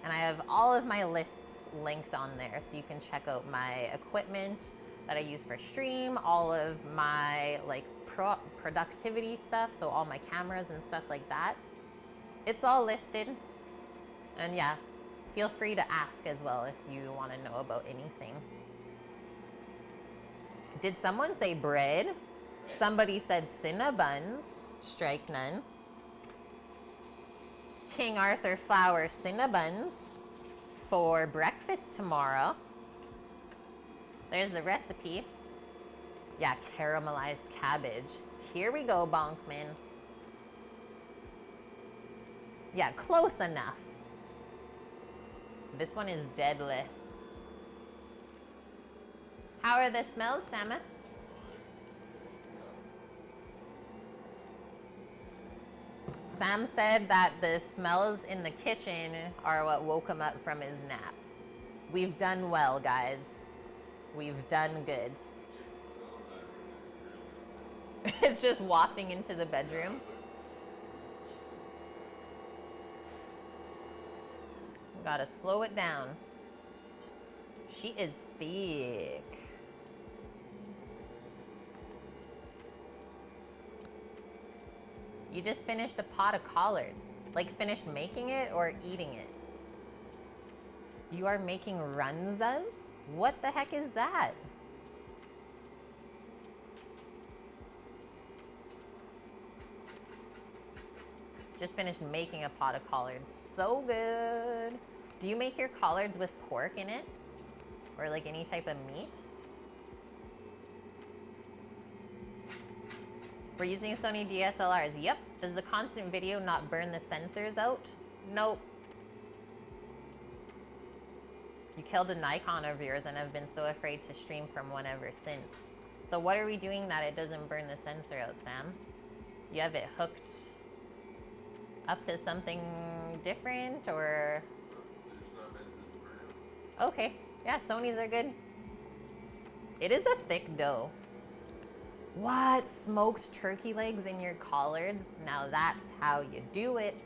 And I have all of my lists linked on there. So you can check out my equipment that I use for stream, all of my like productivity stuff. So all my cameras and stuff like that. It's all listed. And yeah, feel free to ask as well if you want to know about anything. Did someone say bread? Somebody said Cinnabons. Strike none. King Arthur flour Cinnabons for breakfast tomorrow. There's the recipe. Yeah, caramelized cabbage. Here we go, Bonkman. Yeah, close enough. This one is deadly. How are the smells, Sama? Sam said that the smells in the kitchen are what woke him up from his nap. We've done well, guys. We've done good. It's just wafting into the bedroom. Gotta slow it down. She is thick. You just finished a pot of collards. Like finished making it or eating it? You are making runzas? What the heck is that? Just finished making a pot of collards. So good. Do you make your collards with pork in it? Or like any type of meat? We're using Sony DSLRs. Yep. Does the constant video not burn the sensors out? Nope. You killed a Nikon of yours and have been so afraid to stream from one ever since. So what are we doing that it doesn't burn the sensor out, Sam? You have it hooked up to something different, or? There's not meant to burn. Okay. Yeah, Sony's are good. It is a thick dough. What? Smoked turkey legs in your collards? Now that's how you do it.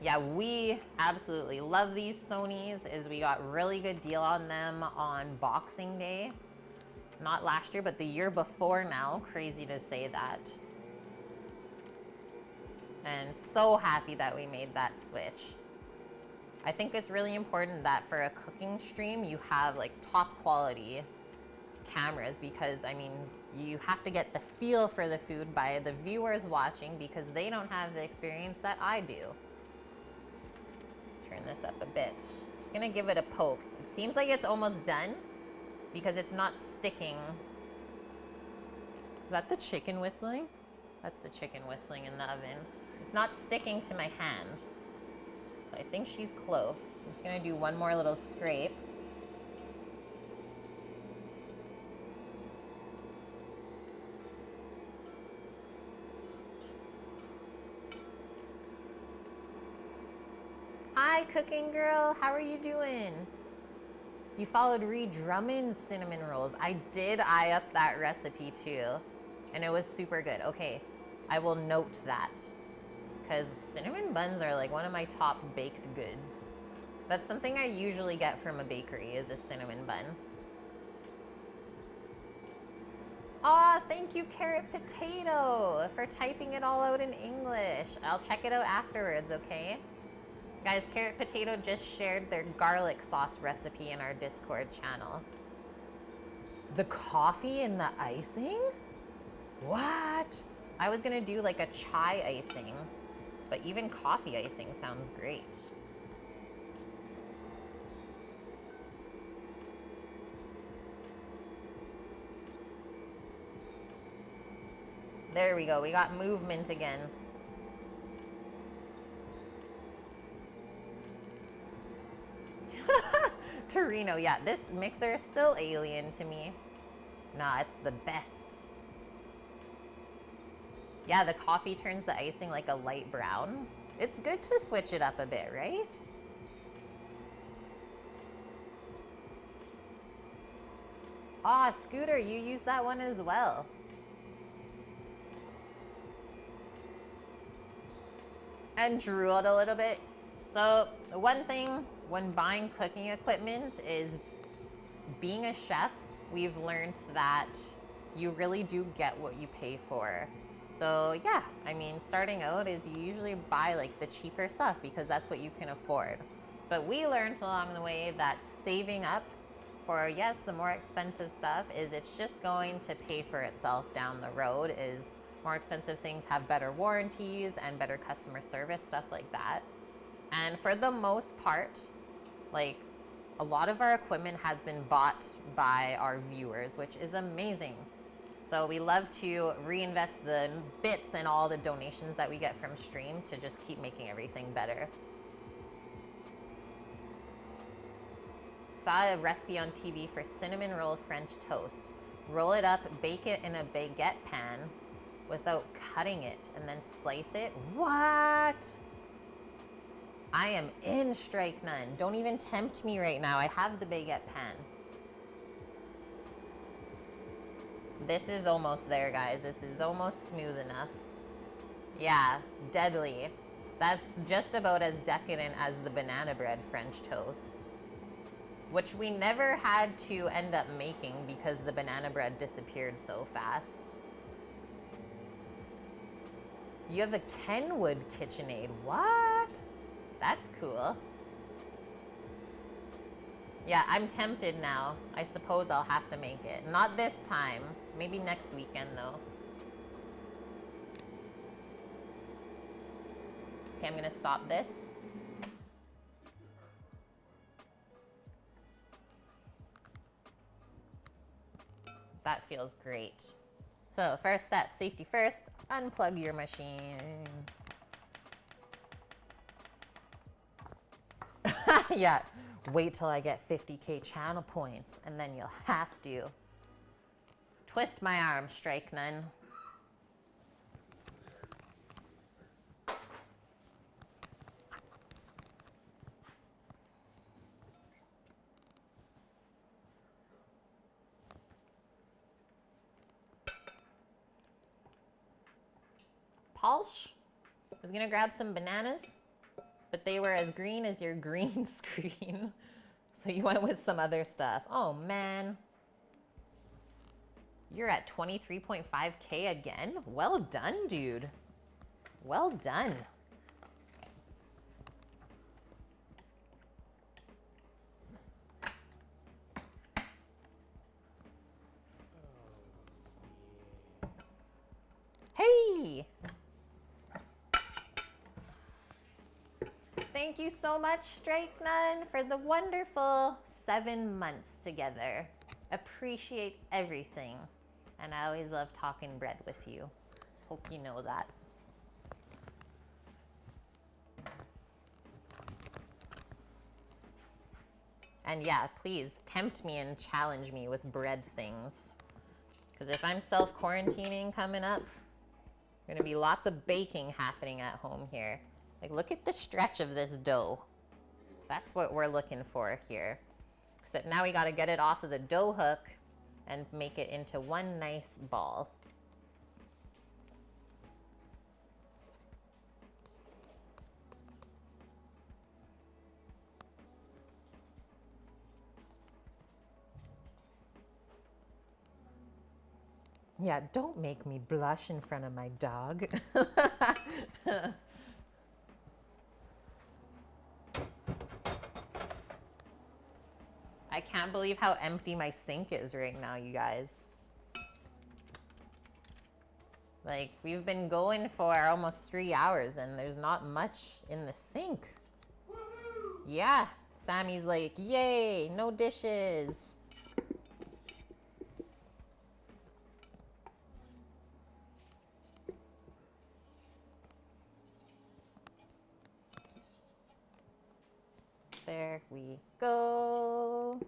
Yeah, we absolutely love these Sonys. We got really good deal on them on Boxing Day. Not last year, but the year before now. Crazy to say that. And so happy that we made that switch. I think it's really important that for a cooking stream, you have like top quality cameras, because I mean, you have to get the feel for the food by the viewers watching, because they don't have the experience that I do. Turn this up a bit. Just gonna give it a poke. It seems like it's almost done because it's not sticking. Is that the chicken whistling? That's the chicken whistling in the oven. It's not sticking to my hand. I think she's close. I'm just gonna do one more little scrape. Hi, cooking girl. How are you doing? You followed Reed Drummond's cinnamon rolls. I did eye up that recipe too, and it was super good. Okay, I will note that, because cinnamon buns are like one of my top baked goods. That's something I usually get from a bakery, is a cinnamon bun. Aw, thank you, Carrot Potato, for typing it all out in English. I'll check it out afterwards, okay? Guys, Carrot Potato just shared their garlic sauce recipe in our Discord channel. The coffee and the icing? What? I was gonna do like a chai icing, but even coffee icing sounds great. There we go, we got movement again. Torino, yeah, this mixer is still alien to me. Nah, it's the best. Yeah, the coffee turns the icing like a light brown. It's good to switch it up a bit, right? Ah, Scooter, you use that one as well. And drooled a little bit. So, the one thing when buying cooking equipment is, being a chef, we've learned that you really do get what you pay for. So yeah, I mean, starting out is you usually buy like the cheaper stuff because that's what you can afford. But we learned along the way that saving up for, yes, the more expensive stuff it's just going to pay for itself down the road. Is more expensive things have better warranties and better customer service, stuff like that. And for the most part, like, a lot of our equipment has been bought by our viewers, which is amazing. So we love to reinvest the bits and all the donations that we get from stream to just keep making everything better. Saw a recipe on TV for cinnamon roll French toast. Roll it up, bake it in a baguette pan without cutting it, and then slice it. What? I am in Strike None. Don't even tempt me right now. I have the baguette pan. This is almost there, guys. This is almost smooth enough. Yeah, deadly. That's just about as decadent as the banana bread French toast, which we never had to end up making because the banana bread disappeared so fast. You have a Kenwood KitchenAid. What? That's cool. Yeah, I'm tempted now. I suppose I'll have to make it. Not this time. Maybe next weekend, though. Okay, I'm gonna stop this. That feels great. So first step, safety first, unplug your machine. Yeah, wait till I get 50K channel points and then you'll have to. Twist my arm, Strike Nun. Palsh was gonna grab some bananas, but they were as green as your green screen. So you went with some other stuff. Oh man. You're at 23.5K again? Well done, dude. Well done. Hey! Thank you so much, Strike Nun, for the wonderful 7 months together. Appreciate everything. And I always love talking bread with you. Hope you know that. And yeah, please tempt me and challenge me with bread things. Because if I'm self-quarantining coming up, there's gonna be lots of baking happening at home here. Like, look at the stretch of this dough. That's what we're looking for here. Except now we gotta get it off of the dough hook and make it into one nice ball. Yeah, don't make me blush in front of my dog. I can't believe how empty my sink is right now, you guys. Like, we've been going for almost 3 hours and there's not much in the sink. Woohoo! Yeah, Sammy's like, yay, no dishes. There we go.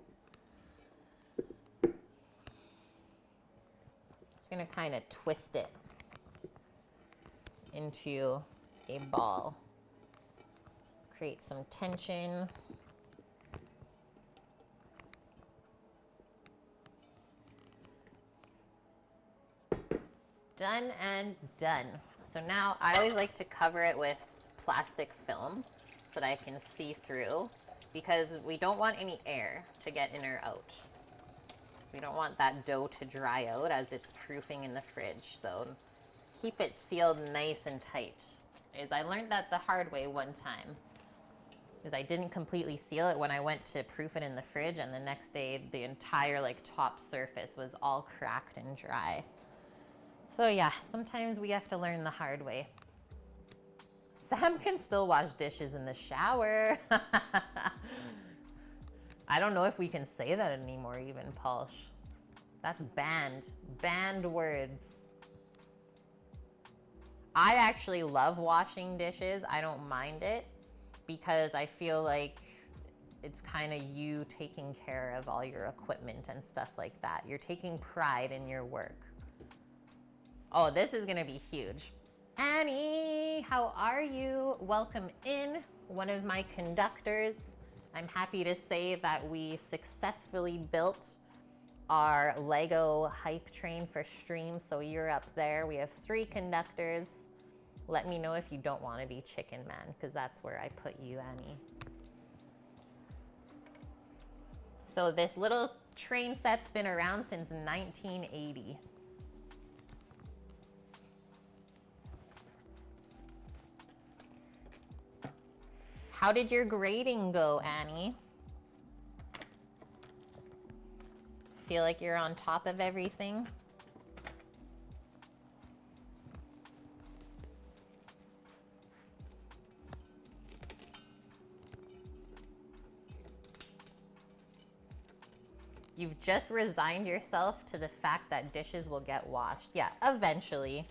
Just gonna kind of twist it into a ball. Create some tension. Done and done. So now I always like to cover it with plastic film so that I can see through, because we don't want any air to get in or out. We don't want that dough to dry out as it's proofing in the fridge. So keep it sealed nice and tight. I learned that the hard way one time, because I didn't completely seal it when I went to proof it in the fridge, and the next day the entire top surface was all cracked and dry. So yeah, sometimes we have to learn the hard way. Sam can still wash dishes in the shower. I don't know if we can say that anymore even, Palsh. That's banned. Banned words. I actually love washing dishes. I don't mind it because I feel like it's kind of you taking care of all your equipment and stuff like that. You're taking pride in your work. Oh, this is gonna be huge. Annie, how are you? Welcome in, one of my conductors. I'm happy to say that we successfully built our Lego hype train for stream, so you're up there. We have 3 conductors. Let me know if you don't want to be Chicken Man, because that's where I put you, Annie. So this little train set's been around since 1980. How did your grading go, Annie? Feel like you're on top of everything? You've just resigned yourself to the fact that dishes will get washed. Yeah, eventually.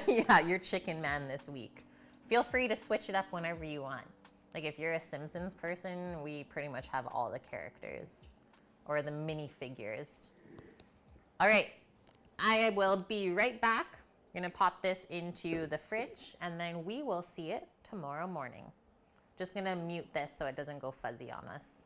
Yeah, you're chicken man this week. Feel free to switch it up whenever you want. Like if you're a Simpsons person, we pretty much have all the characters or the minifigures. All right, I will be right back. I'm gonna pop this into the fridge and then we will see it tomorrow morning. Just gonna mute this so it doesn't go fuzzy on us.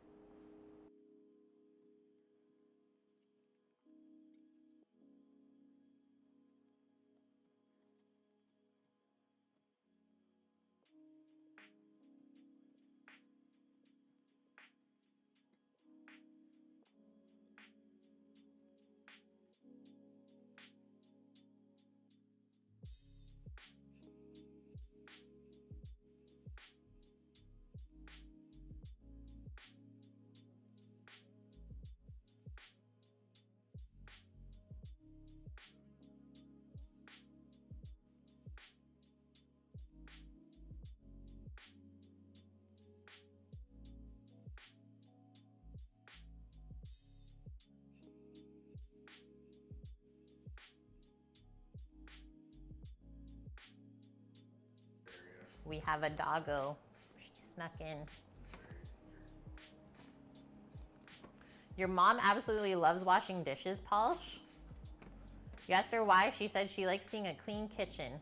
We have a doggo. She snuck in. Your mom absolutely loves washing dishes, Polish. You asked her why. She said she likes seeing a clean kitchen.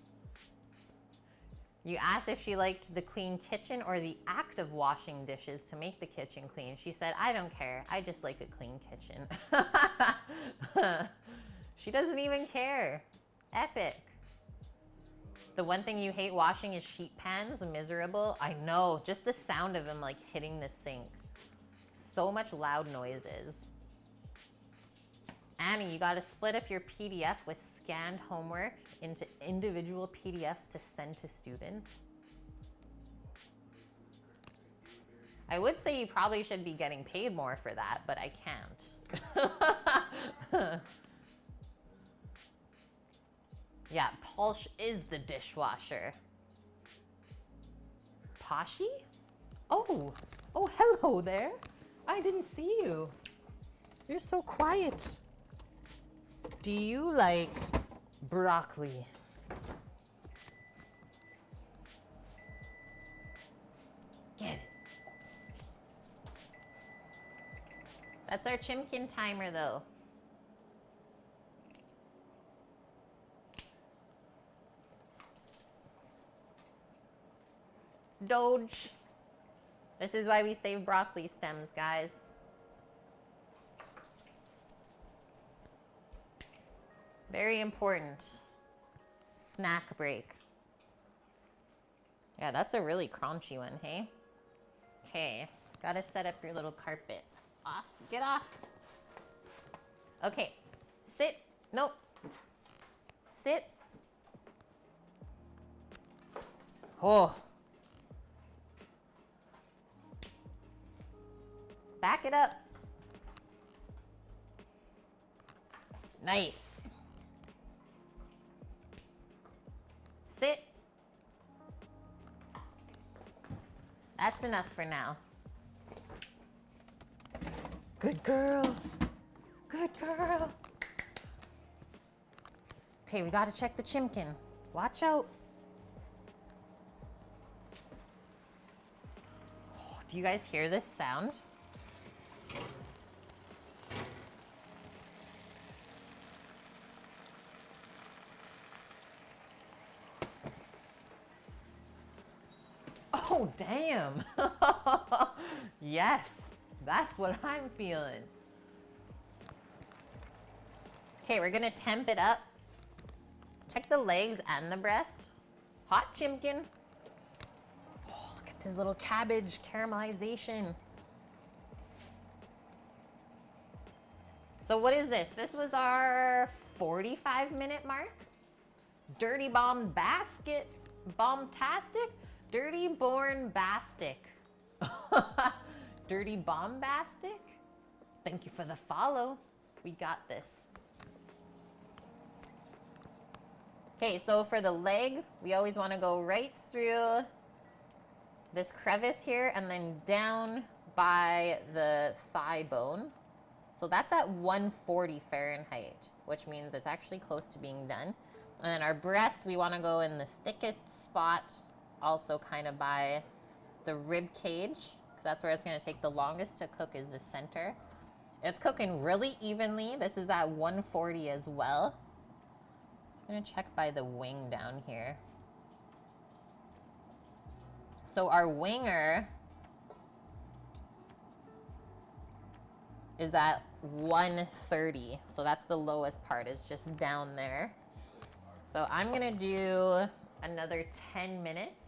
You asked if she liked the clean kitchen or the act of washing dishes to make the kitchen clean. She said, I don't care. I just like a clean kitchen. She doesn't even care. Epic. The one thing you hate washing is sheet pans. Miserable. I know. Just the sound of them like hitting the sink. So much loud noises. Annie, you got to split up your PDF with scanned homework into individual PDFs to send to students. I would say you probably should be getting paid more for that, but I can't. Yeah, Polsh is the dishwasher. Poshy? Oh, hello there. I didn't see you. You're so quiet. Do you like broccoli? Get it. That's our chimkin timer, though. Doge. This is why we save broccoli stems, guys. Very important. Snack break. Yeah, that's a really crunchy one, hey? Okay, gotta set up your little carpet. Off, get off. Okay, sit. Nope. Sit. Oh. Back it up. Nice. Sit. That's enough for now. Good girl. Good girl. Okay, we gotta check the chimkin. Watch out. Oh, do you guys hear this sound? Oh, damn. Yes, that's what I'm feeling. Okay, we're gonna temp it up. Check the legs and the breast. Hot chimkin. Oh, look at this little cabbage caramelization. So what is this? This was our 45-minute mark. Dirty bomb basket. Bombastic. Dirty born bastic. Dirty bombastic. Thank you for the follow. We got this. Okay, so for the leg, we always want to go right through this crevice here and then down by the thigh bone. So that's at 140 Fahrenheit, which means it's actually close to being done. And then our breast, we want to go in the thickest spot, also kind of by the rib cage, because that's where it's going to take the longest to cook, is the center. It's cooking really evenly. This is at 140 as well. I'm going to check by the wing down here. So our winger is at 130. So that's the lowest part, is just down there. So I'm gonna do another 10 minutes,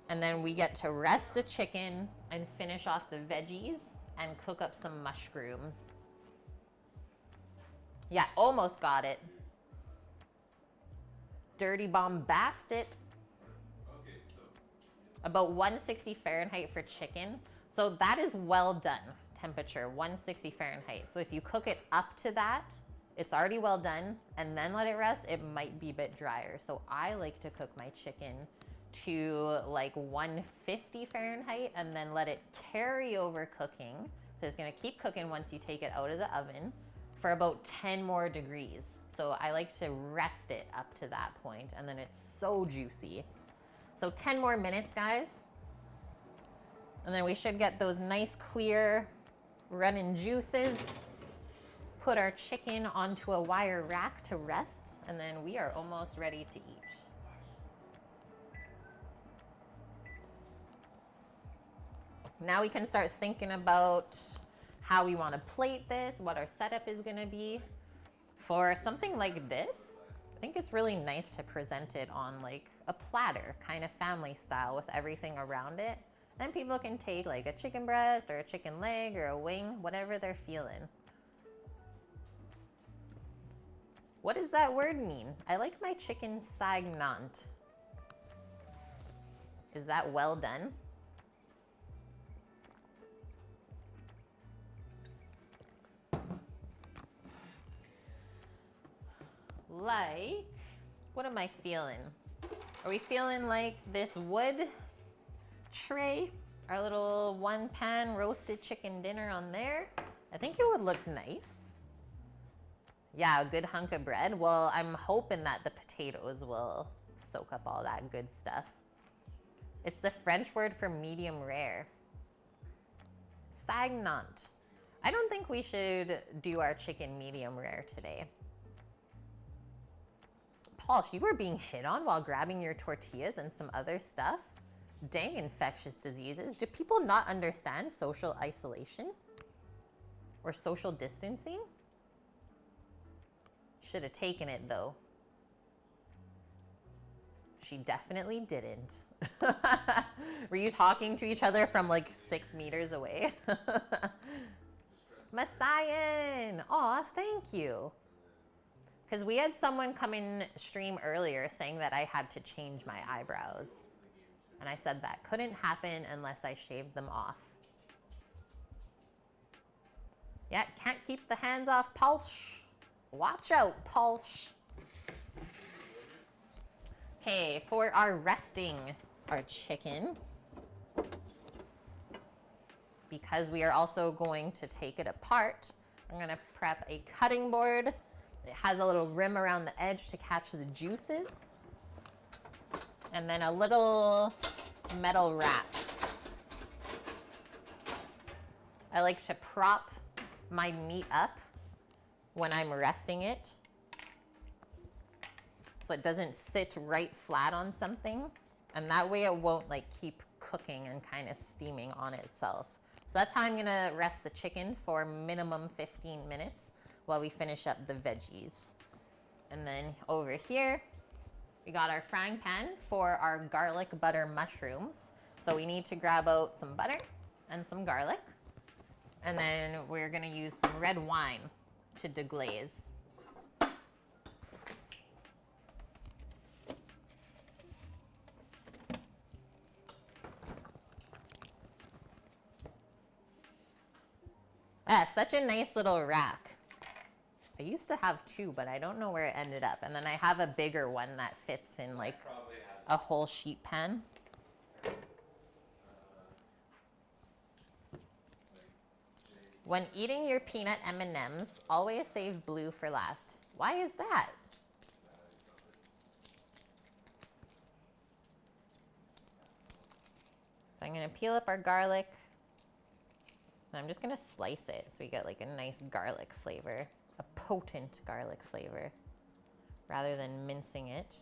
and then we get to rest the chicken and finish off the veggies and cook up some mushrooms. Yeah, almost got it. Dirty bombastic. Okay, so About 160 Fahrenheit for chicken. So that is well done temperature, 160 Fahrenheit. So if you cook it up to that, it's already well done, and then let it rest, it might be a bit drier. So I like to cook my chicken to like 150 Fahrenheit and then let it carry over cooking. So it's gonna keep cooking once you take it out of the oven for about 10 more degrees. So I like to rest it up to that point, and then it's so juicy. So 10 more minutes, guys. And then we should get those nice, clear, running juices. Put our chicken onto a wire rack to rest, and then we are almost ready to eat. Now we can start thinking about how we want to plate this, what our setup is going to be. For something like this, I think it's really nice to present it on like a platter, kind of family style, with everything around it. Then people can take like a chicken breast or a chicken leg or a wing, whatever they're feeling. What does that word mean? I like my chicken saignant. Is that well done? Like, what am I feeling? Are we feeling like this wood tray, our little one pan roasted chicken dinner on there? I think it would look nice. Yeah, a good hunk of bread. Well, I'm hoping that the potatoes will soak up all that good stuff. It's the French word for medium rare. Saignant. I don't think we should do our chicken medium rare today. Paul, you were being hit on while grabbing your tortillas and some other stuff. Dang, infectious diseases. Do people not understand social isolation or social distancing? Should have taken it though. She definitely didn't. Were you talking to each other from like 6 meters away? Messiah! Aw, thank you. Because we had someone come in stream earlier saying that I had to change my eyebrows. And I said that couldn't happen unless I shaved them off. Yeah, can't keep the hands off Pulse. Watch out, Pulse. Okay, for our resting our chicken, because we are also going to take it apart, I'm going to prep a cutting board. It has a little rim around the edge to catch the juices. And then a little metal wrap. I like to prop my meat up when I'm resting it, so it doesn't sit right flat on something, and that way it won't like keep cooking and kind of steaming on itself. So that's how I'm gonna rest the chicken for minimum 15 minutes while we finish up the veggies. And then over here, we got our frying pan for our garlic butter mushrooms. So we need to grab out some butter and some garlic, and then we're gonna use some red wine to deglaze. Ah, such a nice little rack. I used to have two, but I don't know where it ended up. And then I have a bigger one that fits in like a whole sheet pan. When eating your peanut M&Ms, always save blue for last. Why is that? So I'm gonna peel up our garlic. And I'm just gonna slice it so we get like a nice garlic flavor, a potent garlic flavor, rather than mincing it.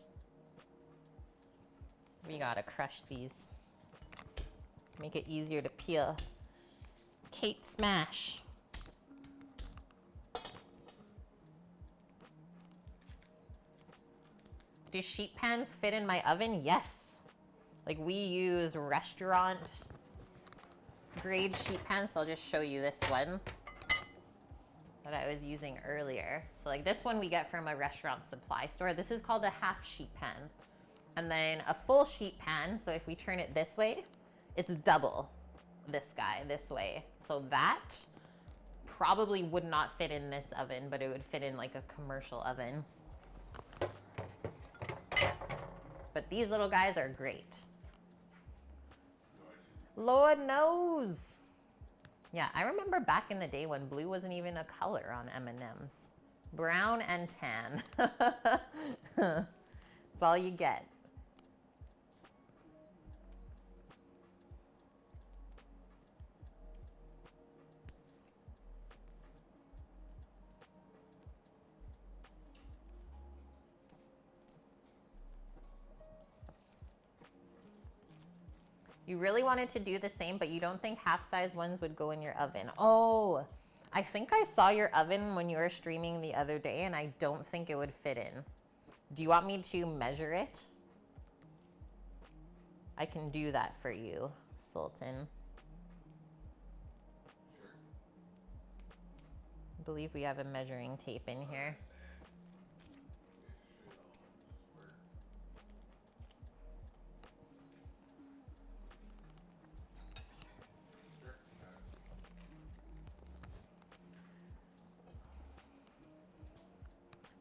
We gotta crush these. Make it easier to peel. Kate smash. Do sheet pans fit in my oven? Yes. Like we use restaurant grade sheet pans, so I'll just show you this one that I was using earlier. So like this one we get from a restaurant supply store. This is called a half sheet pan. And then a full sheet pan, so if we turn it this way, it's double this guy this way. So that probably would not fit in this oven, but it would fit in like a commercial oven. But these little guys are great. Lord knows. Yeah, I remember back in the day when blue wasn't even a color on M&Ms. Brown and tan. That's all you get. You really wanted to do the same, but you don't think half-size ones would go in your oven. Oh, I think I saw your oven when you were streaming the other day, and I don't think it would fit in. Do you want me to measure it? I can do that for you, Sultan. I believe we have a measuring tape in here.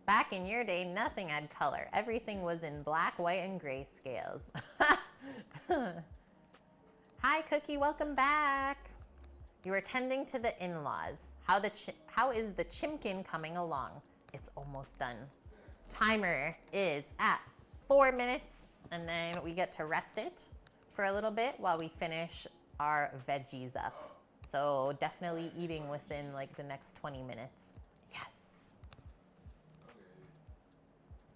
Back in your day, nothing had color. Everything was in black, white, and gray scales. Hi, Cookie. Welcome back. You were tending to the in-laws. How is the chimkin coming along? It's almost done. Timer is at 4 minutes, and then we get to rest it for a little bit while we finish our veggies up. So definitely eating within like the next 20 minutes. Yes.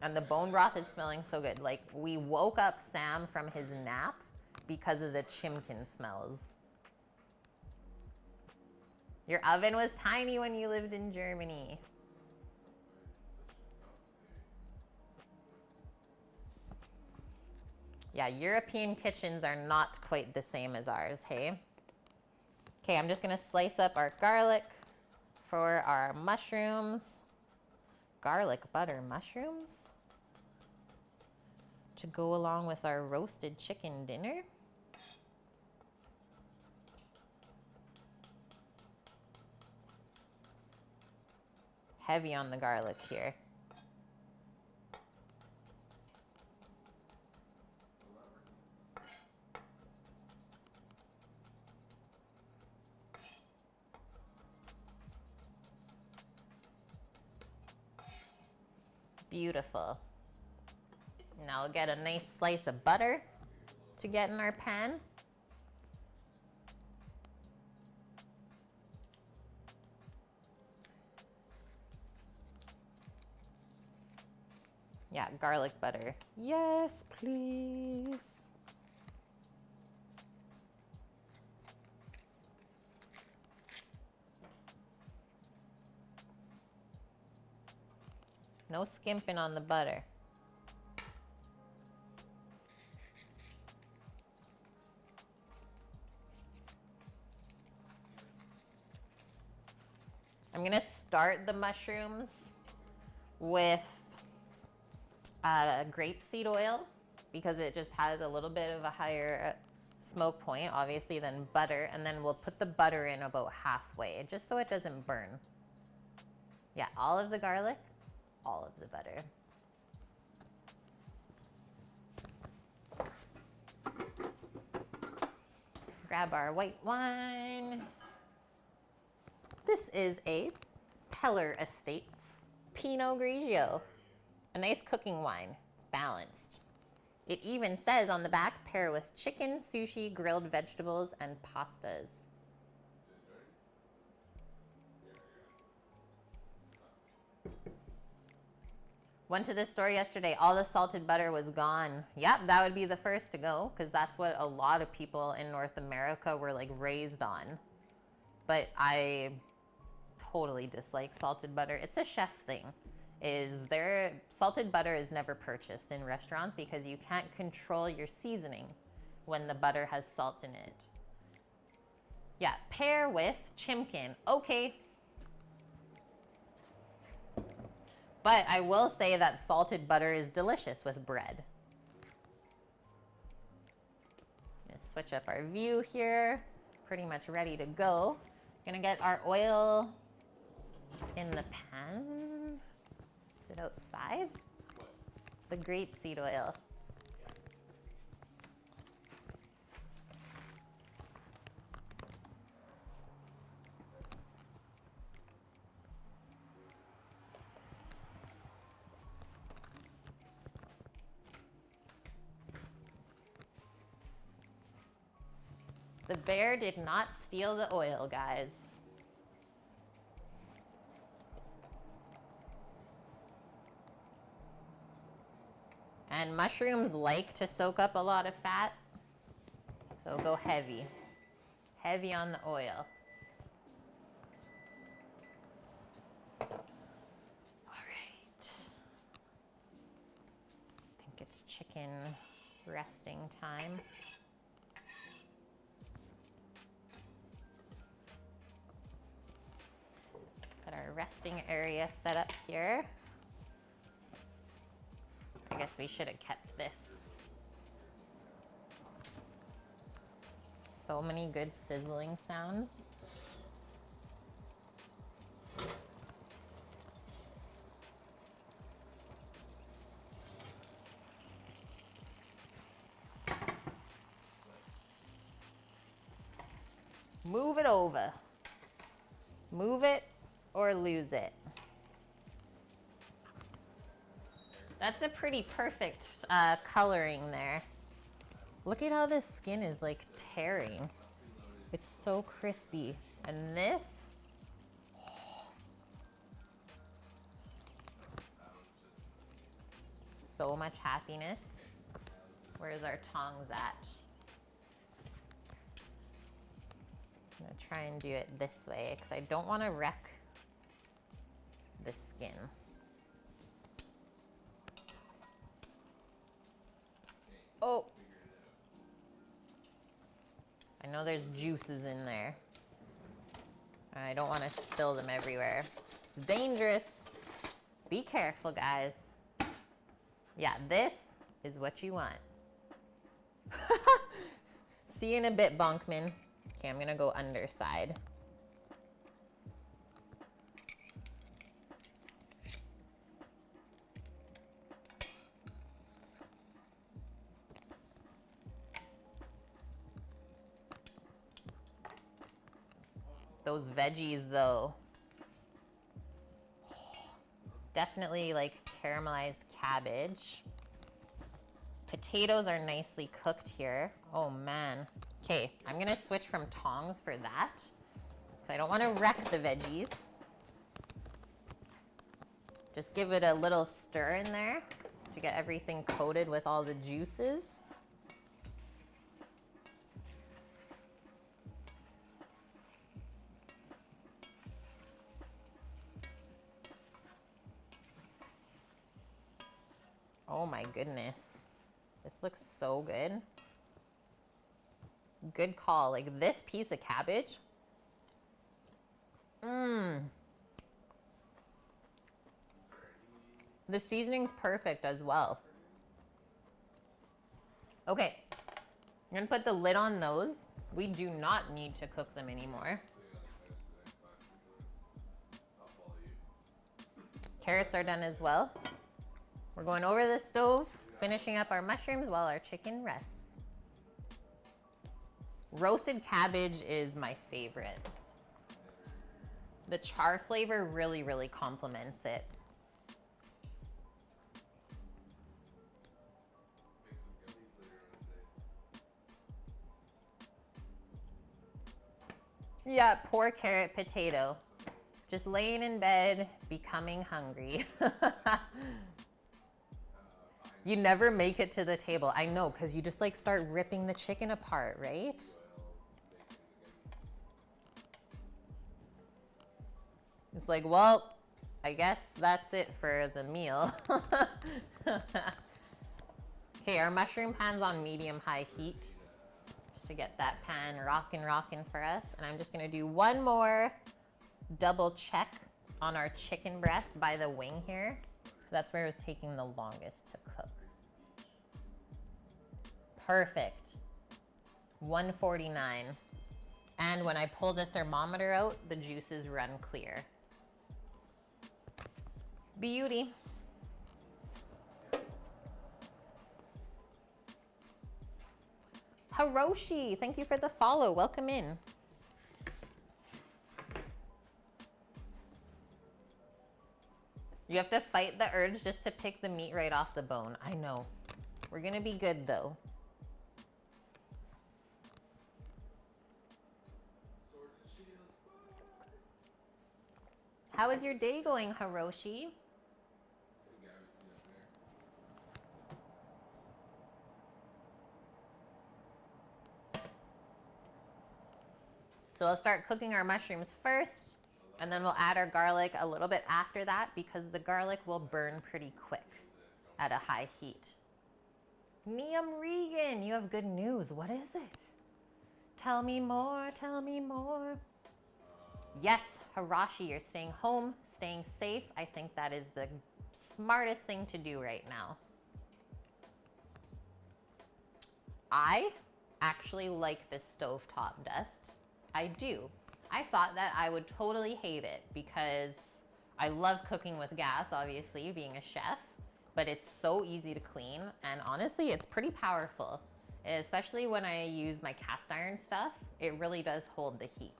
And the bone broth is smelling so good. Like we woke up Sam from his nap because of the chimkin smells. Your oven was tiny when you lived in Germany. Yeah, European kitchens are not quite the same as ours, hey? Okay, I'm just gonna slice up our garlic for our mushrooms. Garlic butter mushrooms to go along with our roasted chicken dinner. Heavy on the garlic here. Beautiful. Now we'll get a nice slice of butter to get in our pan. Yeah, garlic butter. Yes, please. No skimping on the butter. I'm gonna start the mushrooms with grapeseed oil because it just has a little bit of a higher smoke point, obviously, than butter. And then we'll put the butter in about halfway, just so it doesn't burn. Yeah, all of the garlic, all of the butter. Grab our white wine. This is a Peller Estates Pinot Grigio. A nice cooking wine. It's balanced. It even says on the back, pair with chicken, sushi, grilled vegetables, and pastas. Went to this store yesterday. All the salted butter was gone. Yep, that would be the first to go because that's what a lot of people in North America were like raised on. But I totally dislike salted butter. It's a chef thing. Salted butter is never purchased in restaurants because you can't control your seasoning when the butter has salt in it. Yeah, pair with chimkin. Okay. But I will say that salted butter is delicious with bread. Let's switch up our view here. Pretty much ready to go. Gonna get our oil in the pan. Is it outside? The grapeseed oil. The bear did not steal the oil, guys. And mushrooms like to soak up a lot of fat, so go heavy. Heavy on the oil. All right. I think it's chicken resting time. Got our resting area set up here. I guess we should have kept this. So many good sizzling sounds. Move it over. Move it or lose it. That's a pretty perfect coloring there. Look at how this skin is like tearing. It's so crispy. And this, so much happiness. Where's our tongs at? I'm gonna try and do it this way because I don't want to wreck the skin. Oh, I know there's juices in there. I don't want to spill them everywhere. It's dangerous. Be careful, guys. Yeah, this is what you want. See you in a bit, Bonkman. Okay, I'm gonna go underside. Those veggies though. Definitely like caramelized cabbage. Potatoes are nicely cooked here. Oh man. Okay, I'm gonna switch from tongs for that because I don't want to wreck the veggies. Just give it a little stir in there to get everything coated with all the juices. Oh my goodness. This looks so good. Good call. Like this piece of cabbage. The seasoning's perfect as well. Okay. I'm gonna put the lid on those. We do not need to cook them anymore. Carrots are done as well. We're going over the stove, finishing up our mushrooms while our chicken rests. Roasted cabbage is my favorite. The char flavor really, really complements it. Make some gummies later on today. Yeah, poor carrot potato. Just laying in bed, becoming hungry. You never make it to the table. I know, because you just like start ripping the chicken apart, right? It's like, well, I guess that's it for the meal. Okay, our mushroom pan's on medium-high heat. Just to get that pan rockin' for us. And I'm just gonna do one more double check on our chicken breast by the wing here. So that's where it was taking the longest to cook. Perfect. 149. And when I pull the thermometer out, the juices run clear. Beauty. Hiroshi, thank you for the follow. Welcome in. You have to fight the urge just to pick the meat right off the bone. I know. We're gonna be good though. How is your day going, Hiroshi? So we'll start cooking our mushrooms first, and then we'll add our garlic a little bit after that because the garlic will burn pretty quick at a high heat. Niam Regan, you have good news. What is it? Tell me more, tell me more. Yes, Hirashi, you're staying home, staying safe. I think that is the smartest thing to do right now. I actually like this stovetop dust. I do. I thought that I would totally hate it because I love cooking with gas, obviously, being a chef, but it's so easy to clean, and honestly, it's pretty powerful. Especially when I use my cast iron stuff, it really does hold the heat.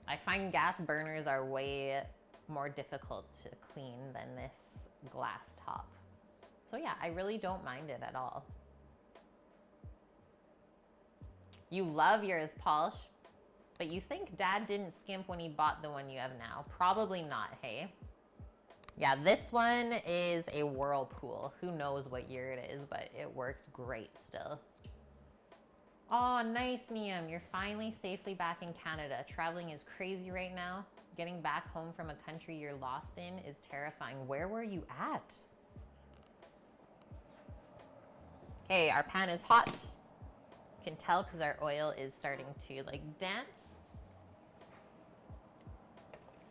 I find gas burners are way more difficult to clean than this glass top. So yeah, I really don't mind it at all. You love yours, Paul, but you think Dad didn't skimp when he bought the one you have now. Probably not, hey? Yeah, this one is a Whirlpool. Who knows what year it is, but it works great still. Oh, nice, Niam. You're finally safely back in Canada. Traveling is crazy right now. Getting back home from a country you're lost in is terrifying. Where were you at? Okay, our pan is hot. You can tell because our oil is starting to like dance.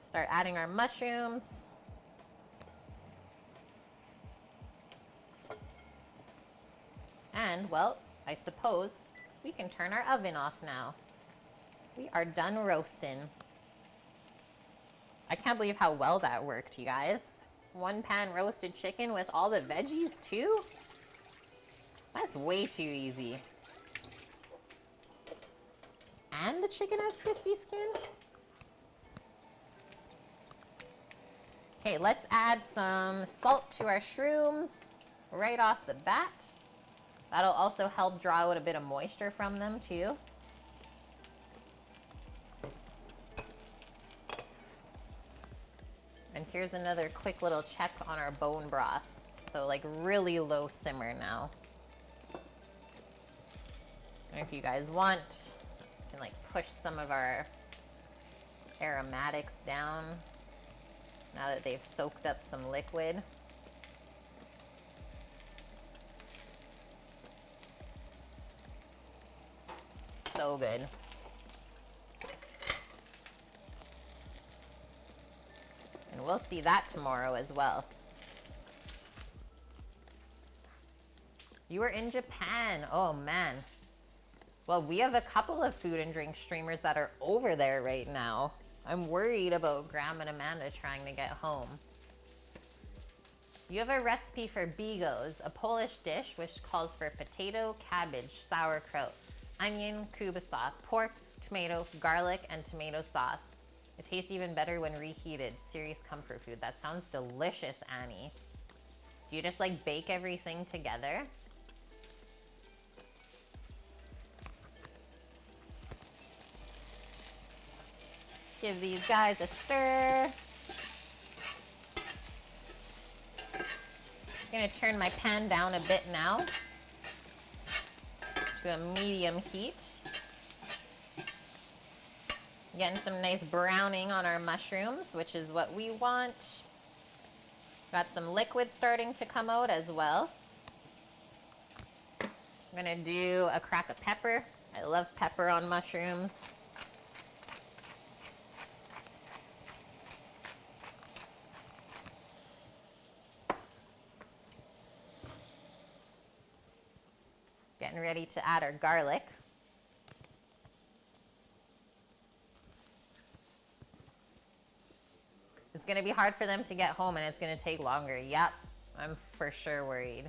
Start adding our mushrooms. And, well, I suppose we can turn our oven off now. We are done roasting. I can't believe how well that worked, you guys. One pan roasted chicken with all the veggies too? That's way too easy. And the chicken has crispy skin? Okay, let's add some salt to our shrooms right off the bat. That'll also help draw out a bit of moisture from them too. And here's another quick little check on our bone broth. So like really low simmer now. And if you guys want, you can like push some of our aromatics down now that they've soaked up some liquid. So good. And we'll see that tomorrow as well. You were in Japan. Oh man. Well, we have a couple of food and drink streamers that are over there right now. I'm worried about Graham and Amanda trying to get home. You have a recipe for bigos, a Polish dish which calls for potato, cabbage, sauerkraut, onion, kielbasa, pork, tomato, garlic, and tomato sauce. It tastes even better when reheated. Serious comfort food. That sounds delicious, Annie. Do you just like bake everything together? Give these guys a stir. I'm gonna turn my pan down a bit now to a medium heat. Getting some nice browning on our mushrooms, which is what we want. Got some liquid starting to come out as well. I'm gonna do a crack of pepper. I love pepper on mushrooms. Getting ready to add our garlic. It's gonna be hard for them to get home and it's gonna take longer. Yep, I'm for sure worried.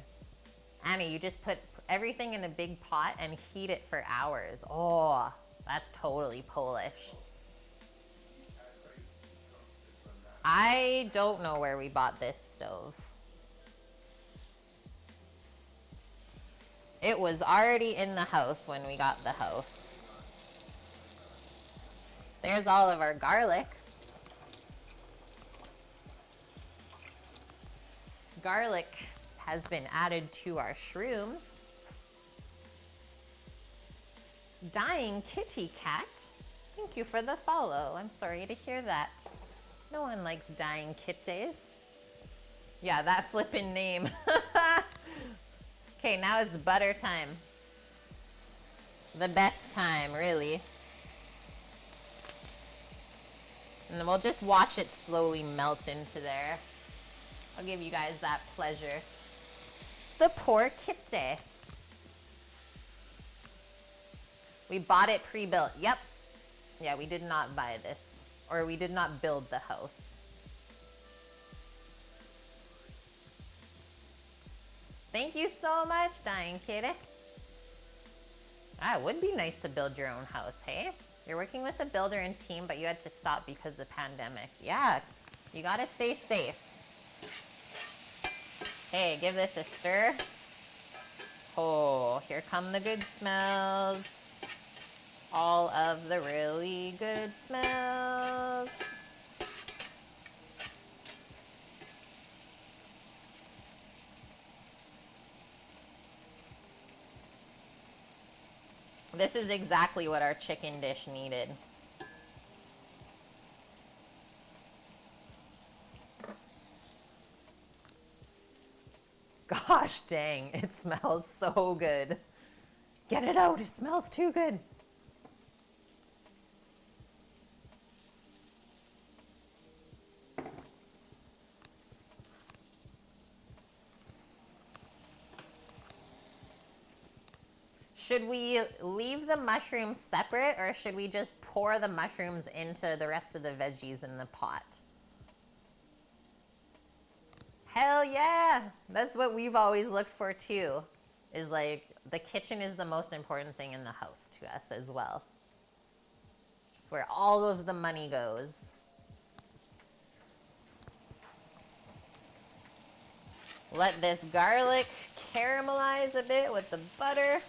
Annie, you just put everything in a big pot and heat it for hours. Oh, that's totally Polish. I don't know where we bought this stove. It was already in the house when we got the house. There's all of our garlic. Garlic has been added to our shrooms. Dying kitty cat. Thank you for the follow. I'm sorry to hear that. No one likes dying kitties. Yeah, that flippin' name. Okay, now it's butter time. The best time, really. And then we'll just watch it slowly melt into there. I'll give you guys that pleasure. The poor kitty. We bought it pre-built. Yep. Yeah, we did not buy this. Or we did not build the house. Thank you so much, Dying Kitty. Ah, it would be nice to build your own house, hey? You're working with a builder and team, but you had to stop because of the pandemic. Yeah, you gotta stay safe. Hey, give this a stir. Oh, here come the good smells. All of the really good smells. This is exactly what our chicken dish needed. Gosh dang, it smells so good. Get it out, it smells too good. Should we leave the mushrooms separate or should we just pour the mushrooms into the rest of the veggies in the pot? Hell yeah! That's what we've always looked for too. Is like, the kitchen is the most important thing in the house to us as well. It's where all of the money goes. Let this garlic caramelize a bit with the butter.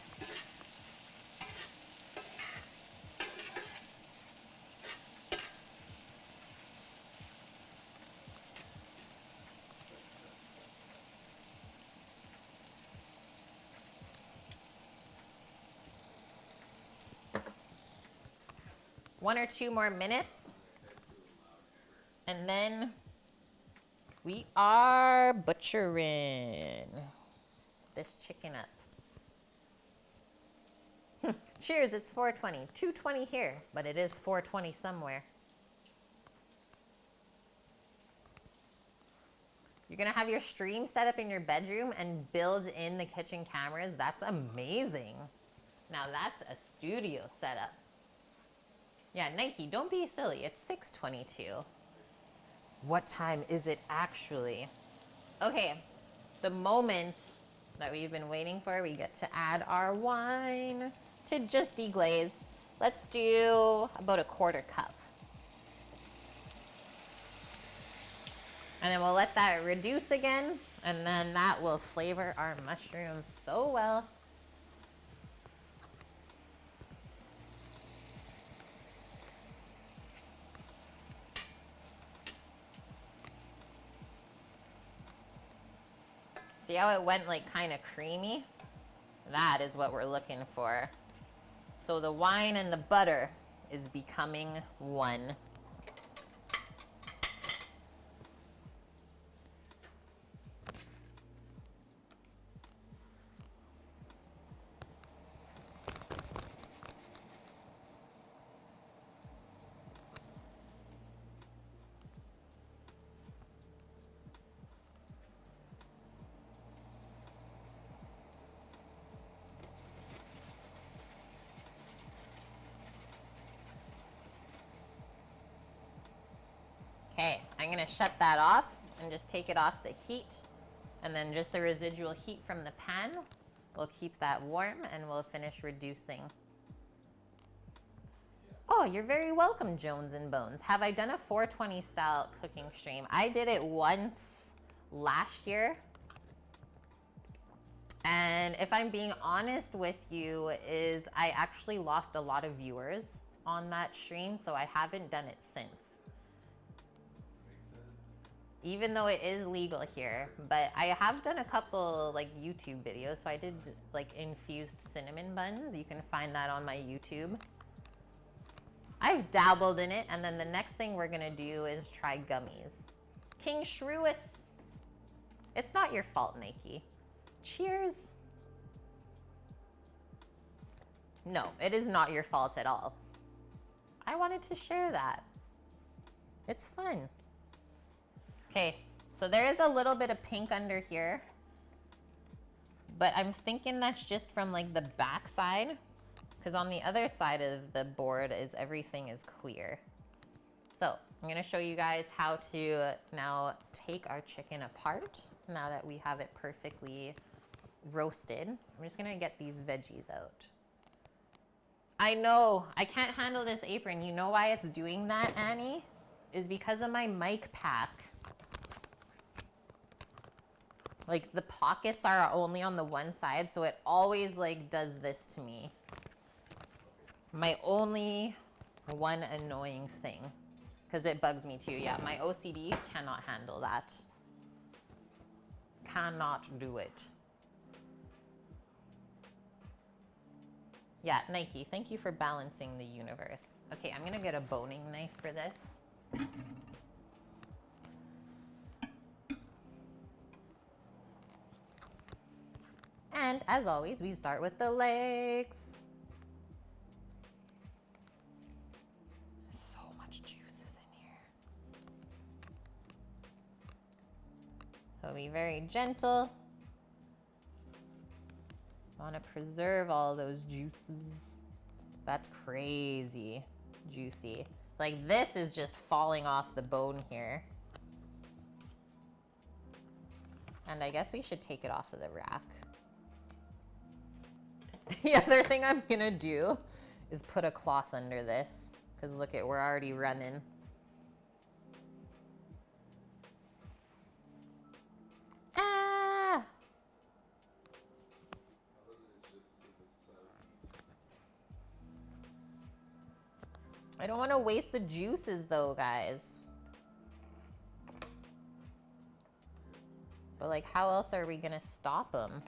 One or two more minutes. And then we are butchering this chicken up. Cheers, it's 4:20. 2:20 here, but it is 4:20 somewhere. You're gonna have your stream set up in your bedroom and build in the kitchen cameras. That's amazing. Now that's a studio setup. Yeah, Nike, don't be silly. It's 6:22. What time is it actually? Okay, the moment that we've been waiting for, we get to add our wine to just deglaze. Let's do about a 1/4 cup. And then we'll let that reduce again, and then that will flavor our mushrooms so well. See how it went like kind of creamy? That is what we're looking for. So the wine and the butter is becoming one. Okay, I'm gonna shut that off and just take it off the heat. And then just the residual heat from the pan will keep that warm and we'll finish reducing. Oh, you're very welcome, Jones and Bones. Have I done a 420 style cooking stream? I did it once last year. And if I'm being honest with you, is I actually lost a lot of viewers on that stream, so I haven't done it since. Even though it is legal here, but I have done a couple like YouTube videos. So I did like infused cinnamon buns. You can find that on my YouTube. I've dabbled in it, and then the next thing we're gonna do is try gummies. King Shrewis, it's not your fault, Nike. Cheers. No, it is not your fault at all. I wanted to share that. It's fun. Okay, so there is a little bit of pink under here, but I'm thinking that's just from like the back side, because on the other side of the board is everything is clear. So I'm gonna show you guys how to now take our chicken apart now that we have it perfectly roasted. I'm just gonna get these veggies out. I know, I can't handle this apron. You know why it's doing that, Annie? Is because of my mic pack. Like the pockets are only on the one side, so it always like does this to me. My only one annoying thing, because it bugs me too. Yeah, my OCD cannot handle that. Cannot do it. Yeah, Nike, thank you for balancing the universe. Okay, I'm gonna get a boning knife for this. And as always, we start with the legs. So much juices in here. So be very gentle. I want to preserve all those juices. That's crazy juicy. Like this is just falling off the bone here. And I guess we should take it off of the rack. The other thing I'm gonna do is put a cloth under this, because look it, we're already running. Ah! I don't want to waste the juices though, guys. But like, how else are we gonna stop them?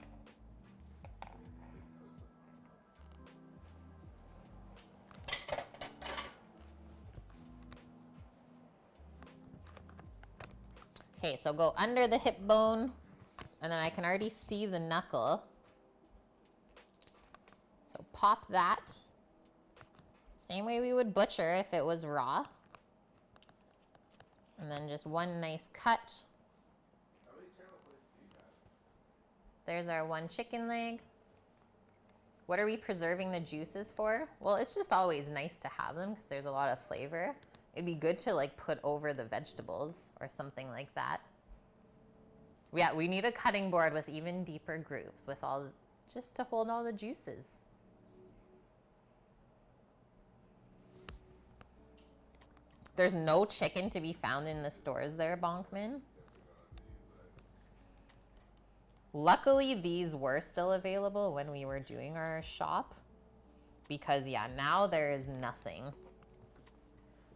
Okay, so go under the hip bone, and then I can already see the knuckle. So pop that. Same way we would butcher if it was raw. And then just one nice cut. How many channel plates do you have? There's our one chicken leg. What are we preserving the juices for? Well, it's just always nice to have them because there's a lot of flavor. It'd be good to like put over the vegetables or something like that. Yeah, we need a cutting board with even deeper grooves with all, just to hold all the juices. There's no chicken to be found in the stores there, Bonkman. Luckily, these were still available when we were doing our shop. Because, yeah, now there is nothing.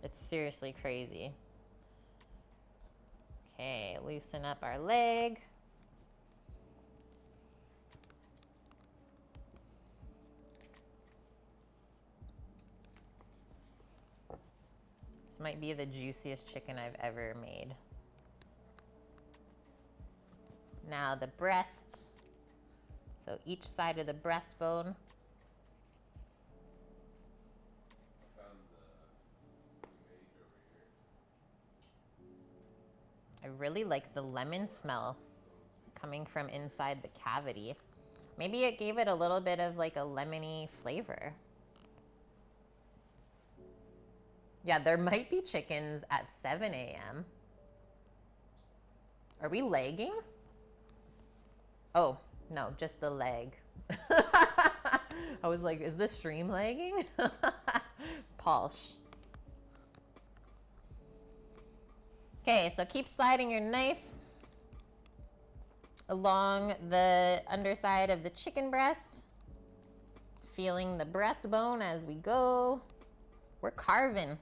It's seriously crazy. Okay, loosen up our leg. This might be the juiciest chicken I've ever made. Now the breast. So each side of the breastbone. I found the image over here. I really like the lemon smell coming from inside the cavity. Maybe it gave it a little bit of like a lemony flavor. Yeah, there might be chickens at 7 a.m. Are we lagging? Oh, no, just the leg. I was like, is this stream lagging? Polsh. Okay, so keep sliding your knife along the underside of the chicken breast, feeling the breastbone as we go. We're carving.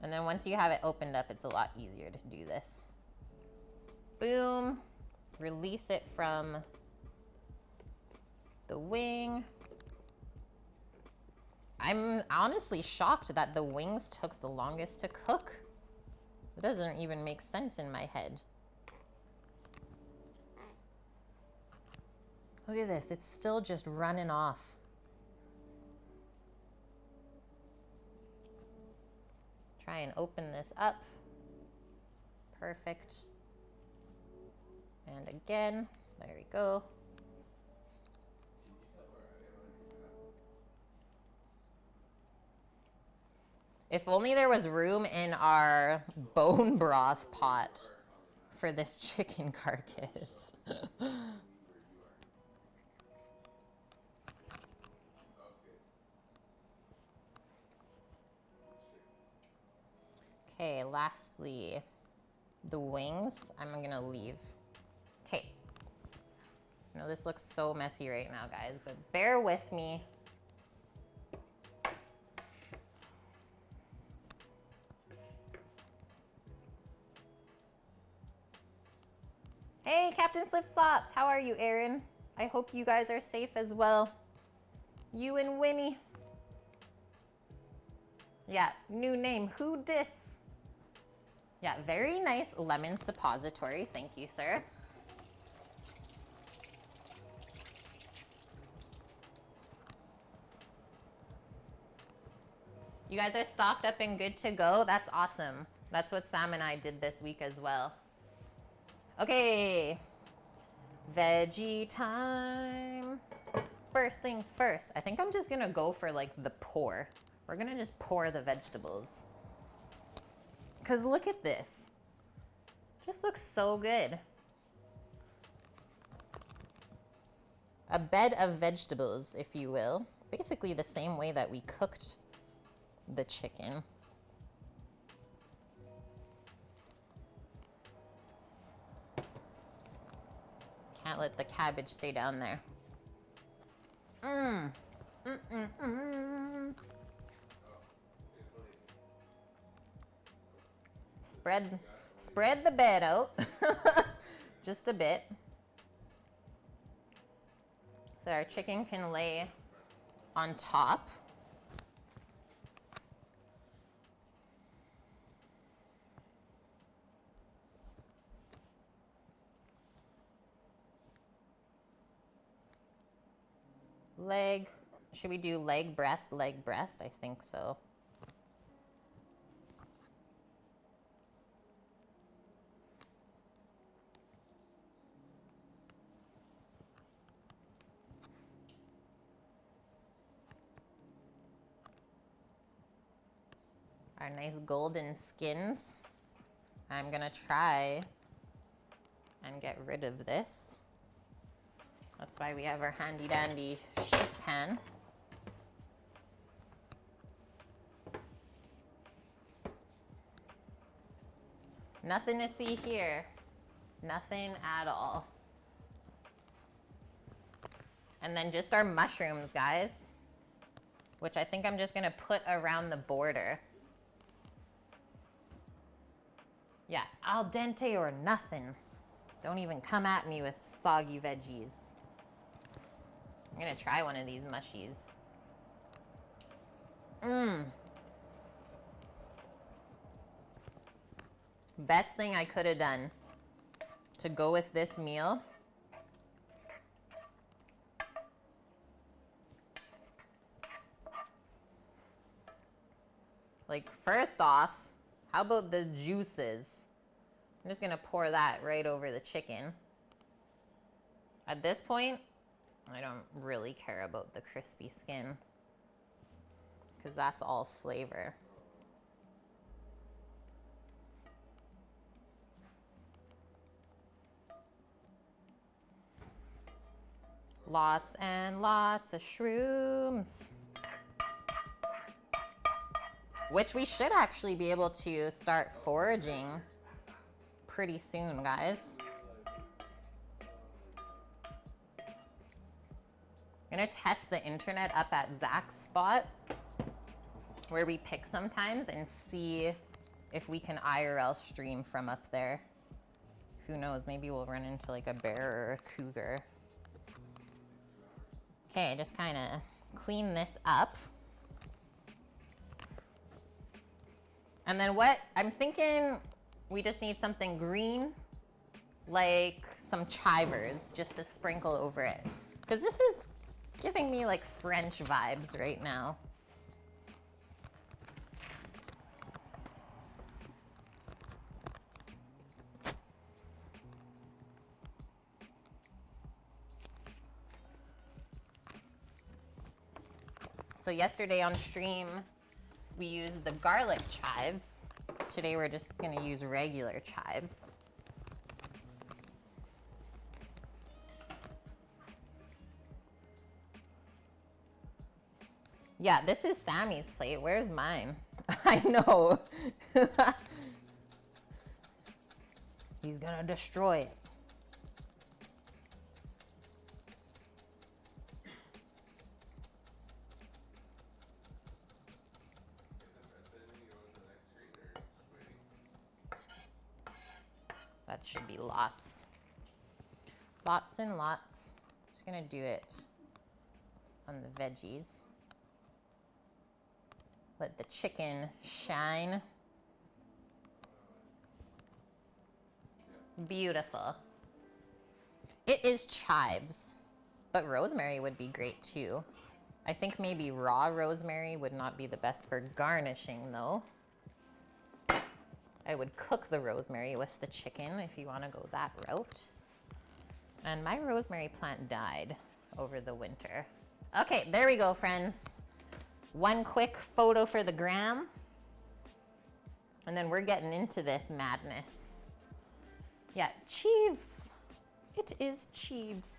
And then once you have it opened up, it's a lot easier to do this. Boom. Release it from the wing. I'm honestly shocked that the wings took the longest to cook. It doesn't even make sense in my head. Look at this, it's still just running off. Try and open this up. Perfect. And again, there we go. If only there was room in our bone broth pot for this chicken carcass. Okay, lastly, the wings, I'm gonna leave. Okay. I know this looks so messy right now, guys, but bear with me. Hey, Captain Flip Flops, how are you, Aaron? I hope you guys are safe as well. You and Winnie. Yeah, new name, who dis? Yeah, very nice lemon suppository. Thank you, sir. You guys are stocked up and good to go. That's awesome. That's what Sam and I did this week as well. Okay, veggie time. First things first, I think I'm just gonna go for like the pour. We're gonna just pour the vegetables. Cause look at this. Just looks so good. A bed of vegetables, if you will. Basically the same way that we cooked the chicken. Can't let the cabbage stay down there. Spread the bed out. Just a bit. So our chicken can lay on top. Leg, should we do leg, breast? I think so. Our nice golden skins. I'm gonna try and get rid of this. That's why we have our handy dandy sheet pan. Nothing to see here. Nothing at all. And then just our mushrooms, guys, which I think I'm just gonna put around the border. Yeah, al dente or nothing. Don't even come at me with soggy veggies. I'm gonna try one of these mushies. Best thing I could have done to go with this meal. Like, first off, how about the juices? I'm just gonna pour that right over the chicken. At this point, I don't really care about the crispy skin because that's all flavor. Lots and lots of shrooms. Which we should actually be able to start foraging pretty soon, guys. I'm gonna test the internet up at Zach's spot where we pick sometimes and see if we can IRL stream from up there. Who knows, maybe we'll run into like a bear or a cougar. Okay, just kind of clean this up. And then what, I'm thinking we just need something green, like some chivers, just to sprinkle over it. Because this is giving me like French vibes right now. So yesterday on stream, we used the garlic chives. Today we're just gonna use regular chives. Yeah, this is Sammy's plate. Where's mine? I know. He's gonna destroy it. That should be lots. Lots and lots. Just gonna do it on the veggies. Let the chicken shine. Beautiful. It is chives, but rosemary would be great too. I think maybe raw rosemary would not be the best for garnishing though. I would cook the rosemary with the chicken if you want to go that route. And my rosemary plant died over the winter. Okay, there we go, friends. One quick photo for the gram. And then we're getting into this madness. Yeah, chives. It is chives.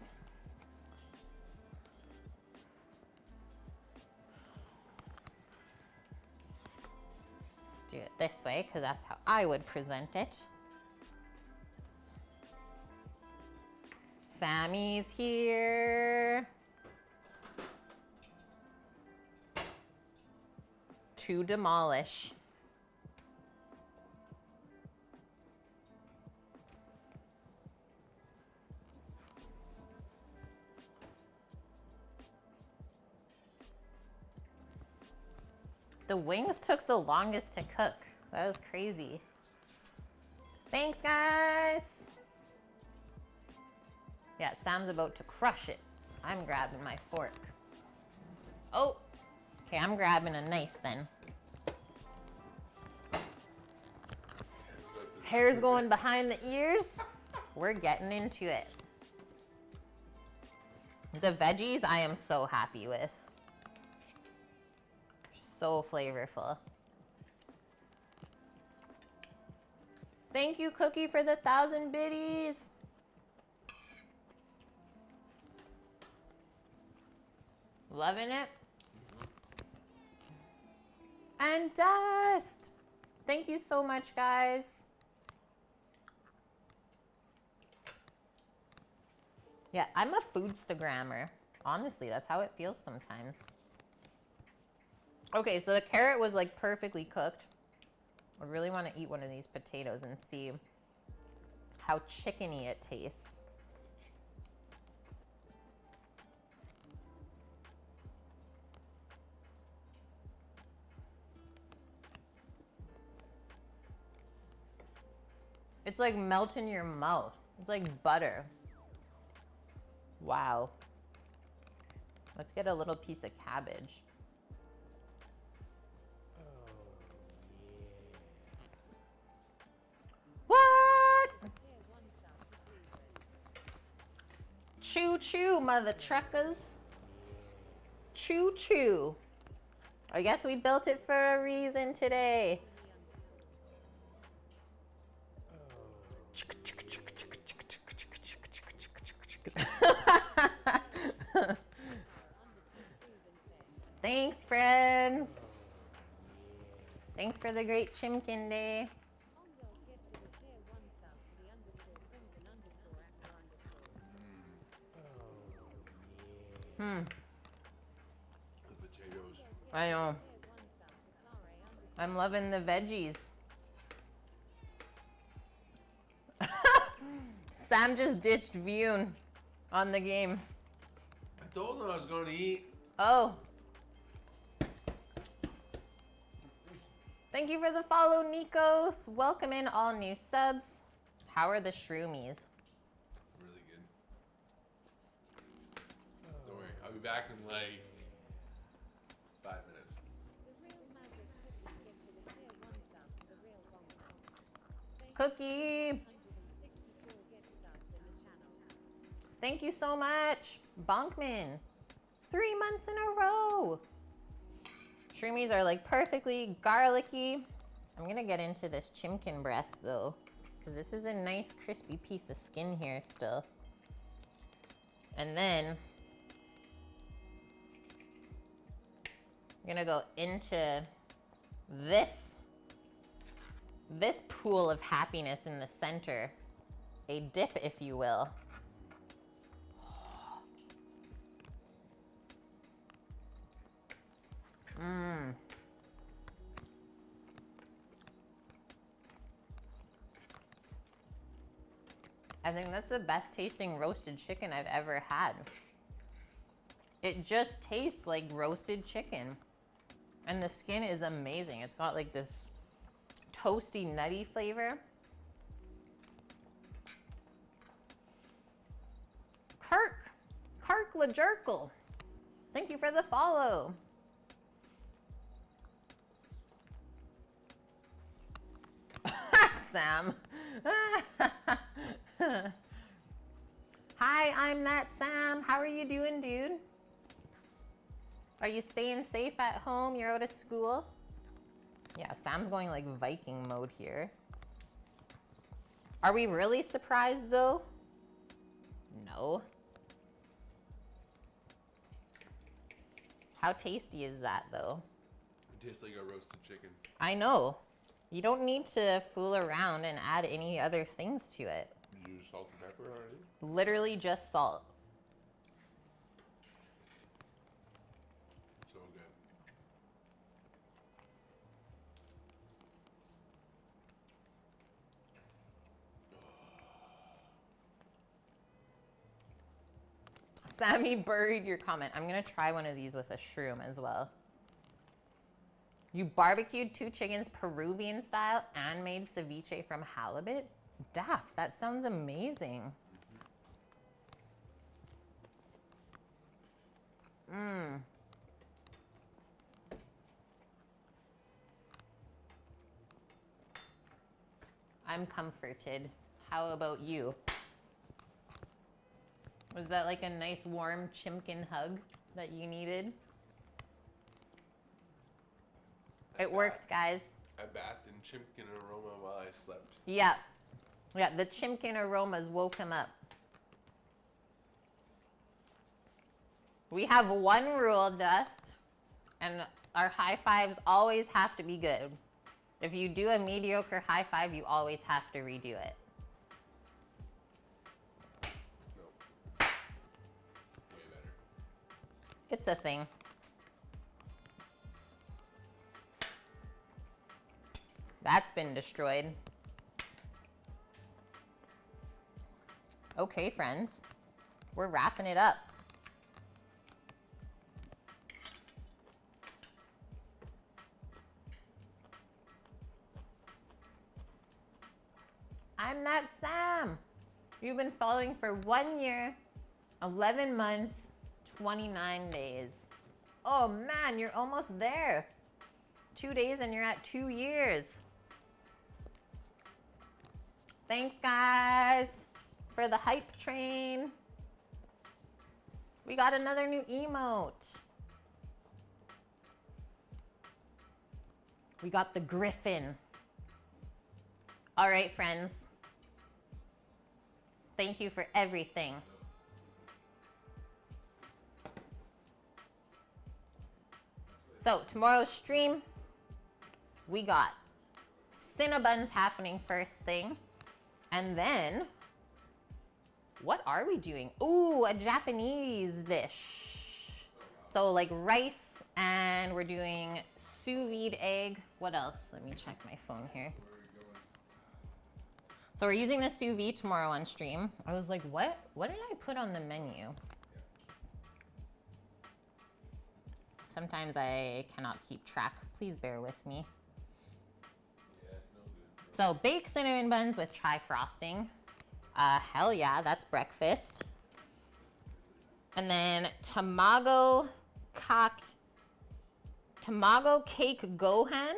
Do it this way because that's how I would present it. Sammy's here to demolish. The wings took the longest to cook. That was crazy. Thanks, guys. Yeah, Sam's about to crush it. I'm grabbing my fork. Oh, okay, I'm grabbing a knife then. Hair's going behind the ears. We're getting into it. The veggies I am so happy with. So flavorful. Thank you, Cookie, for the 1,000 biddies. Loving it. And Dust. Thank you so much, guys. Yeah, I'm a foodstagrammer. Honestly, that's how it feels sometimes. Okay, so the carrot was like perfectly cooked. I really want to eat one of these potatoes and see how chickeny it tastes. It's like melt in your mouth. It's like butter. Wow. Let's get a little piece of cabbage. What? Choo choo, mother truckers. Choo choo. I guess we built it for a reason today. Thanks, friends. Thanks for the great Chimkin Day. The potatoes. I know. I'm loving the veggies. Sam just ditched Vune on the game. I told him I was going to eat. Oh. Thank you for the follow, Nikos. Welcome in all new subs. How are the shroomies? Really good. Don't worry, I'll be back in like 5 minutes. Cookie. Thank you so much. Bonkman. 3 months in a row. Shroomies are like perfectly garlicky. I'm gonna get into this chimkin breast though, because this is a nice crispy piece of skin here still. And then I'm gonna go into this pool of happiness in the center, a dip if you will. Mmm. I think that's the best tasting roasted chicken I've ever had. It just tastes like roasted chicken. And the skin is amazing. It's got like this toasty, nutty flavor. Kirk LaJerkle. Thank you for the follow. Sam. Hi, I'm that Sam. How are you doing, dude? Are you staying safe at home? You're out of school? Yeah, Sam's going like Viking mode here. Are we really surprised though? No. How tasty is that though? It tastes like a roasted chicken. I know. You don't need to fool around and add any other things to it. Did you use salt and pepper already? Literally just salt. So good. Sammy buried your comment. I'm gonna try one of these with a shroom as well. You barbecued 2 chickens Peruvian style and made ceviche from halibut? Daft, that sounds amazing. Mmm. I'm comforted. How about you? Was that like a nice warm chimkin hug that you needed? It worked, guys. I bathed in chimkin aroma while I slept. Yeah. Yeah, the chimkin aromas woke him up. We have one rule, Dust, and our high fives always have to be good. If you do a mediocre high five, you always have to redo it. No. It's a thing. That's been destroyed. Okay, friends, we're wrapping it up. I'm that Sam. You've been following for 1 year, 11 months, 29 days. Oh man, you're almost there. 2 days and you're at 2 years. Thanks guys for the hype train. We got another new emote. We got the Griffin. All right, friends. Thank you for everything. So tomorrow's stream, we got Cinnabons happening first thing. And then, what are we doing? Ooh, a Japanese dish. So like rice, and we're doing sous vide egg. What else? Let me check my phone here. So we're using the sous vide tomorrow on stream. I was like, what? What did I put on the menu? Sometimes I cannot keep track. Please bear with me. So baked cinnamon buns with chai frosting. Hell yeah, that's breakfast. And then tamago cake gohan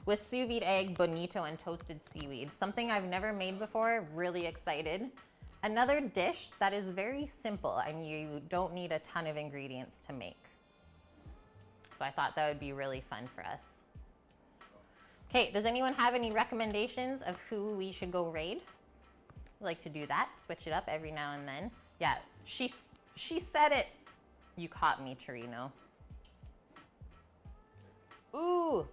with sous vide egg, bonito, and toasted seaweed. Something I've never made before, really excited. Another dish that is very simple and you don't need a ton of ingredients to make. So I thought that would be really fun for us. Okay, does anyone have any recommendations of who we should go raid? I like to do that, switch it up every now and then. Yeah, she said it. You caught me, Torino. Ooh,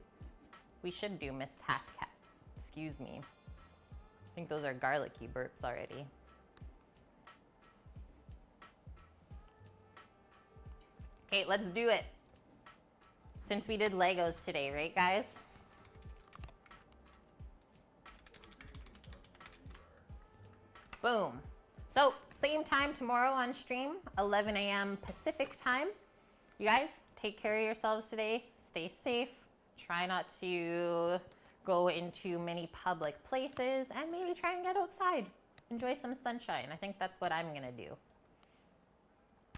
we should do Miss Tap Cat. Excuse me. I think those are garlicky burps already. Okay, let's do it. Since we did Legos today, right guys? Boom. So same time tomorrow on stream, 11 a.m. Pacific time. You guys, take care of yourselves today. Stay safe. Try not to go into many public places and maybe try and get outside. Enjoy some sunshine. I think that's what I'm gonna do.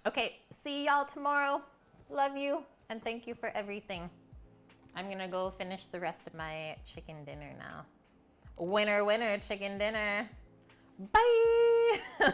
Okay, see y'all tomorrow. Love you and thank you for everything. I'm gonna go finish the rest of my chicken dinner now. Winner, winner, chicken dinner. Bye.